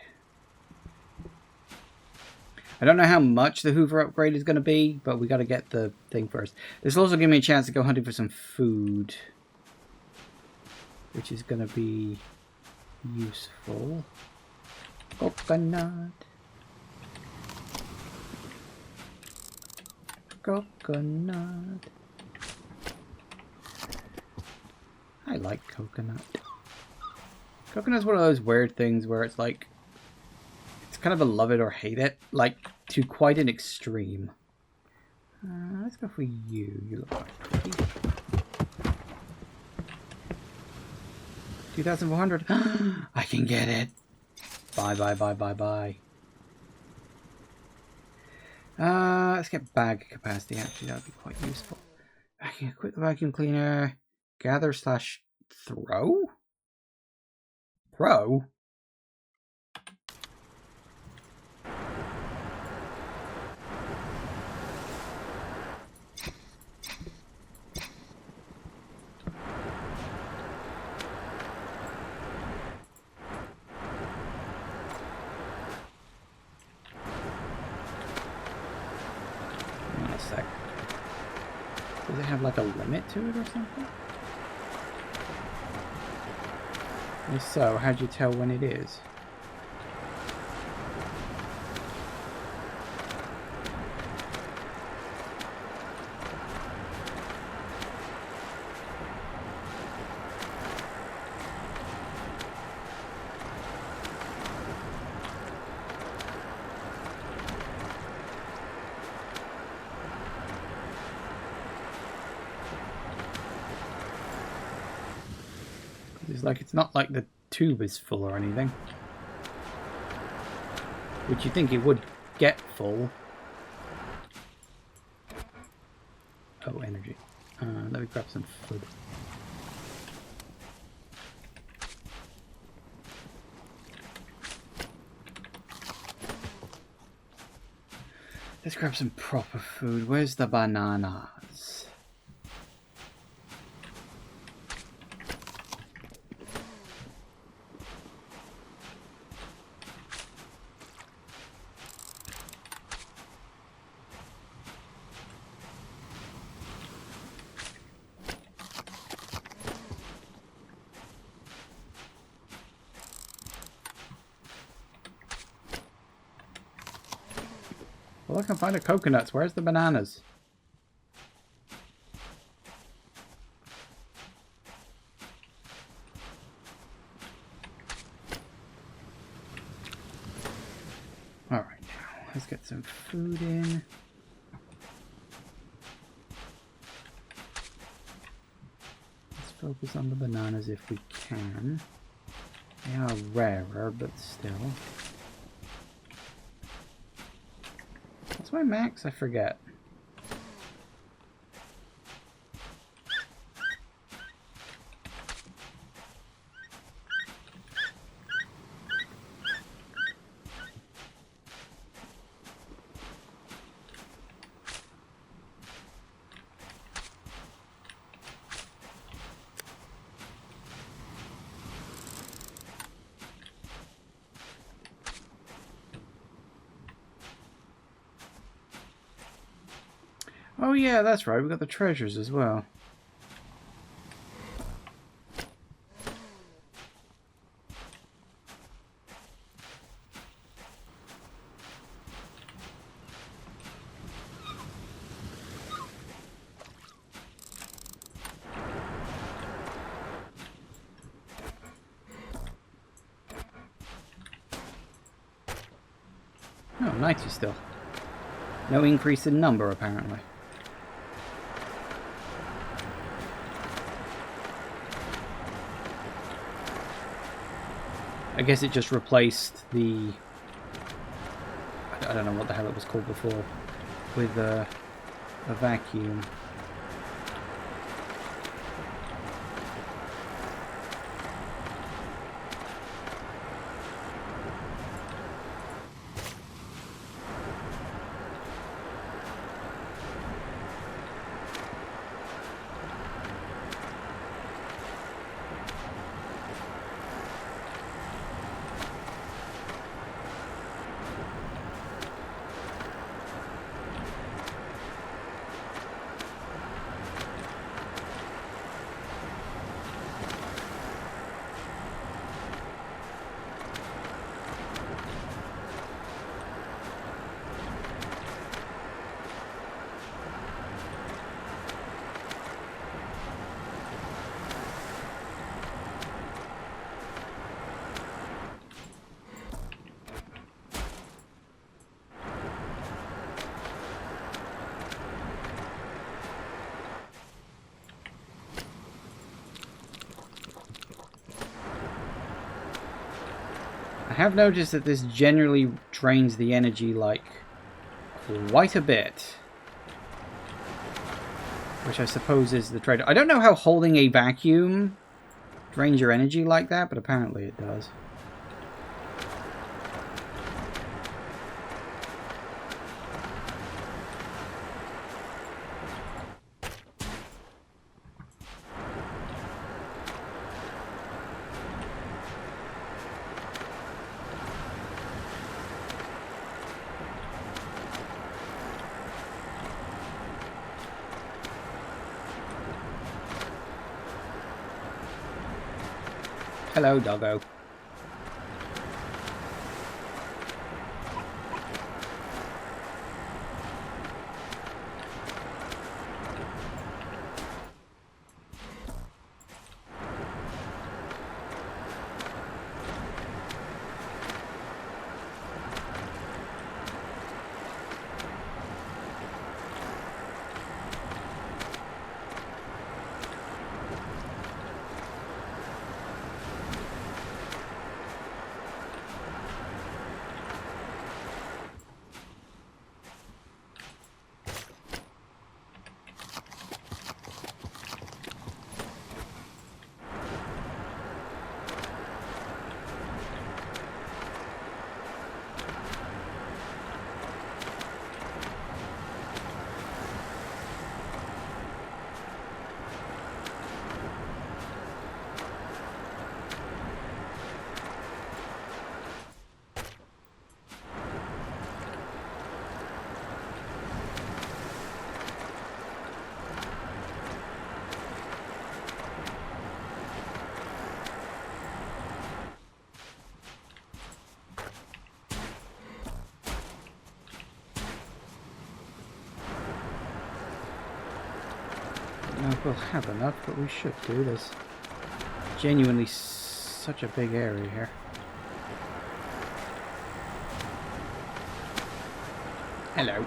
I don't know how much the Hoover upgrade is going to be, but we got to get the thing first. This will also give me a chance to go hunting for some food, which is going to be useful. Coconut. I like coconut. Coconut's one of those weird things where it's like, it's kind of a love it or hate it, like to quite an extreme. Let's go for you. You look quite pretty. 2,400. I can get it. Bye. Let's get bag capacity. Actually, that would be quite useful. I can equip the vacuum cleaner. Gather / throw? Throw? Does it have like a limit to it or something? If so, how do you tell when it is? It's not like the tube is full or anything. Which you'd think it would get full. Oh, energy. Let me grab some food. Let's grab some proper food. Where's the bananas? Well, I can find the coconuts. Where's the bananas? Alright, now let's get some food in. Let's focus on the bananas if we can. They are rarer, but still. What's my max? I forget. Oh yeah, that's right. We got the treasures as well. Oh, 90 still. No increase in number, apparently. I guess it just replaced the... I don't know what the hell it was called before. With a vacuum. I have noticed that this generally drains the energy, like, quite a bit. Which I suppose is the trade. I don't know how holding a vacuum drains your energy like that, but apparently it does. Hello, doggo. I don't know if we'll have enough, but we should do. There's genuinely such a big area here. Hello.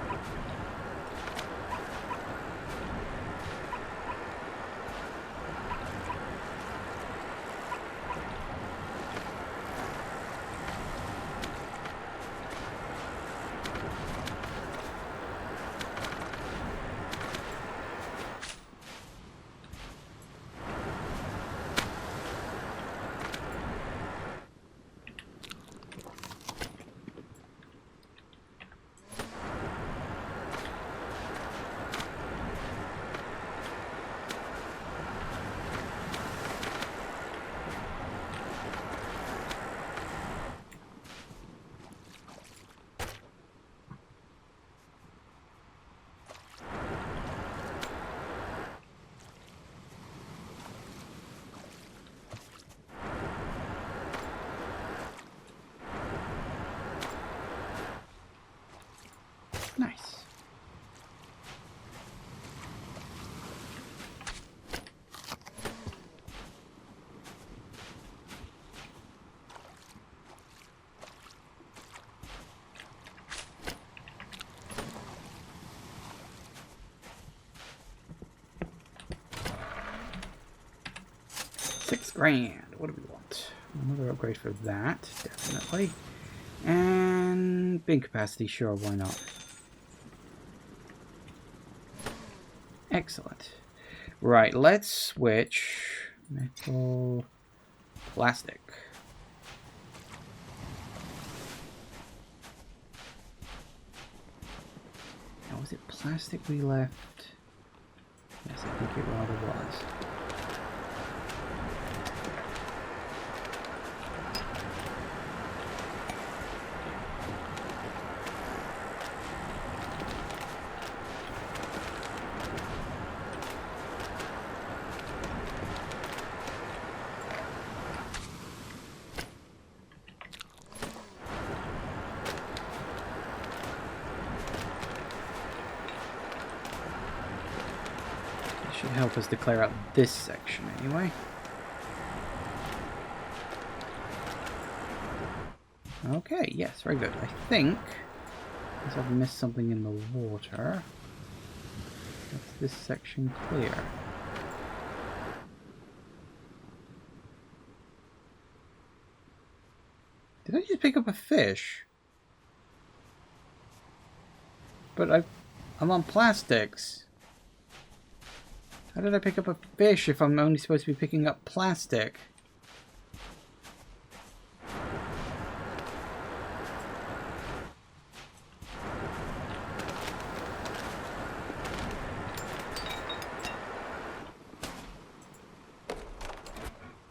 Nice. $6,000. What do we want? Another upgrade for that, definitely. And bin capacity, sure, why not? Excellent. Right, let's switch metal, plastic. Now, was it plastic we left? Yes, I think it rather was. Should help us to clear out this section anyway. Okay, yes, very good. I think, unless I've missed something in the water, that's this section clear. Did I just pick up a fish? But I'm on plastics. How did I pick up a fish if I'm only supposed to be picking up plastic?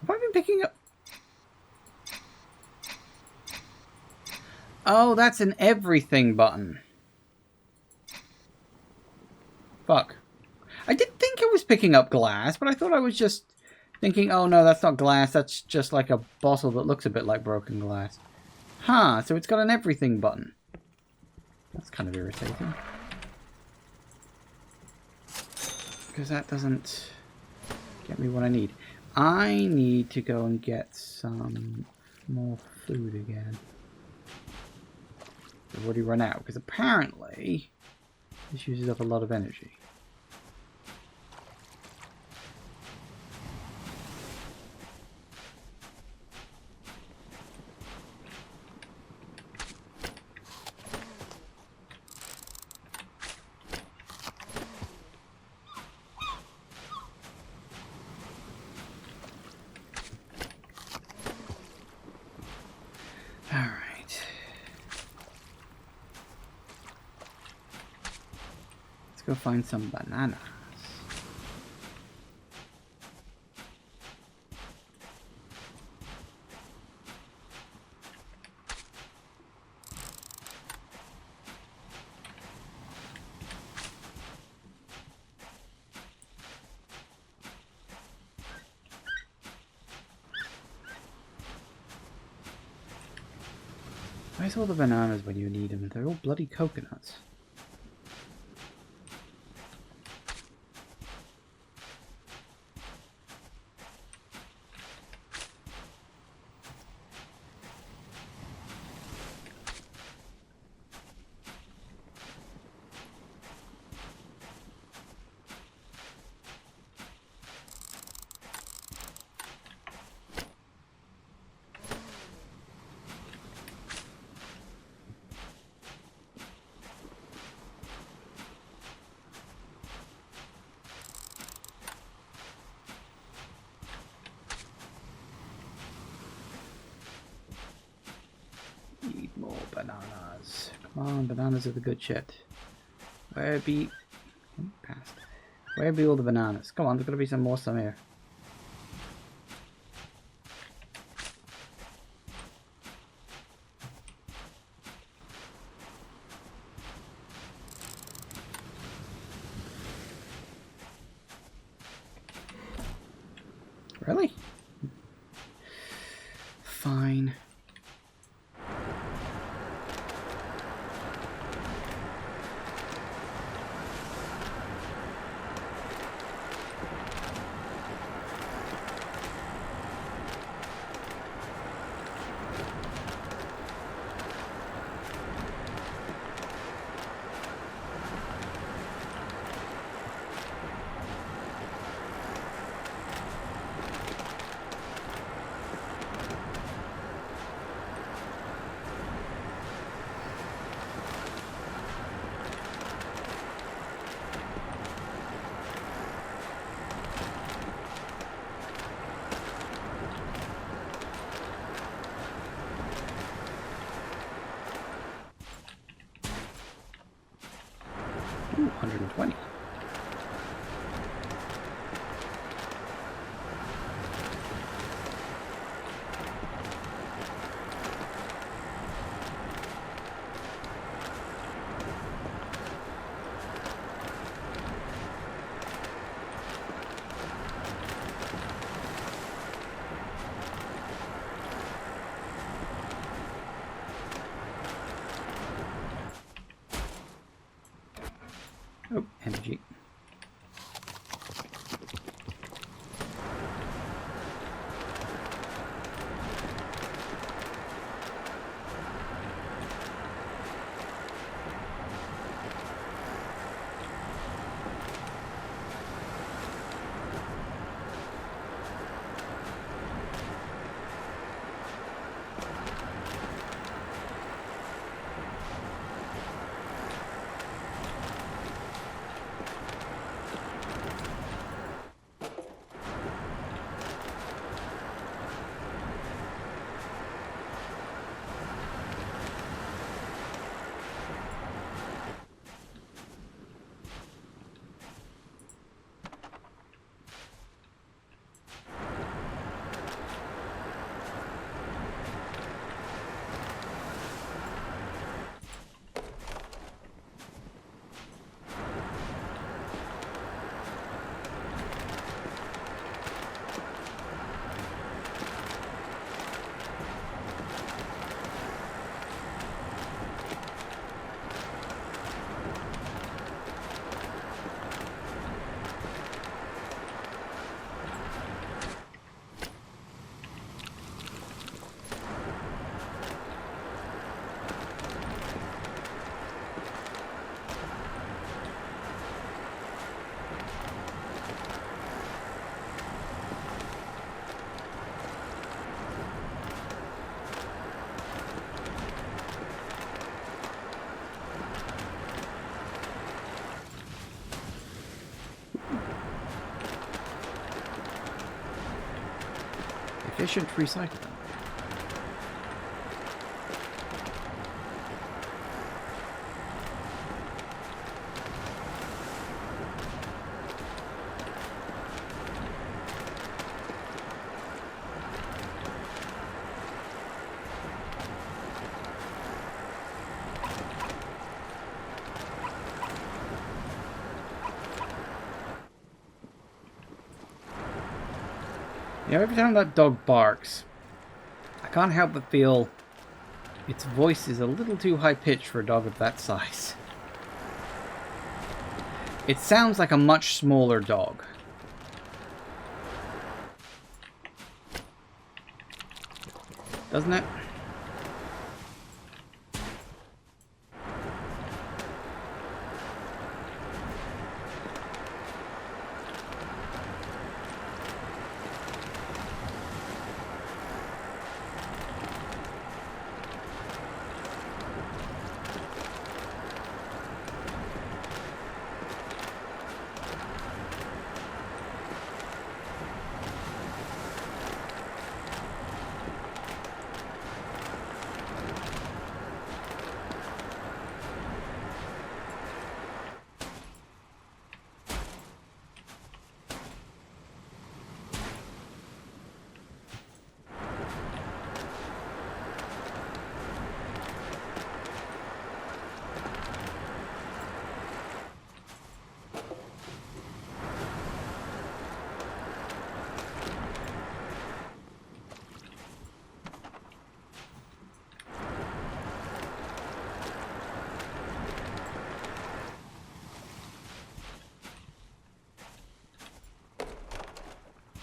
Have I been picking up... Oh, that's an everything button. Fuck. I did think I was picking up glass, but I thought I was just Thinking, oh no, that's not glass, that's just like a bottle that looks a bit like broken glass. Huh, so it's got an everything button. That's kind of irritating. Because that doesn't get me what I need. I need to go and get some more food again. I've already run out, because apparently this uses up a lot of energy. Alright. Let's go find some bananas. Where's all the bananas when you need them? They're all bloody coconuts. Need more bananas. Come on, bananas are the good shit. Where be... Past. Where be all the bananas? Come on, there's gotta be some more here. Really? Fine. Ooh, 120. Oh, energy. Efficient recycling. You know, every time that dog barks, I can't help but feel its voice is a little too high-pitched for a dog of that size. It sounds like a much smaller dog. Doesn't it?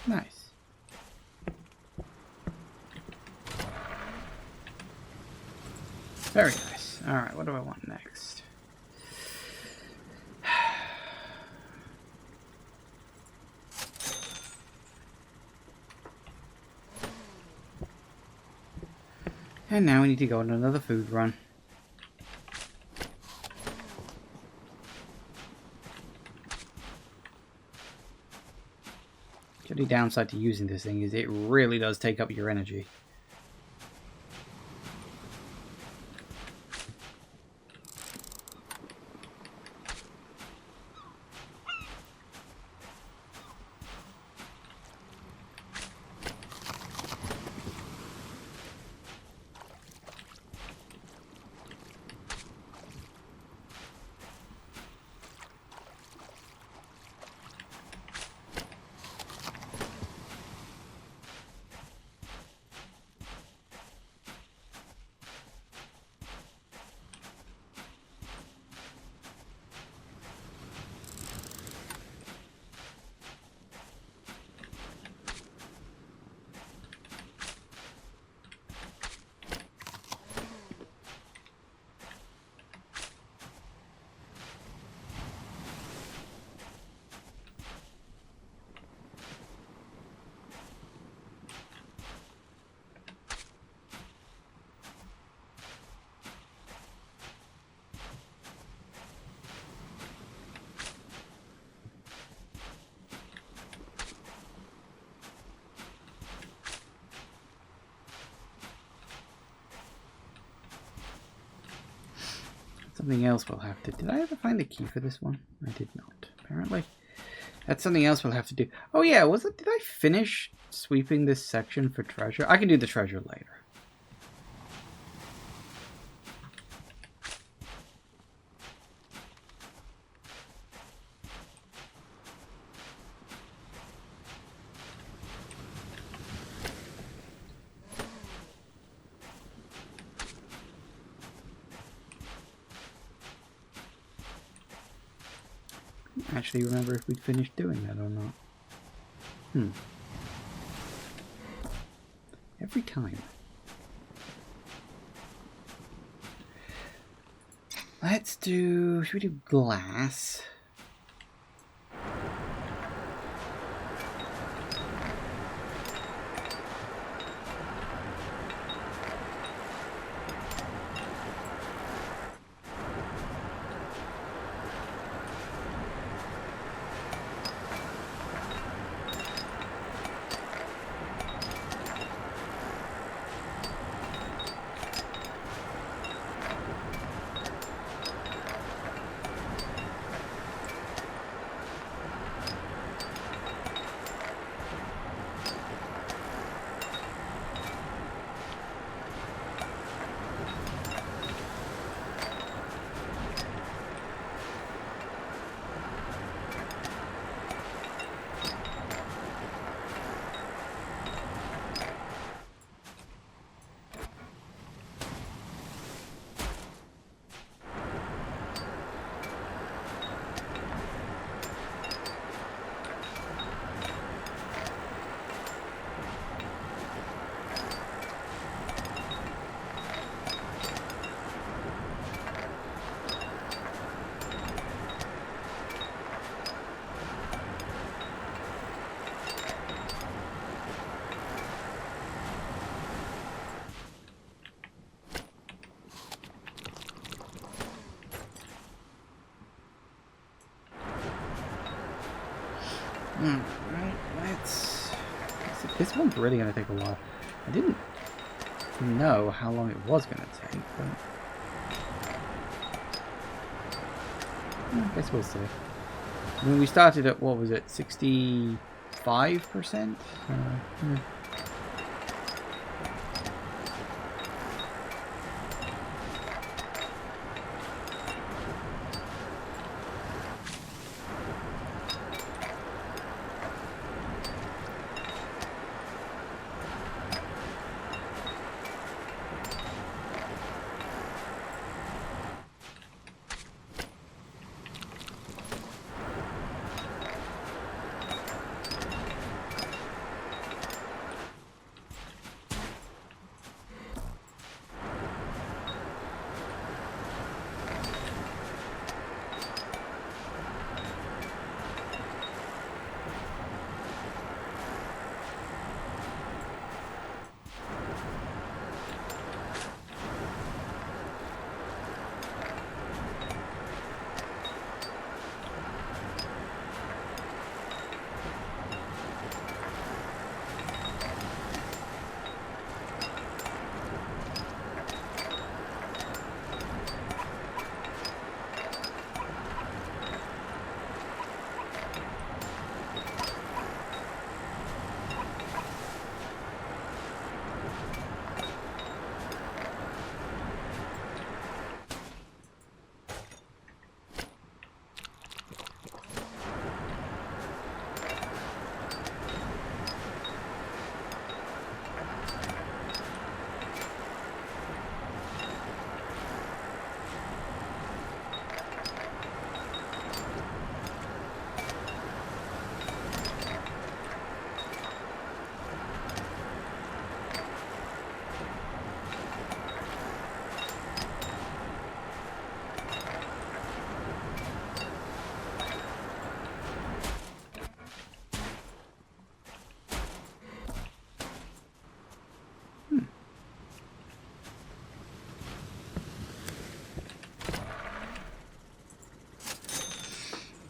Nice. Very nice. Alright, what do I want next? And now we need to go on another food run. The only downside to using this thing is it really does take up your energy. Something else we'll have to... Did I ever find a key for this one? I did not, apparently. That's something else we'll have to do. Oh yeah, was it... Did I finish sweeping this section for treasure? I can do the treasure later. Actually remember if we'd finished doing that or not. Every time. Let's do... Should we do glass? Right, this one's really going to take a while. I didn't know how long it was going to take, but I guess we'll see. I mean, we started at, what was it, 65%? Yeah.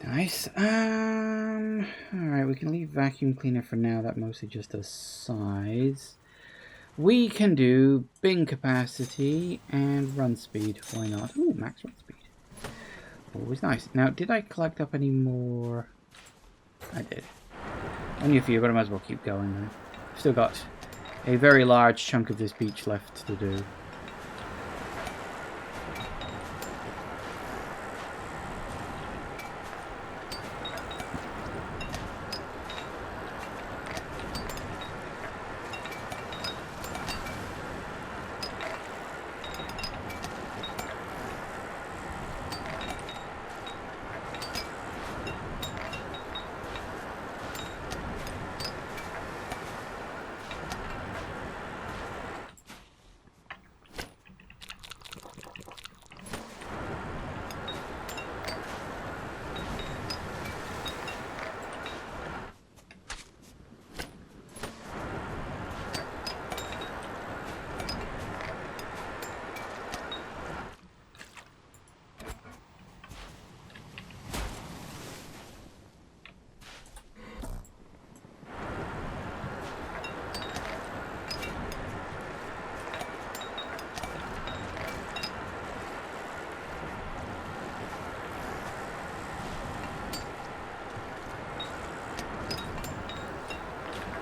Nice. Alright, we can leave vacuum cleaner for now. That mostly just does size. We can do bin capacity and run speed. Why not? Ooh, max run speed. Always nice. Now, did I collect up any more? I did. Only a few, but I might as well keep going then. Still got a very large chunk of this beach left to do.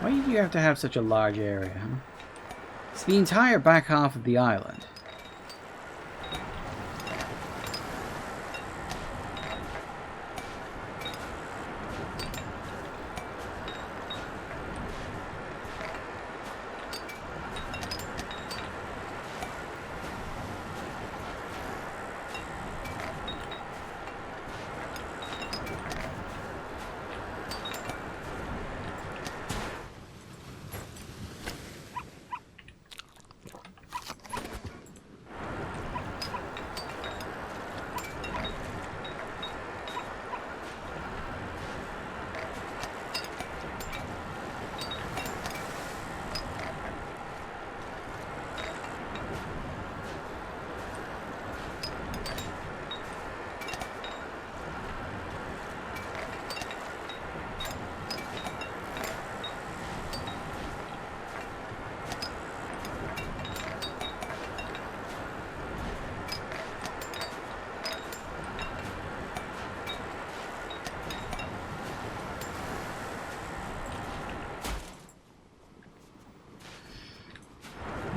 Why do you have to have such a large area, huh? It's the entire back half of the island.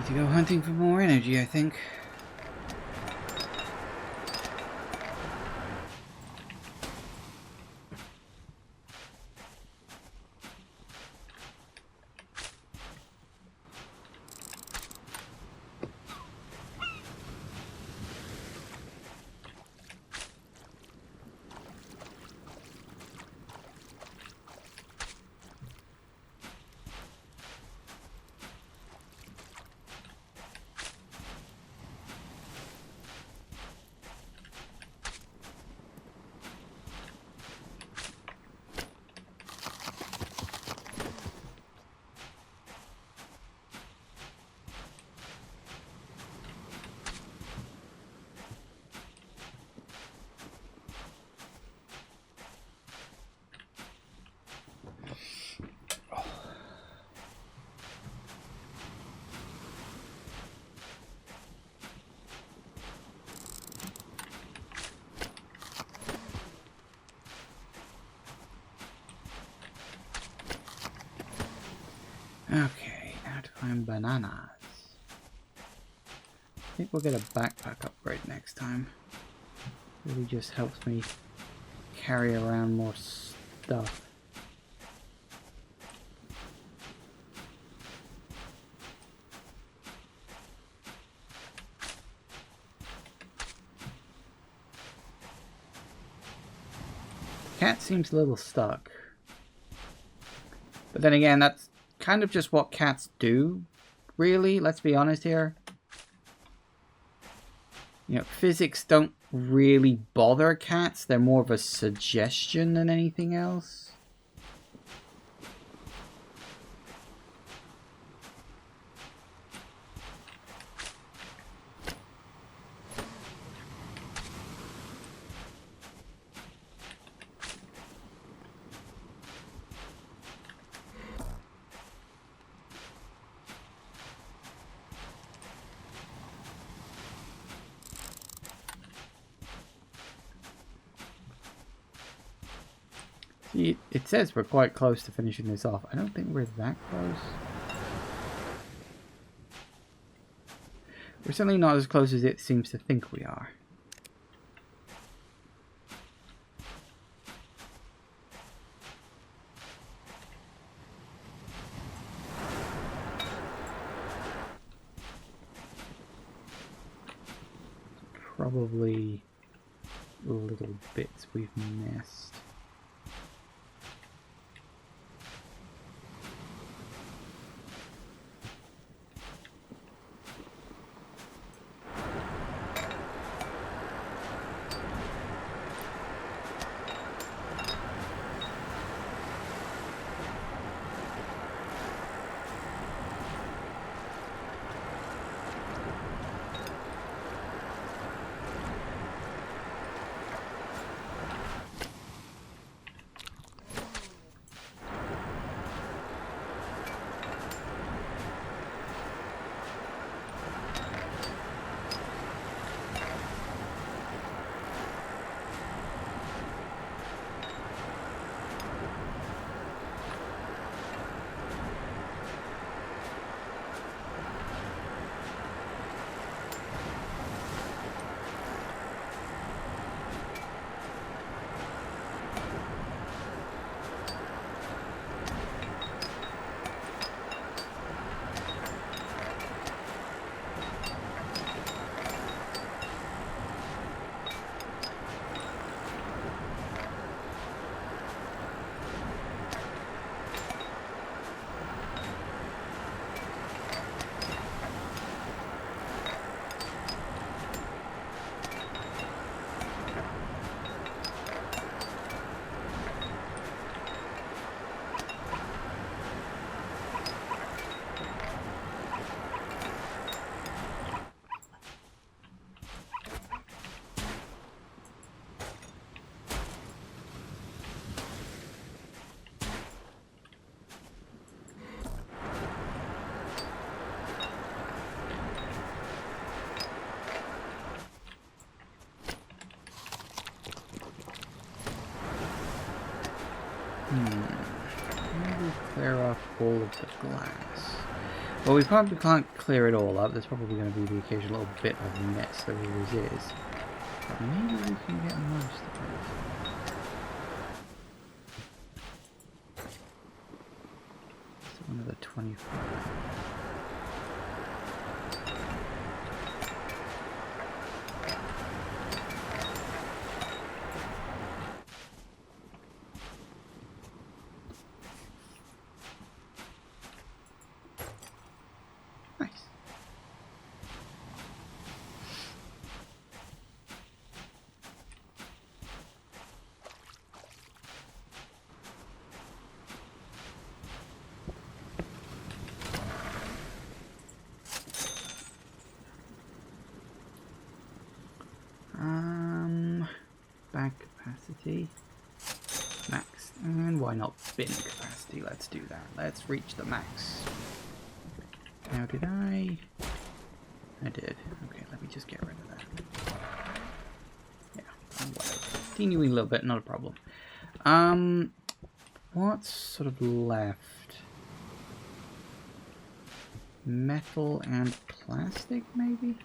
Need to go hunting for more energy, I think. Okay, now to find bananas. I think we'll get a backpack upgrade next time. Really just helps me carry around more stuff. The cat seems a little stuck. But then again, that's kind of just what cats do, really. Let's be honest here. You know, physics don't really bother cats. They're more of a suggestion than anything else. See, it says we're quite close to finishing this off. I don't think we're that close. We're certainly not as close as it seems to think we are. Probably little bits we've missed. Maybe clear off all of the glass. Well, we probably can't clear it all up. There's probably going to be the occasional little bit of mess. There always is. But maybe we can get most of it. So another 25. Bag capacity max, and why not bin capacity? Let's do that. Let's reach the max. Now did I did. Okay, let me just get rid of that. Yeah, whatever. Teeny weeny little bit, not a problem. What's sort of left? Metal and plastic, maybe?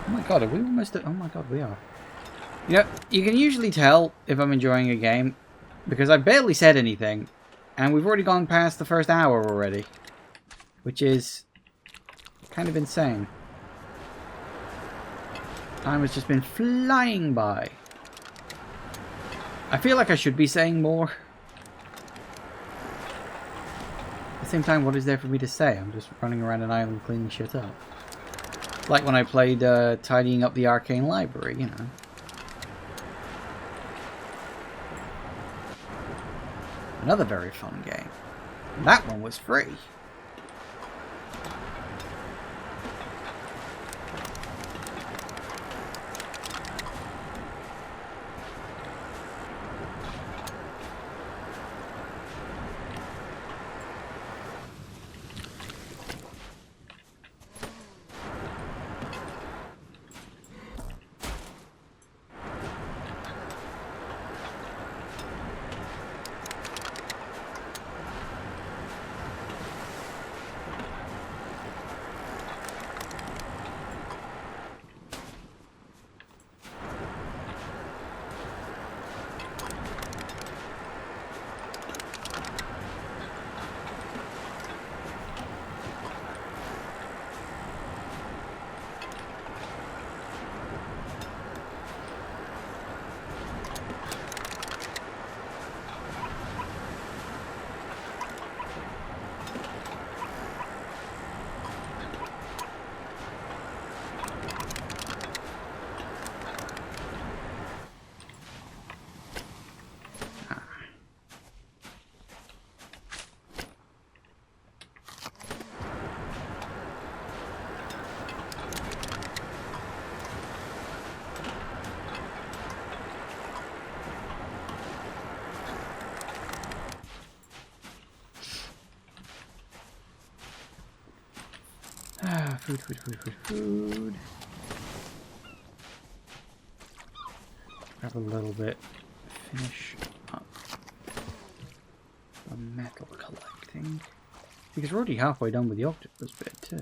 Oh my god, are we almost at... Oh my god, we are. You know, you can usually tell if I'm enjoying a game, because I barely said anything, and we've already gone past the first hour already. Which is kind of insane. Time has just been flying by. I feel like I should be saying more. At the same time, what is there for me to say? I'm just running around an island cleaning shit up. Like when I played tidying up the arcane library, you know. Another very fun game. That one was free. Food, food, food, food, food. Grab a little bit. Finish up the metal collecting. Because we're already halfway done with the octopus bit too.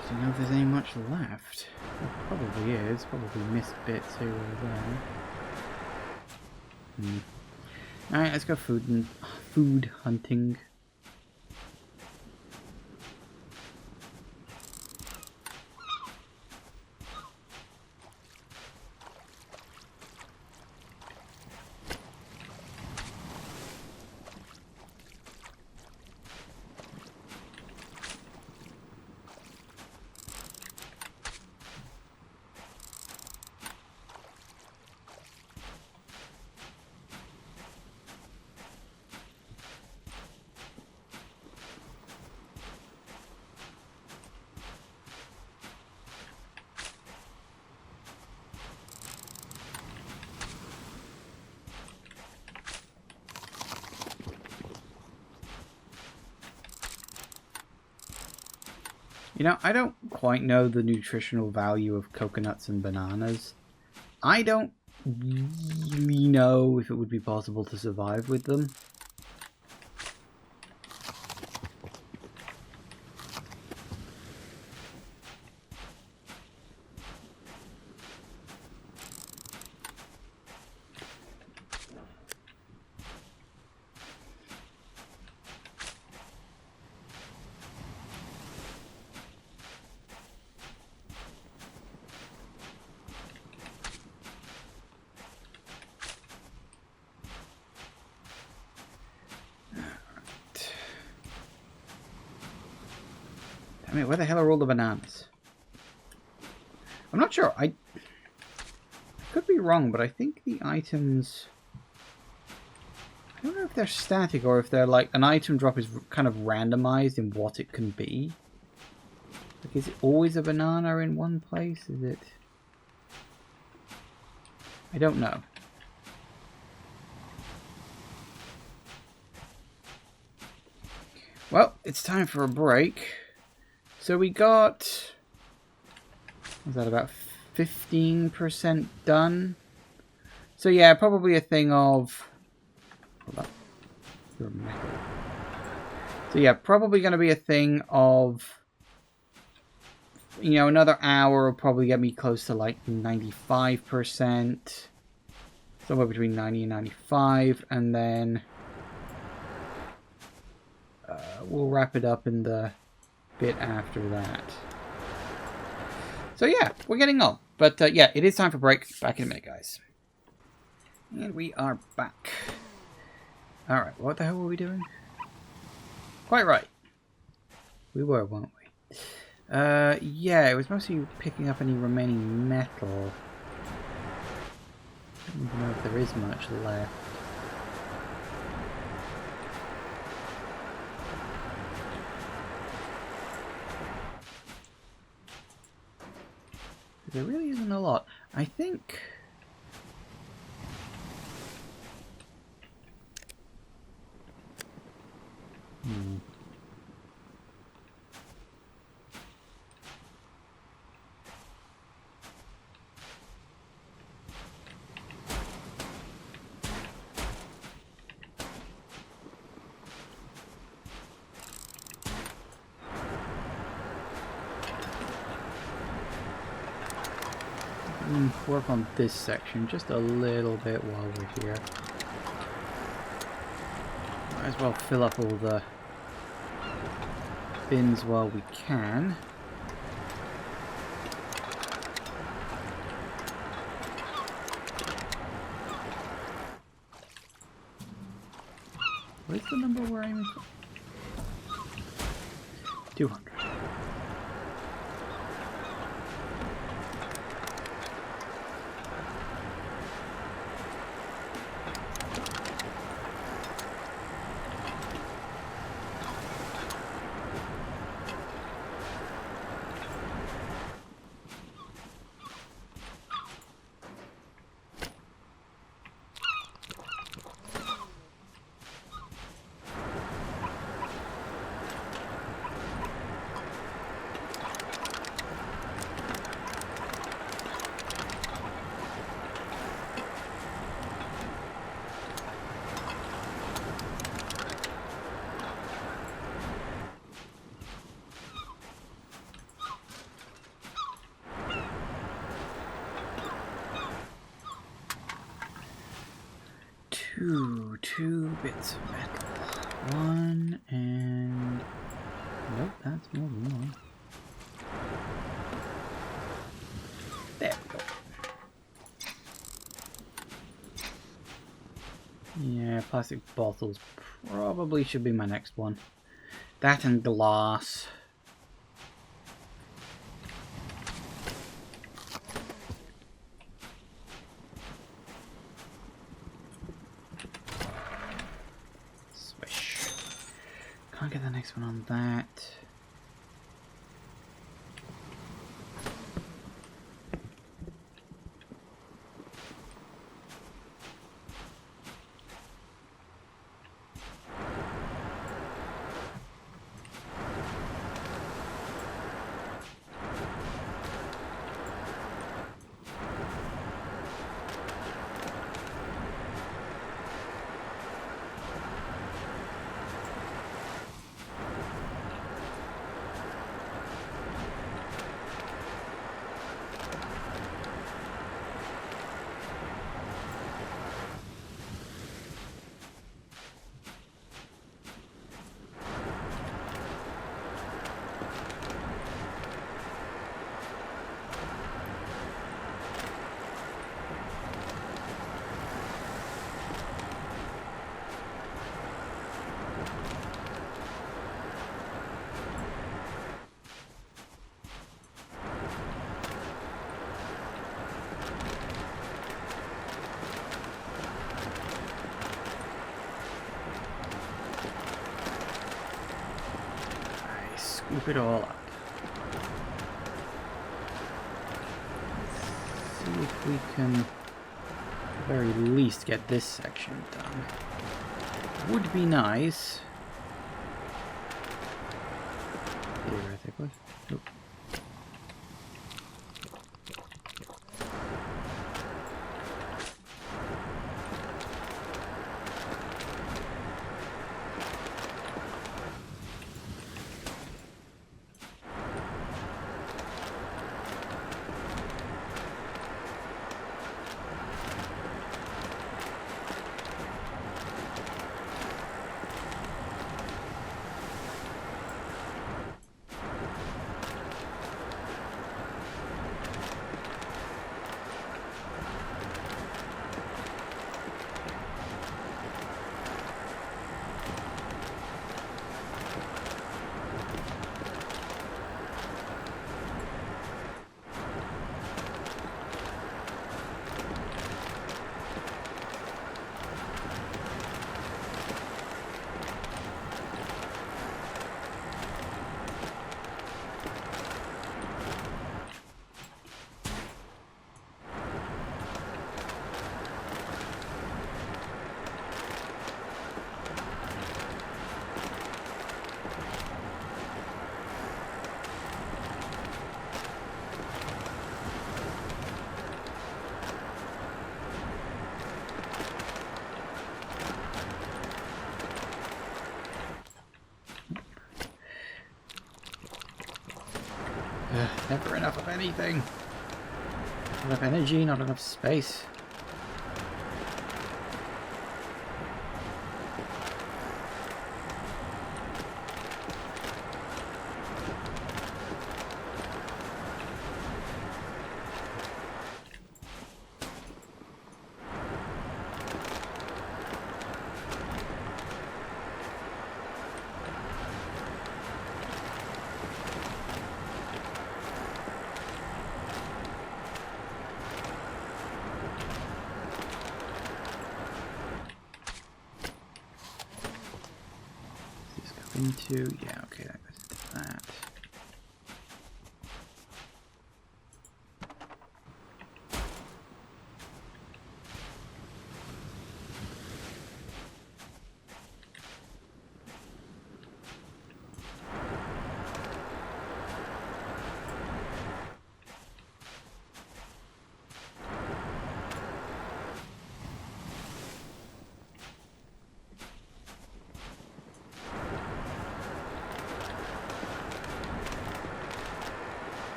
I don't know if there's any much left. There probably is. Probably missed bits here or there. Alright, let's go food hunting. You know, I don't quite know the nutritional value of coconuts and bananas. I don't really know if it would be possible to survive with them. I mean, where the hell are all the bananas? I'm not sure. I could be wrong, but I think the items... I don't know if they're static or if they're like... An item drop is kind of randomized in what it can be. Like, is it always a banana in one place? Is it... I don't know. Well, it's time for a break. So we got, was that about 15% done? So yeah, probably a thing of, hold on. So yeah, probably going to be a thing of, you know, another hour will probably get me close to like 95%, somewhere between 90 and 95, and then we'll wrap it up in the bit after that. So yeah, we're getting on. But yeah, it is time for break. Back in a minute, guys. And we are back. Alright, what the hell were we doing? Quite right. We were, weren't we? Yeah, it was mostly picking up any remaining metal. I don't even know if there is much left. There really isn't a lot. I think... work on this section just a little bit while we're here. Might as well fill up all the bins while we can. What's the number we're aiming for? 200. Two bits of metal. One and... Nope, that's more than one. There we go. Yeah, plastic bottles probably should be my next one. That and glass. Swish. Can't get the next one on that. Scoop it all up. Let's see if we can, at the very least, get this section done. Would be nice. Theoretically. Nope. Never enough of anything. Not enough energy, not enough space. Into, yeah, okay, that goes into that.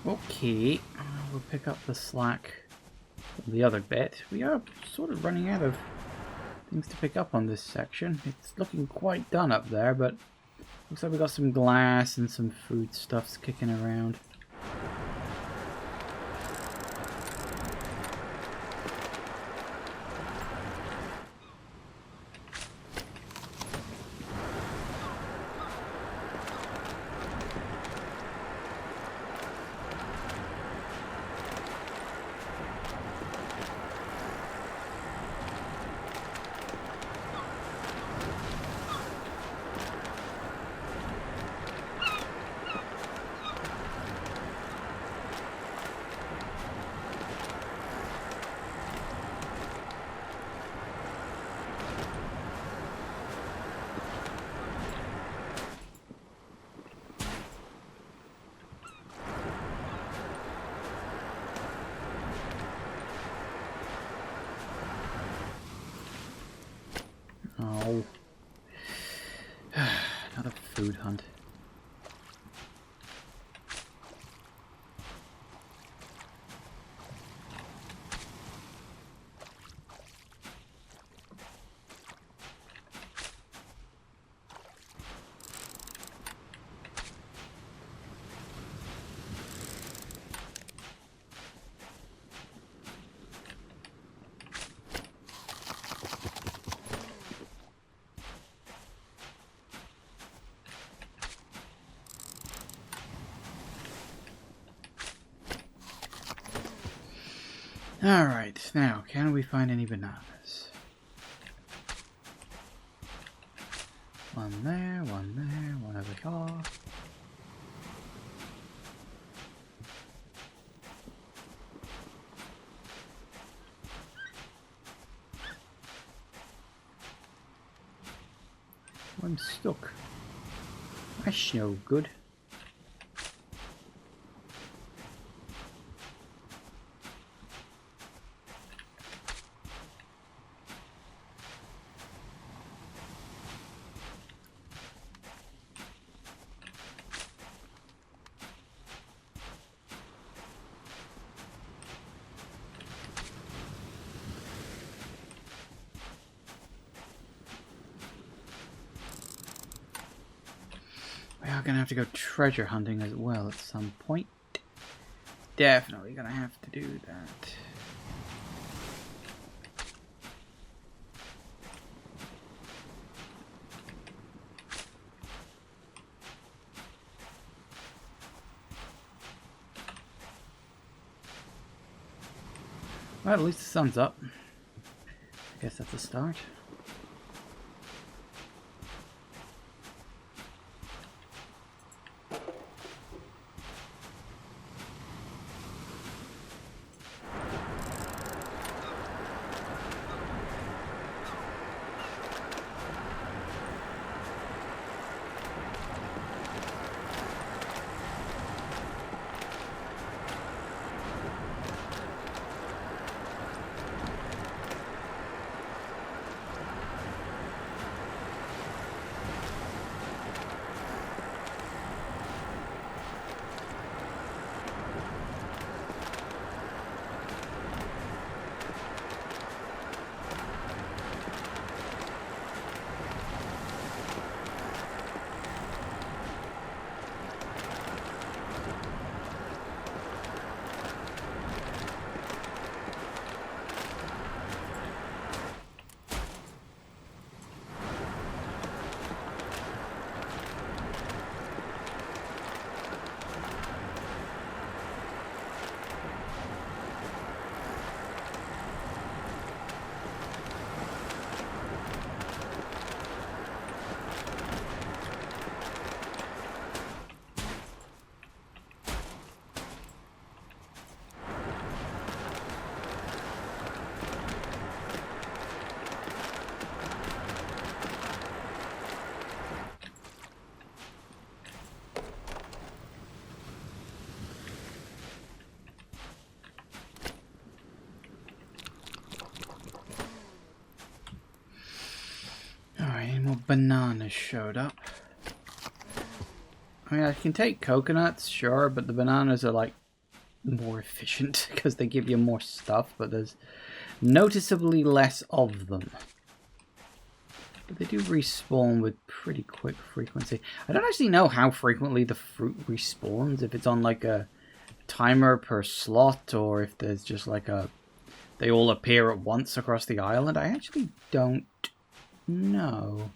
Okay, we'll pick up the slack from the other bit. We are sort of running out of things to pick up on this section. It's looking quite done up there, but looks like we got some glass and some foodstuffs kicking around. Oh. Not a food hunt. Alright, now, can we find any bananas? One there, one over here. I'm stuck. That's no good. We are going to have to go treasure hunting as well at some point. Definitely going to have to do that. Well, at least the sun's up. I guess that's a start. Alright, any more bananas showed up. I mean, I can take coconuts, sure, but the bananas are like more efficient because they give you more stuff, but there's noticeably less of them. But they do respawn with pretty quick frequency. I don't actually know how frequently the fruit respawns, if it's on like a timer per slot or if there's just like a... they all appear at once across the island. I actually don't know.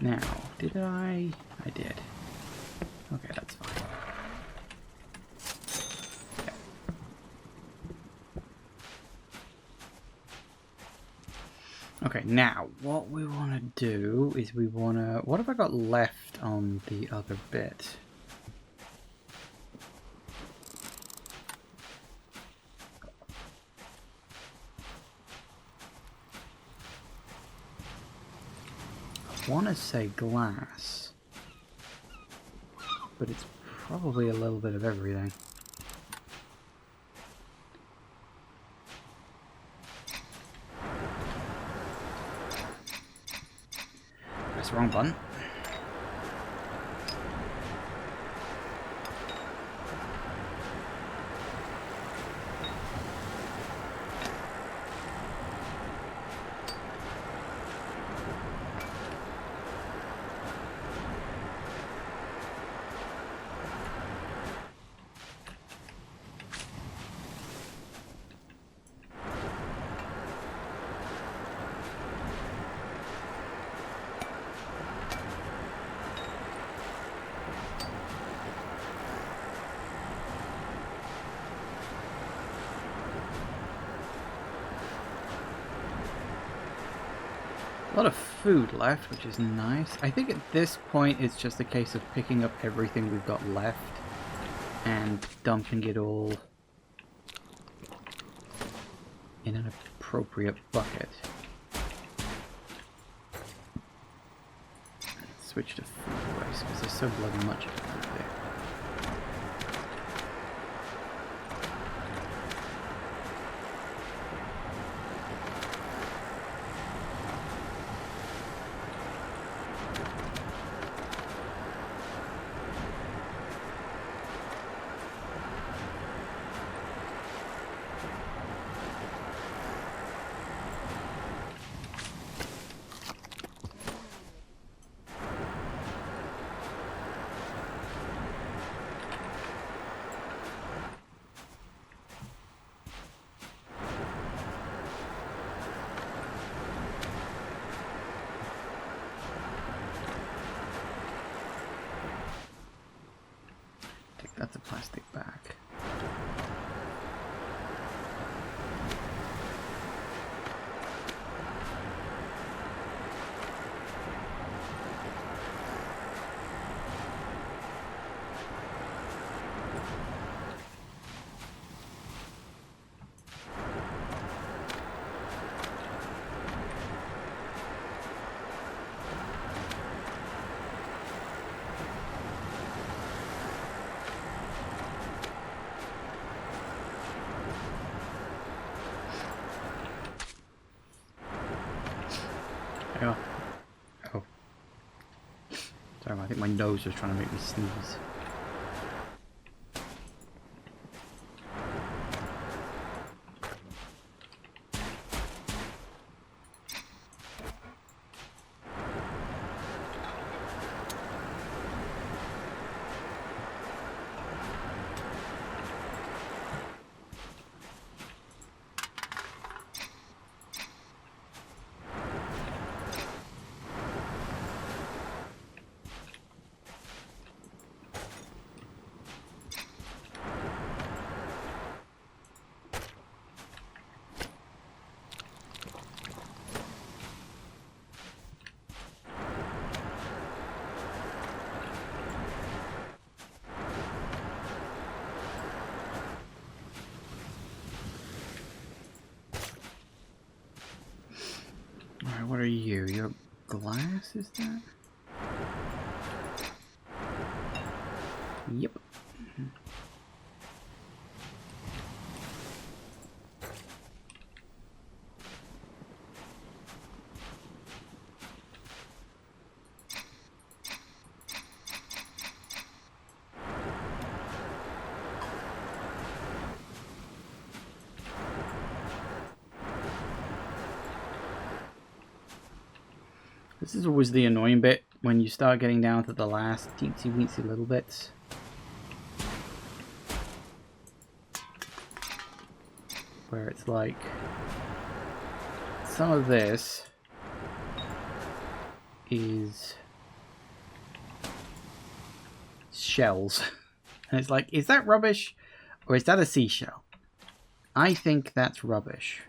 Now, did I? I did. Okay, that's fine. Okay, now, what we want to do is we want to... what have I got left on the other bit? I want to say glass, but it's probably a little bit of everything. That's the wrong button. A lot of food left, which is nice. I think at this point it's just a case of picking up everything we've got left and dumping it all in an appropriate bucket. Let's switch to food waste because there's so bloody much of it out there. That's a plastic bag. Oh. Oh. Sorry, I think my nose was trying to make me sneeze. Alright, what are you? You're glass, is that? Yep. This is always the annoying bit when you start getting down to the last teensy-weensy little bits. Where it's like, some of this is shells. And it's like, is that rubbish or is that a seashell? I think that's rubbish.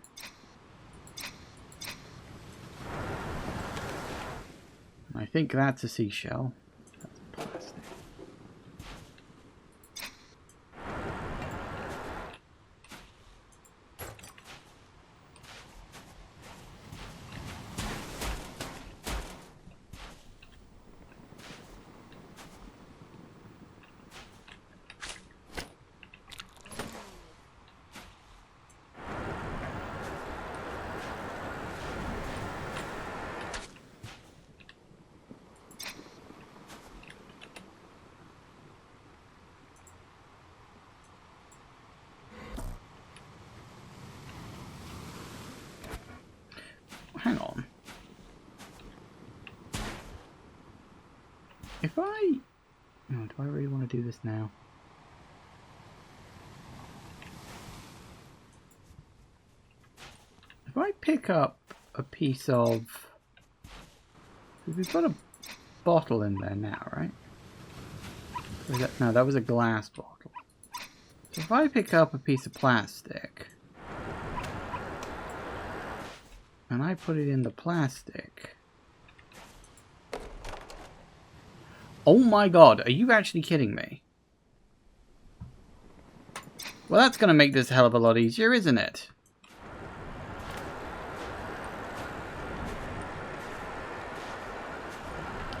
I think that's a seashell. That's plastic. Hang on. If I... Oh, do I really want to do this now? If I pick up a piece of... We've got a bottle in there now, right? Or is that... No, that was a glass bottle. So if I pick up a piece of plastic... and I put it in the plastic... Oh my god, are you actually kidding me? Well, that's going to make this a hell of a lot easier, isn't it?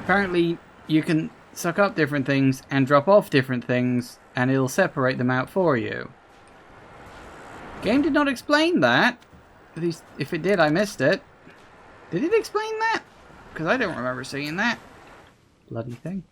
Apparently, you can suck up different things and drop off different things, and it'll separate them out for you. Game did not explain that. At least, if it did, I missed it. Did it explain that? Because I don't remember seeing that. Bloody thing.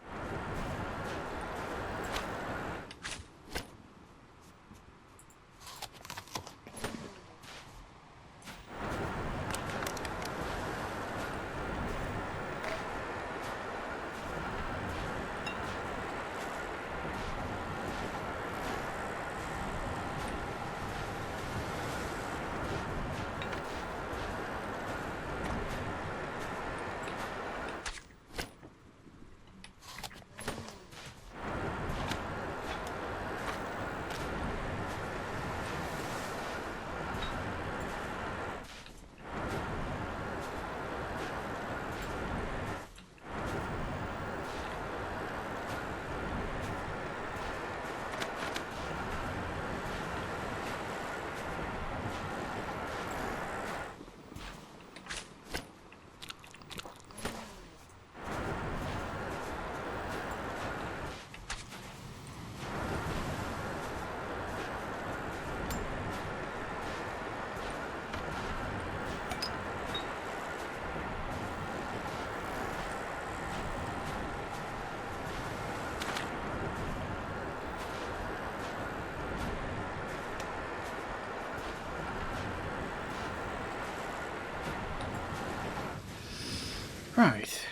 Right.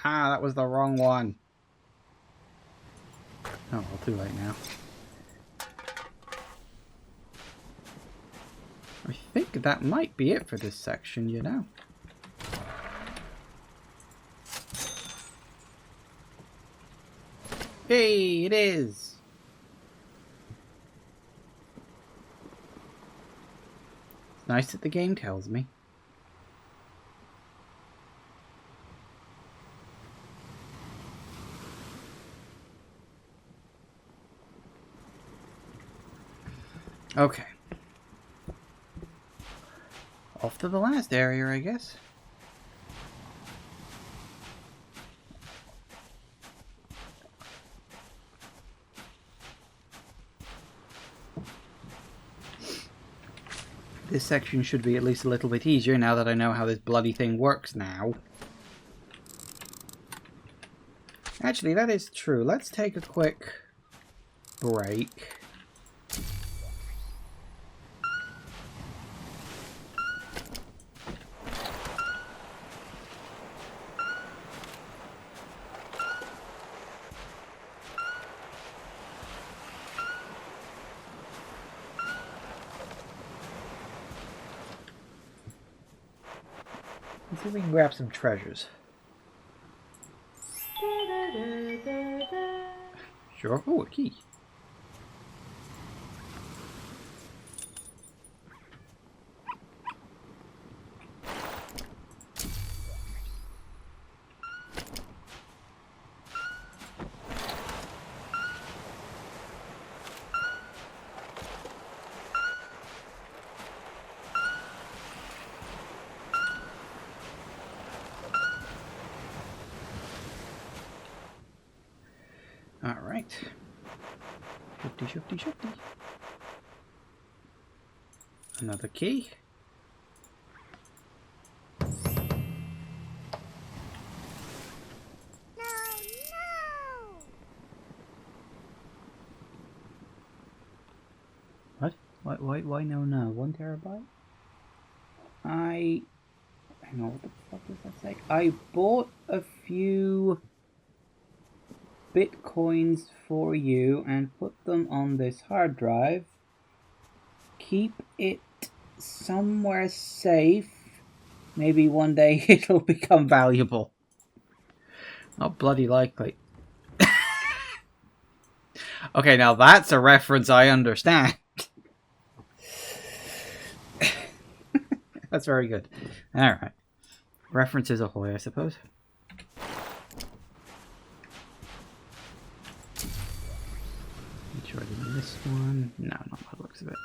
Ah, that was the wrong one. Oh, well, too late now. I think that might be it for this section, you know. Hey, it is! It's nice that the game tells me. Okay. Off to the last area, I guess. This section should be at least a little bit easier now that I know how this bloody thing works now. Actually, that is true. Let's take a quick break. Let's see if we can grab some treasures. Sure. Oh, a key. Alright. Shifty. Another key. What? Why no? 1 terabyte? Hang on, what the fuck does that say? I bought a few bitcoins for you and put them on this hard drive. Keep it somewhere safe. Maybe one day it'll become valuable. Not bloody likely. Okay, now that's a reference I understand. That's very good. Alright. References ahoy, I suppose. Make sure I didn't miss one. No, not by the looks of it.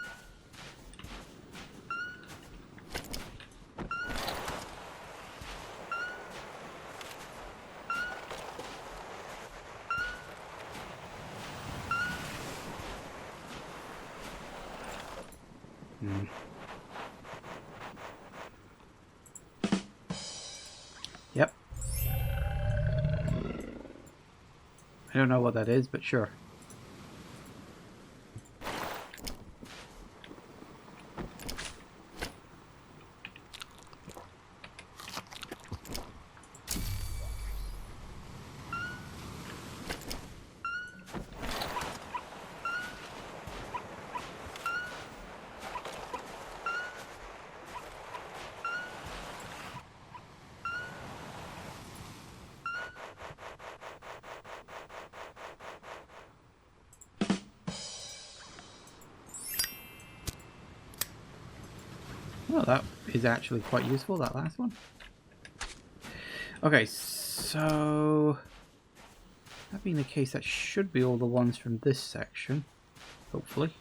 Yep. I don't know what that is, but sure. Well, that is actually quite useful, that last one. Okay, so... that being the case, that should be all the ones from this section. Hopefully.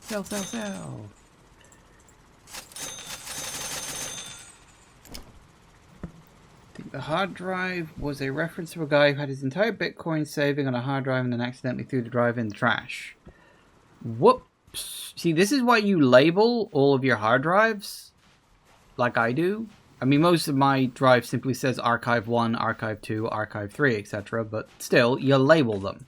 Sell. The hard drive was a reference to a guy who had his entire Bitcoin saving on a hard drive and then accidentally threw the drive in the trash. Whoops. See, this is why you label all of your hard drives, like I do. I mean, most of my drive simply says Archive 1, Archive 2, Archive 3, etc. But still, you label them.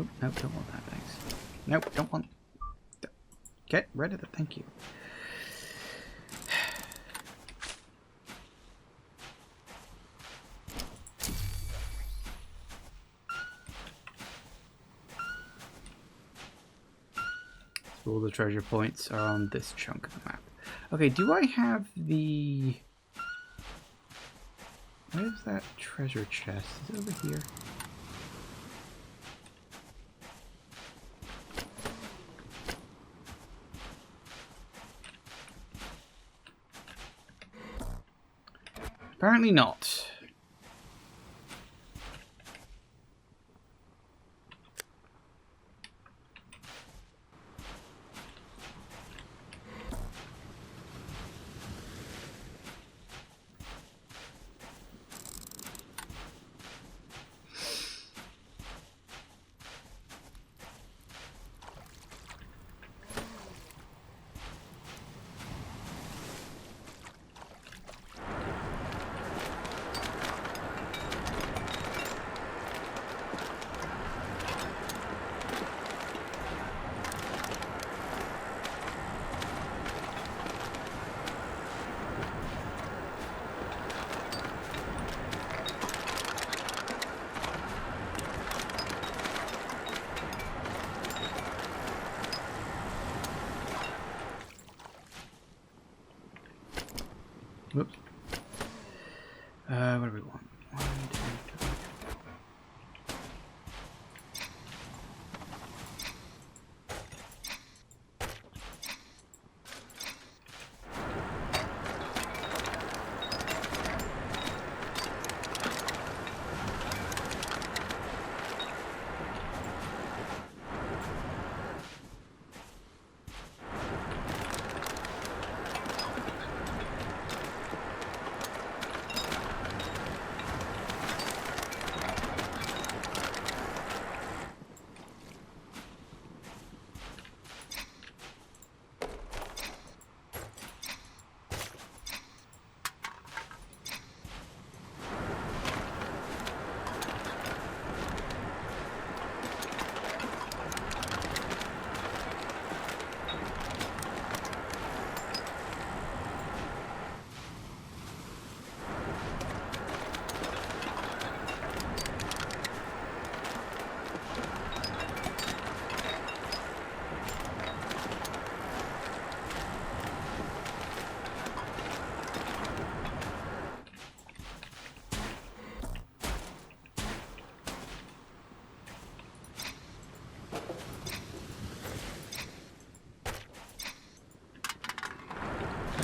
Oh, nope, don't want that, thanks. Nope, don't want... Get rid of it, thank you. all the treasure points are on this chunk of the map. Okay, do I have the... Where's that treasure chest? Is it over here? Apparently not. Whoops. What do we want? 1, 2, 3.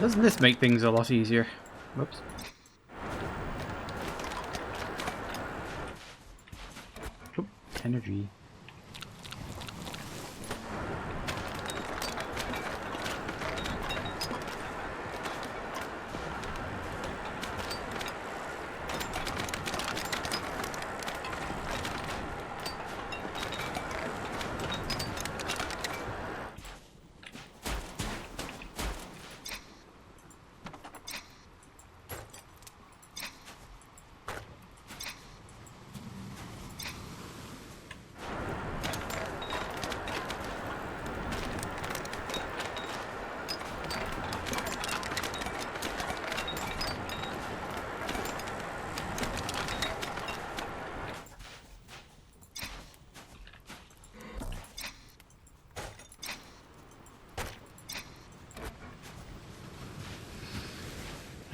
Doesn't this make things a lot easier? Whoops. Oop, energy.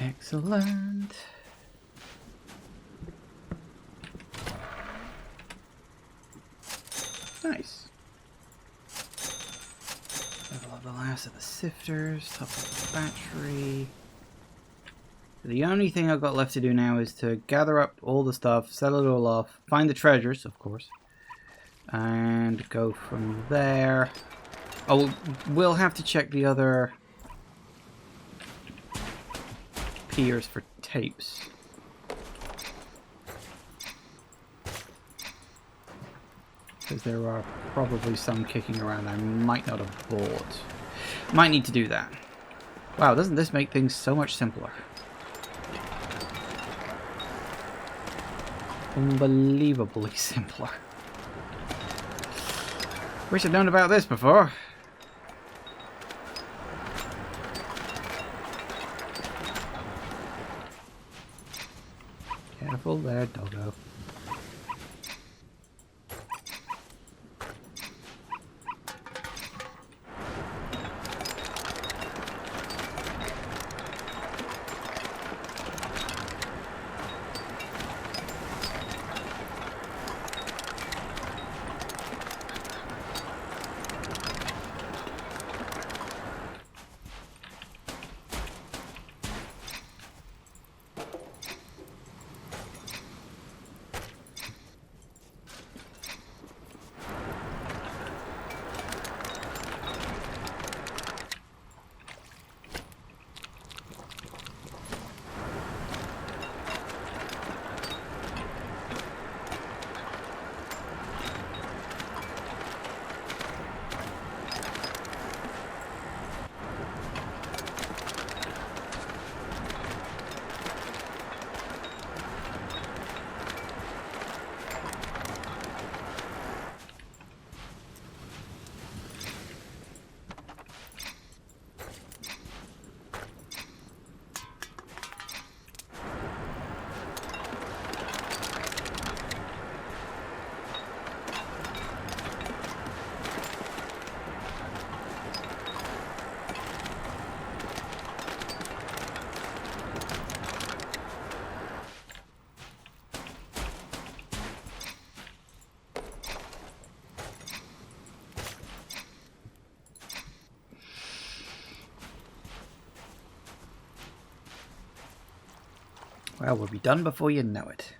Excellent. Nice. Level up the last of the sifters, top up the battery. The only thing I've got left to do now is to gather up all the stuff, sell it all off, find the treasures, of course, and go from there. Oh, we'll have to check the other piers for tapes. Because there are probably some kicking around I might not have bought. Might need to do that. Wow, doesn't this make things so much simpler? Unbelievably simpler. Wish I'd known about this before. Careful there, doggo. Well, we'll be done before you know it.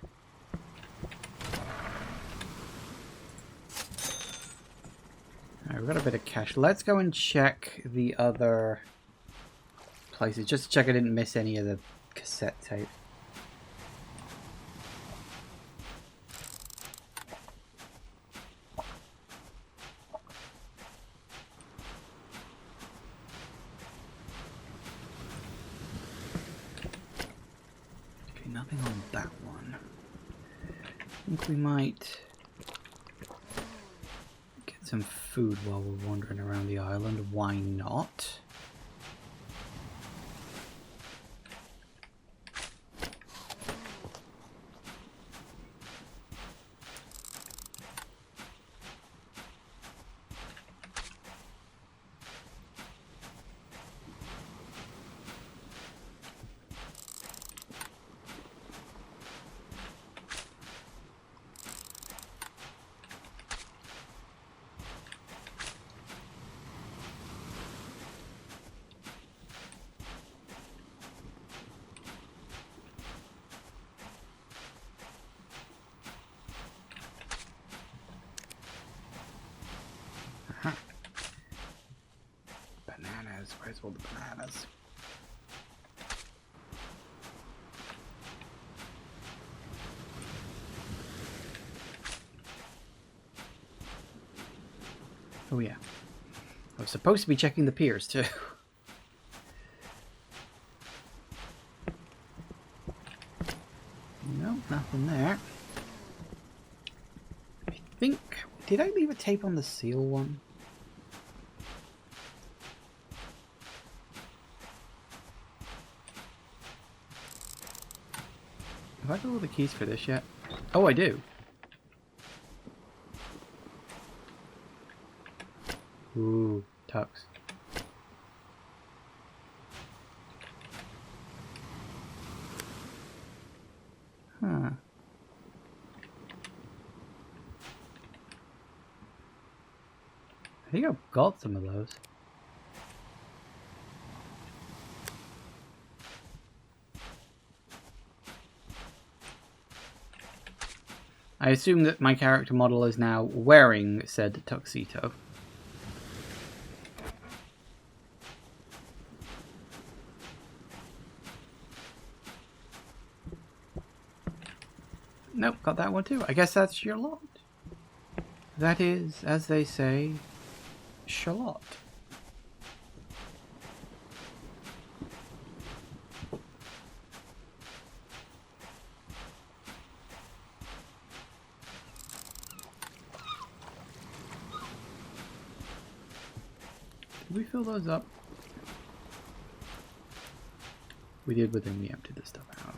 Alright, we've got a bit of cash. Let's go and check the other places, just to check I didn't miss any of the cassette tape. Okay, nothing on that one. I think we might get some food while we're wandering around the island. Why not? Bananas. Where's all the bananas? Oh yeah. I was supposed to be checking the piers too. No, nothing there. I think... Did I leave a tape on the seal one? Have I got all the keys for this yet? Oh, I do. Ooh, tux. Huh. I think I've got some of those. I assume that my character model is now wearing said tuxedo. Nope, got that one too. I guess that's your lot. That is, as they say, Charlotte. Did we fill those up? We did, but then we emptied this stuff out.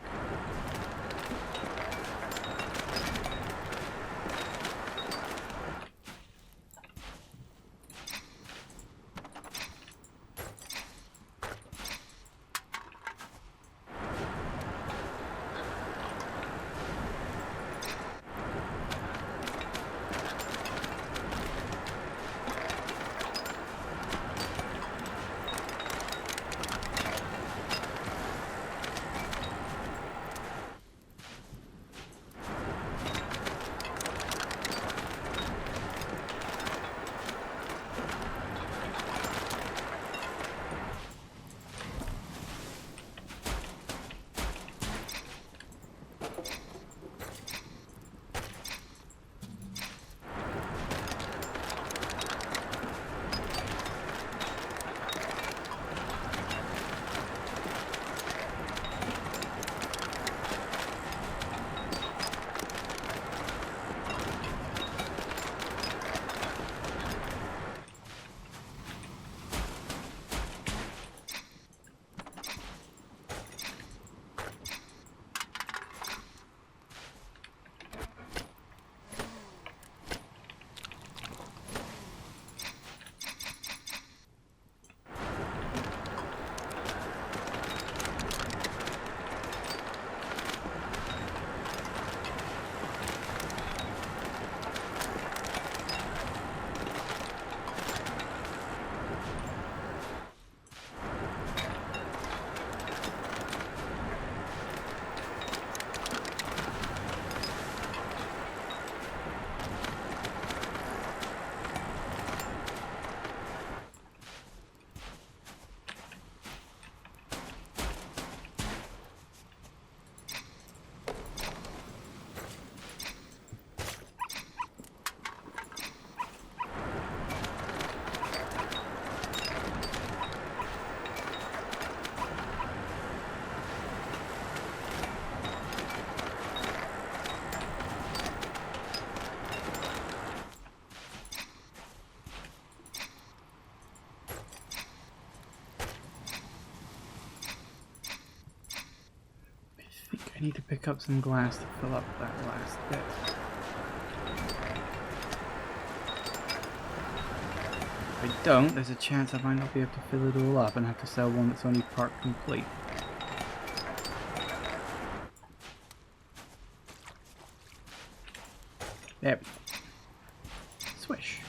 need to pick up some glass to fill up that last bit. If I don't, there's a chance I might not be able to fill it all up and have to sell one that's only part complete. There we go. Swish.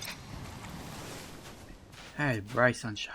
Hey, bright sunshine.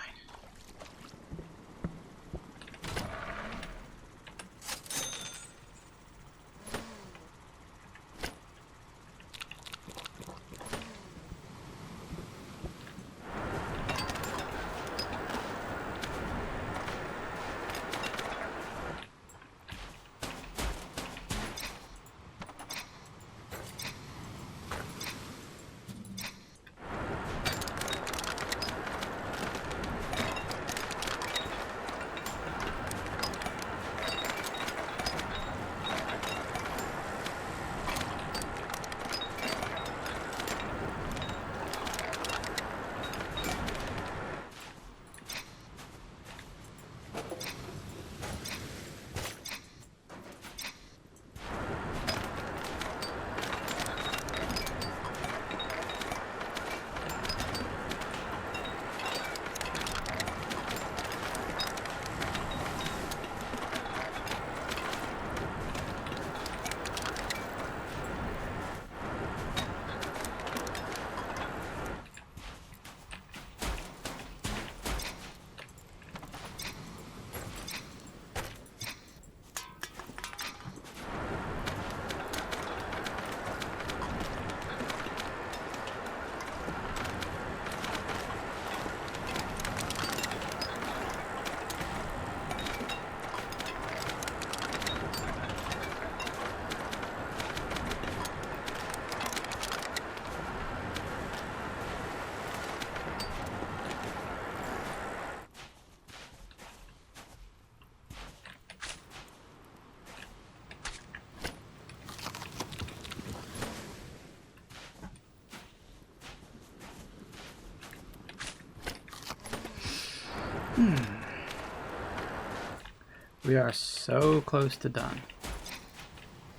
We are so close to done.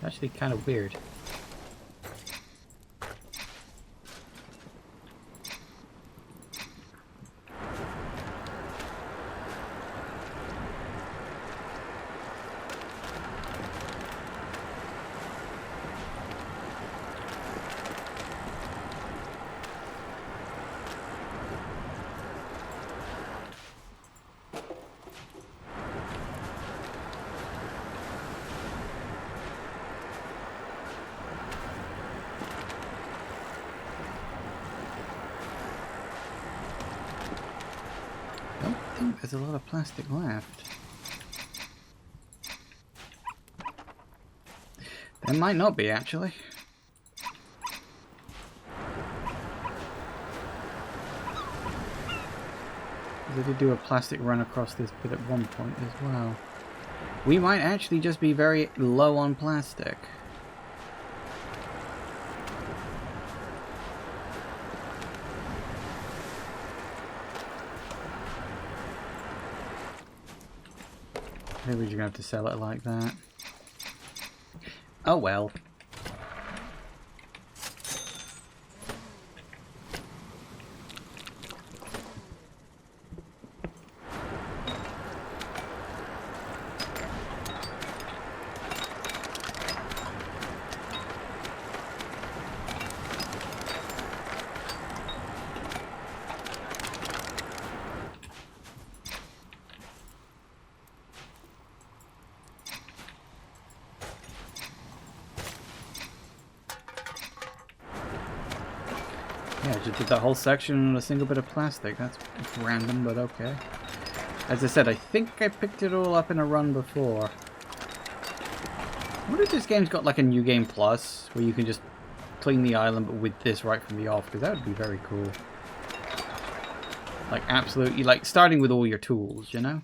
Actually kind of weird. There's a lot of plastic left. There might not be, actually. They did do a plastic run across this bit at one point as well. We might actually just be very low on plastic. Maybe we're just gonna have to sell it like that. Oh well. Yeah, I just did that whole section on a single bit of plastic. That's random, but okay. As I said, I think I picked it all up in a run before. I wonder if this game's got like a New Game Plus, where you can just clean the island but with this right from the off, because that would be very cool. Like, absolutely, like, starting with all your tools, you know?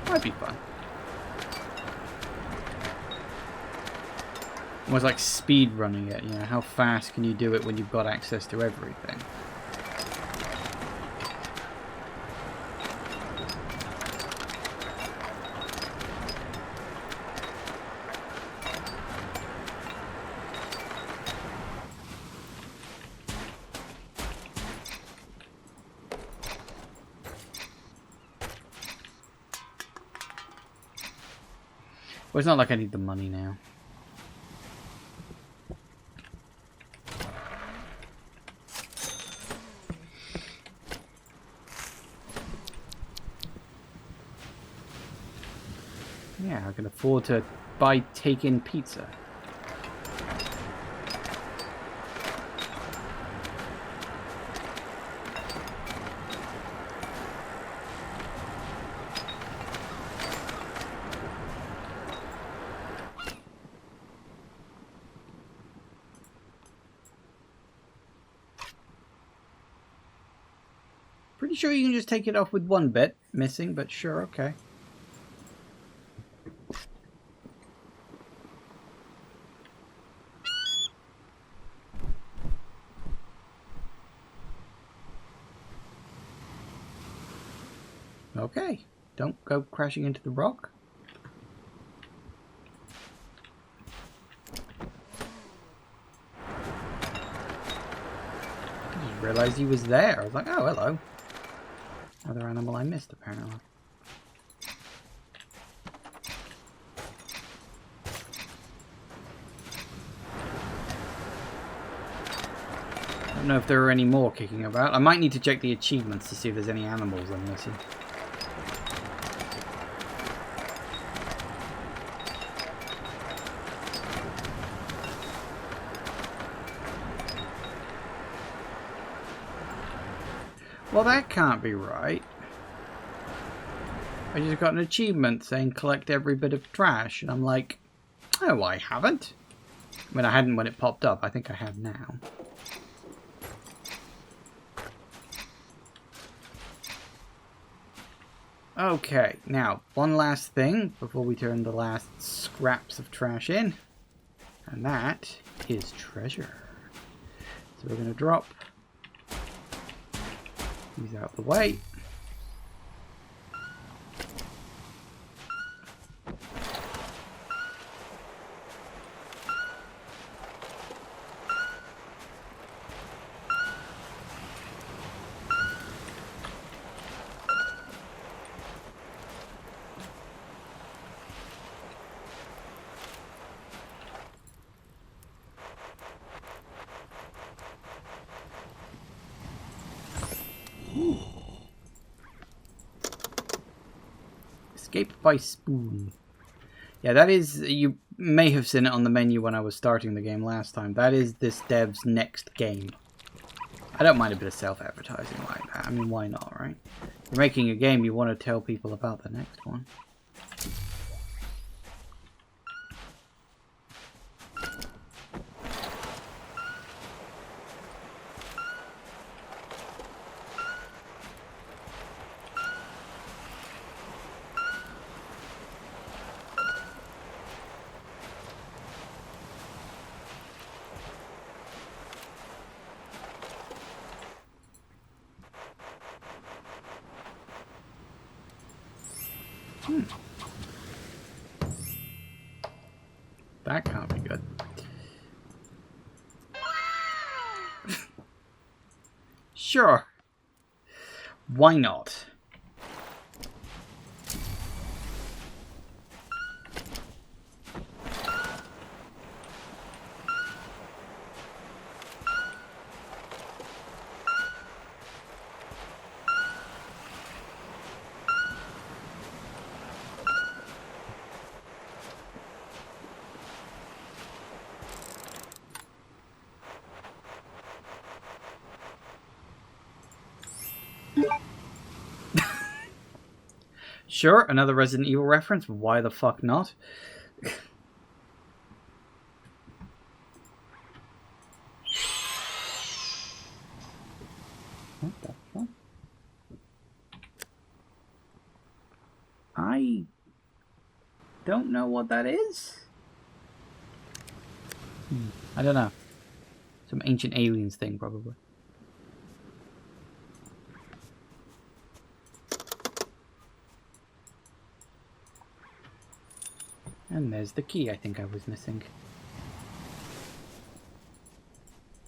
Might be fun. Almost like speed running it, you know, how fast can you do it when you've got access to everything? Well, it's not like I need the money now. Yeah, I can afford to buy take-in pizza. Pretty sure you can just take it off with one bit missing, but sure, okay. Okay, don't go crashing into the rock. I just realized he was there. I was like, oh, hello. Another animal I missed, apparently. I don't know if there are any more kicking about. I might need to check the achievements to see if there's any animals I'm missing. Well, that can't be right. I just got an achievement saying collect every bit of trash, and I'm like, oh, I haven't. I mean, I hadn't when it popped up. I think I have now. Okay, now, one last thing before we turn the last scraps of trash in. And that is treasure. So we're going to drop these out the way. Escape by spoon. Yeah, that is, you may have seen it on the menu when I was starting the game last time. That is this dev's next game. I don't mind a bit of self-advertising like that. I mean, why not, right? If you're making a game, you want to tell people about the next one. That can't be good. Sure. Why not? Sure, another Resident Evil reference. Why the fuck not? What the fuck? I don't know what that is. I don't know. Some ancient aliens thing, probably. And there's the key I think I was missing.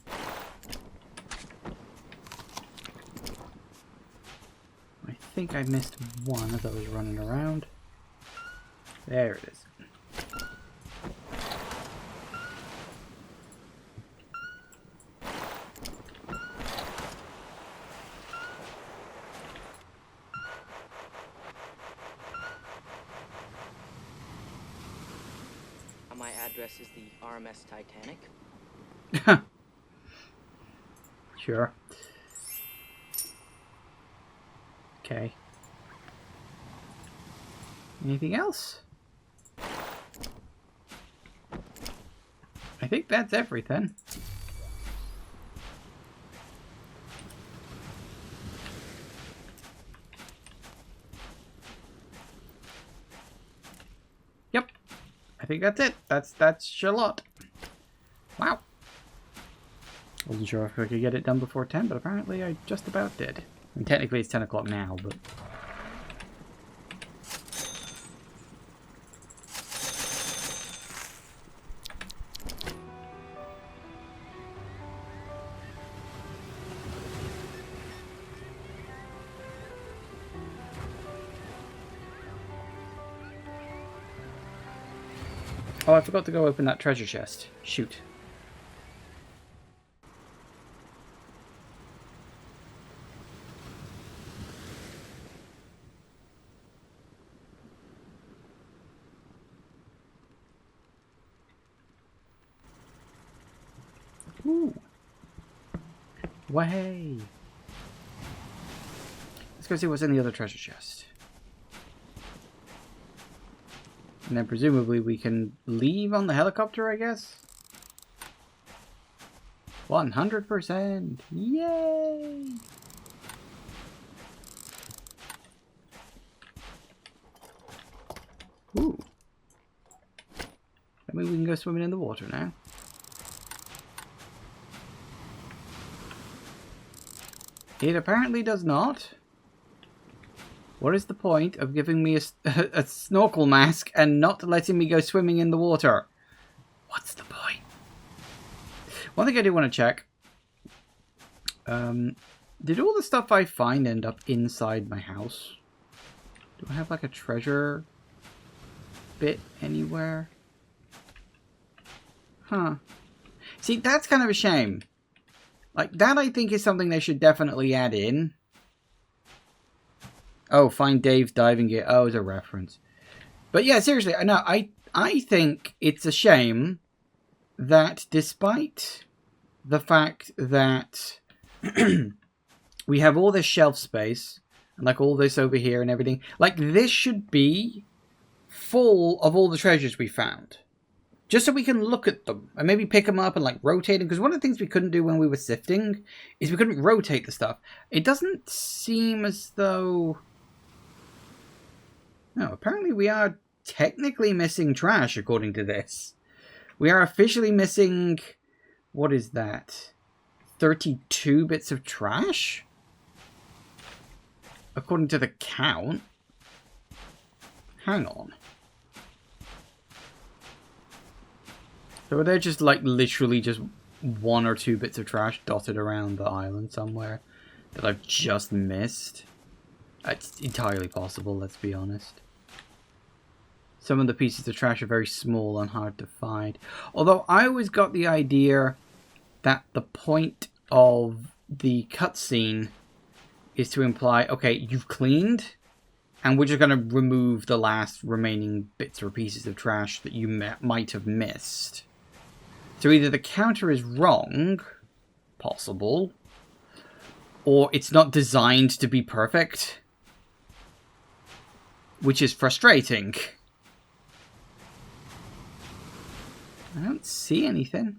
I think I missed one as I was running around. There it is. my address is the RMS Titanic? Sure. Okay. Anything else? I think that's everything. Yep. I think that's it. That's Charlotte. Wow. Wasn't sure if I could get it done before 10, but apparently I just about did. I mean, technically it's 10 o'clock now, but... Oh, I forgot to go open that treasure chest. Shoot. Ooh. Way. Let's go see what's in the other treasure chest. And then presumably we can leave on the helicopter, I guess? 100%! Yay! Ooh. I mean, we can go swimming in the water now. It apparently does not. What is the point of giving me a snorkel mask and not letting me go swimming in the water? What's the point? One thing I do want to check. Did all the stuff I find end up inside my house? Do I have like a treasure bit anywhere? Huh. See, that's kind of a shame. Like, that I think is something they should definitely add in. Oh, find Dave's diving gear. Oh, it's a reference. But yeah, seriously, no, I think it's a shame that despite the fact that we have all this shelf space, and like all this over here and everything, like this should be full of all the treasures we found. Just so we can look at them and maybe pick them up and like rotate them. Because one of the things we couldn't do when we were sifting is we couldn't rotate the stuff. It doesn't seem as though... No, apparently we are technically missing trash according to this. We are officially missing... What is that? 32 bits of trash? According to the count. Hang on. So are there just like literally just 1 or 2 bits of trash dotted around the island somewhere that I've just missed? It's entirely possible, let's be honest. Some of the pieces of trash are very small and hard to find. Although I always got the idea that the point of the cutscene is to imply, okay, you've cleaned, and we're just going to remove the last remaining bits or pieces of trash that you might have missed. So either the counter is wrong, possible, or it's not designed to be perfect, which is frustrating. I don't see anything.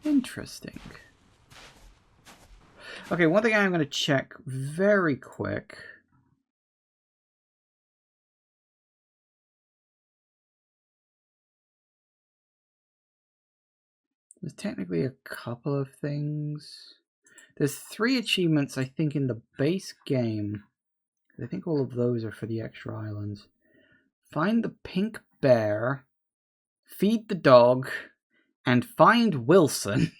Interesting. Okay, one thing I'm going to check very quick. There's technically a couple of things. There's 3 achievements, I think, in the base game. I think all of those are for the extra islands. Find the pink bear, feed the dog, and find Wilson.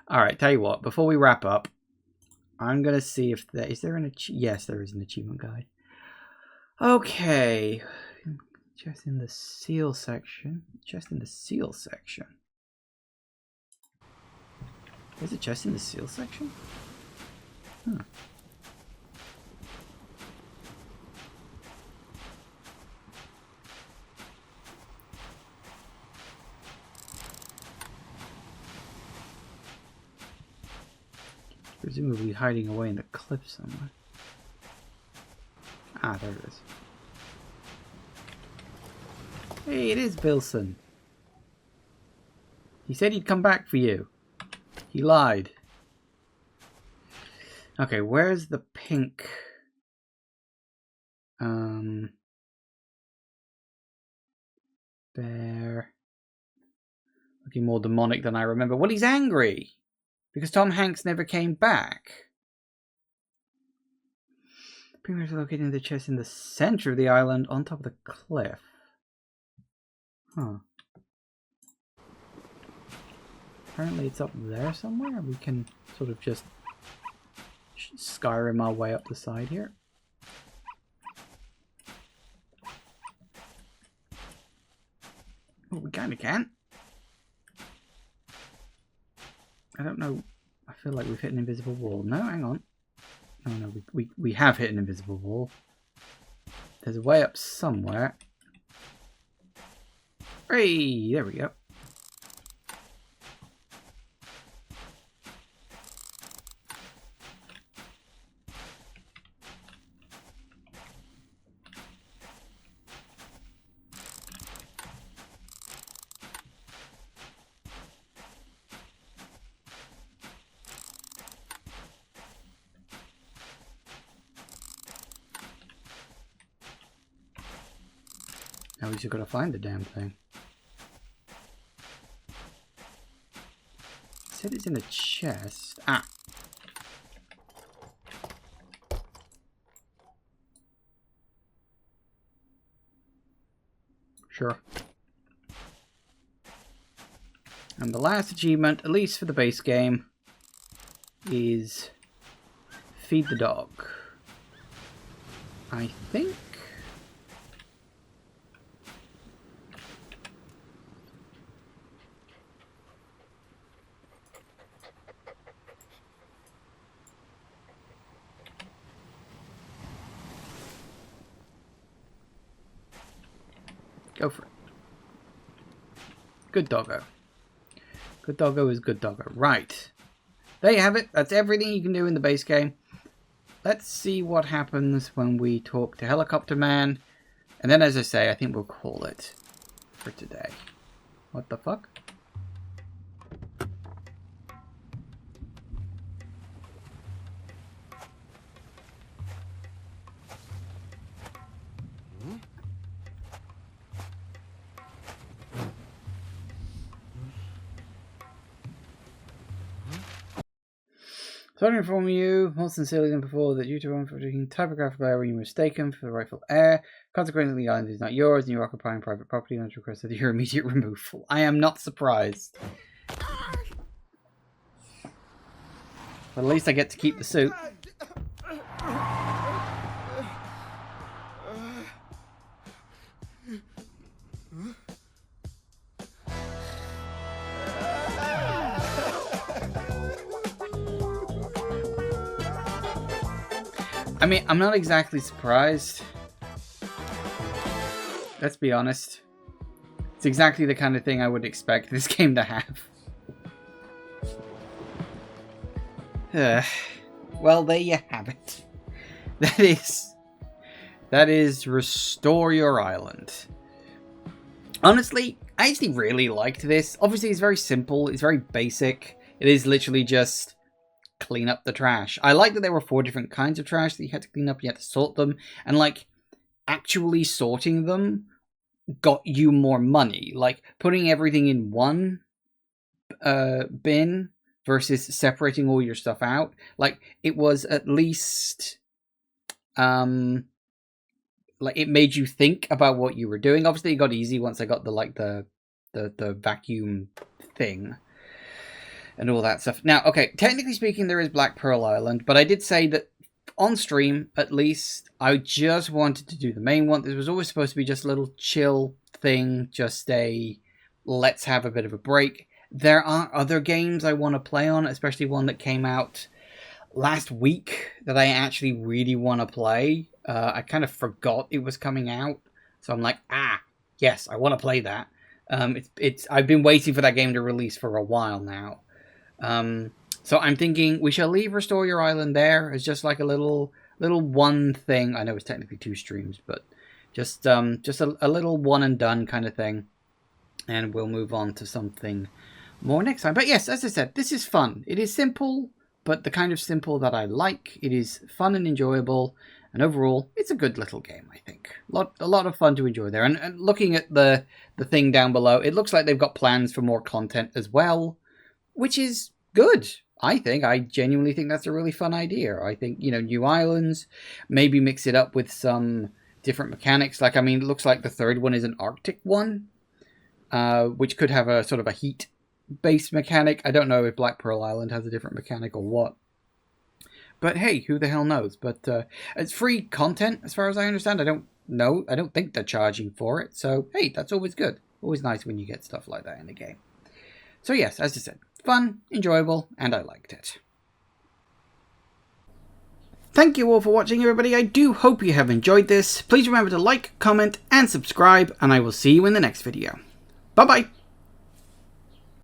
Alright, tell you what, before we wrap up, I'm going to see if there... Is there an... Yes, there is an achievement guide. Okay. Chest in the seal section. Chest in the seal section. There's a chest in the seal section? Huh. Presumably hiding away in the cliff somewhere. Ah, there it is. Hey, it is Bilson. He said he'd come back for you. He lied. Okay, where's the pink? Bear. Looking more demonic than I remember. Well, he's angry. Because Tom Hanks never came back. Pretty much located in the chest in the center of the island on top of the cliff. Huh. Apparently it's up there somewhere. We can sort of just Skyrim our way up the side here. Oh, we kind of can. I don't know. I feel like we've hit an invisible wall. No, hang on. No, we have hit an invisible wall. There's a way up somewhere. Hey, there we go. Now we just gotta find the damn thing. It said it's in a chest. Ah. Sure. And the last achievement, at least for the base game, is feed the dog. I think. Go for it. Good doggo. Good doggo is good doggo. Right. There you have it. That's everything you can do in the base game. Let's see what happens when we talk to Helicopter Man. And then, as I say, I think we'll call it for today. What the fuck? So to inform you, more sincerely than before, that due to unforeseen typographical error, you were mistaken for the rightful heir. Consequently, the island is not yours, and you're occupying private property, and has requested your immediate removal. I am not surprised. But at least I get to keep the suit. I mean, I'm not exactly surprised. Let's be honest. It's exactly the kind of thing I would expect this game to have. Well, there you have it. That is Restore Your Island. Honestly, I actually really liked this. Obviously, it's very simple. It's very basic. It is literally just clean up the trash. I like that there were 4 different kinds of trash that you had to clean up. You had to sort them. And, like, actually sorting them got you more money. Like, putting everything in one bin versus separating all your stuff out. Like, it was at least... like, it made you think about what you were doing. Obviously, it got easy once I got the vacuum thing and all that stuff. Now, okay, technically speaking, there is Black Pearl Island, but I did say that on stream, at least, I just wanted to do the main one. This was always supposed to be just a little chill thing, just a let's have a bit of a break. There are other games I want to play on, especially one that came out last week that I actually really want to play. I kind of forgot it was coming out, so I'm like, yes, I want to play that. I've been waiting for that game to release for a while now. So I'm thinking we shall leave Restore Your Island there as just like a little one thing. I know it's technically 2 streams, but just a little one and done kind of thing. And we'll move on to something more next time. But yes, as I said, this is fun. It is simple, but the kind of simple that I like. It is fun and enjoyable. And overall, it's a good little game, I think. A lot of fun to enjoy there. And looking at the thing down below, it looks like they've got plans for more content as well, which is good, I think. I genuinely think that's a really fun idea. I think, new islands, maybe mix it up with some different mechanics. Like, I mean, it looks like the third one is an Arctic one, which could have a sort of a heat-based mechanic. I don't know if Black Pearl Island has a different mechanic or what. But hey, who the hell knows? But it's free content, as far as I understand. I don't know. I don't think they're charging for it. So, hey, that's always good. Always nice when you get stuff like that in a game. So yes, as I said, fun, enjoyable, and I liked it. Thank you all for watching, everybody. I do hope you have enjoyed this. Please remember to like, comment, and subscribe, and I will see you in the next video. Bye-bye.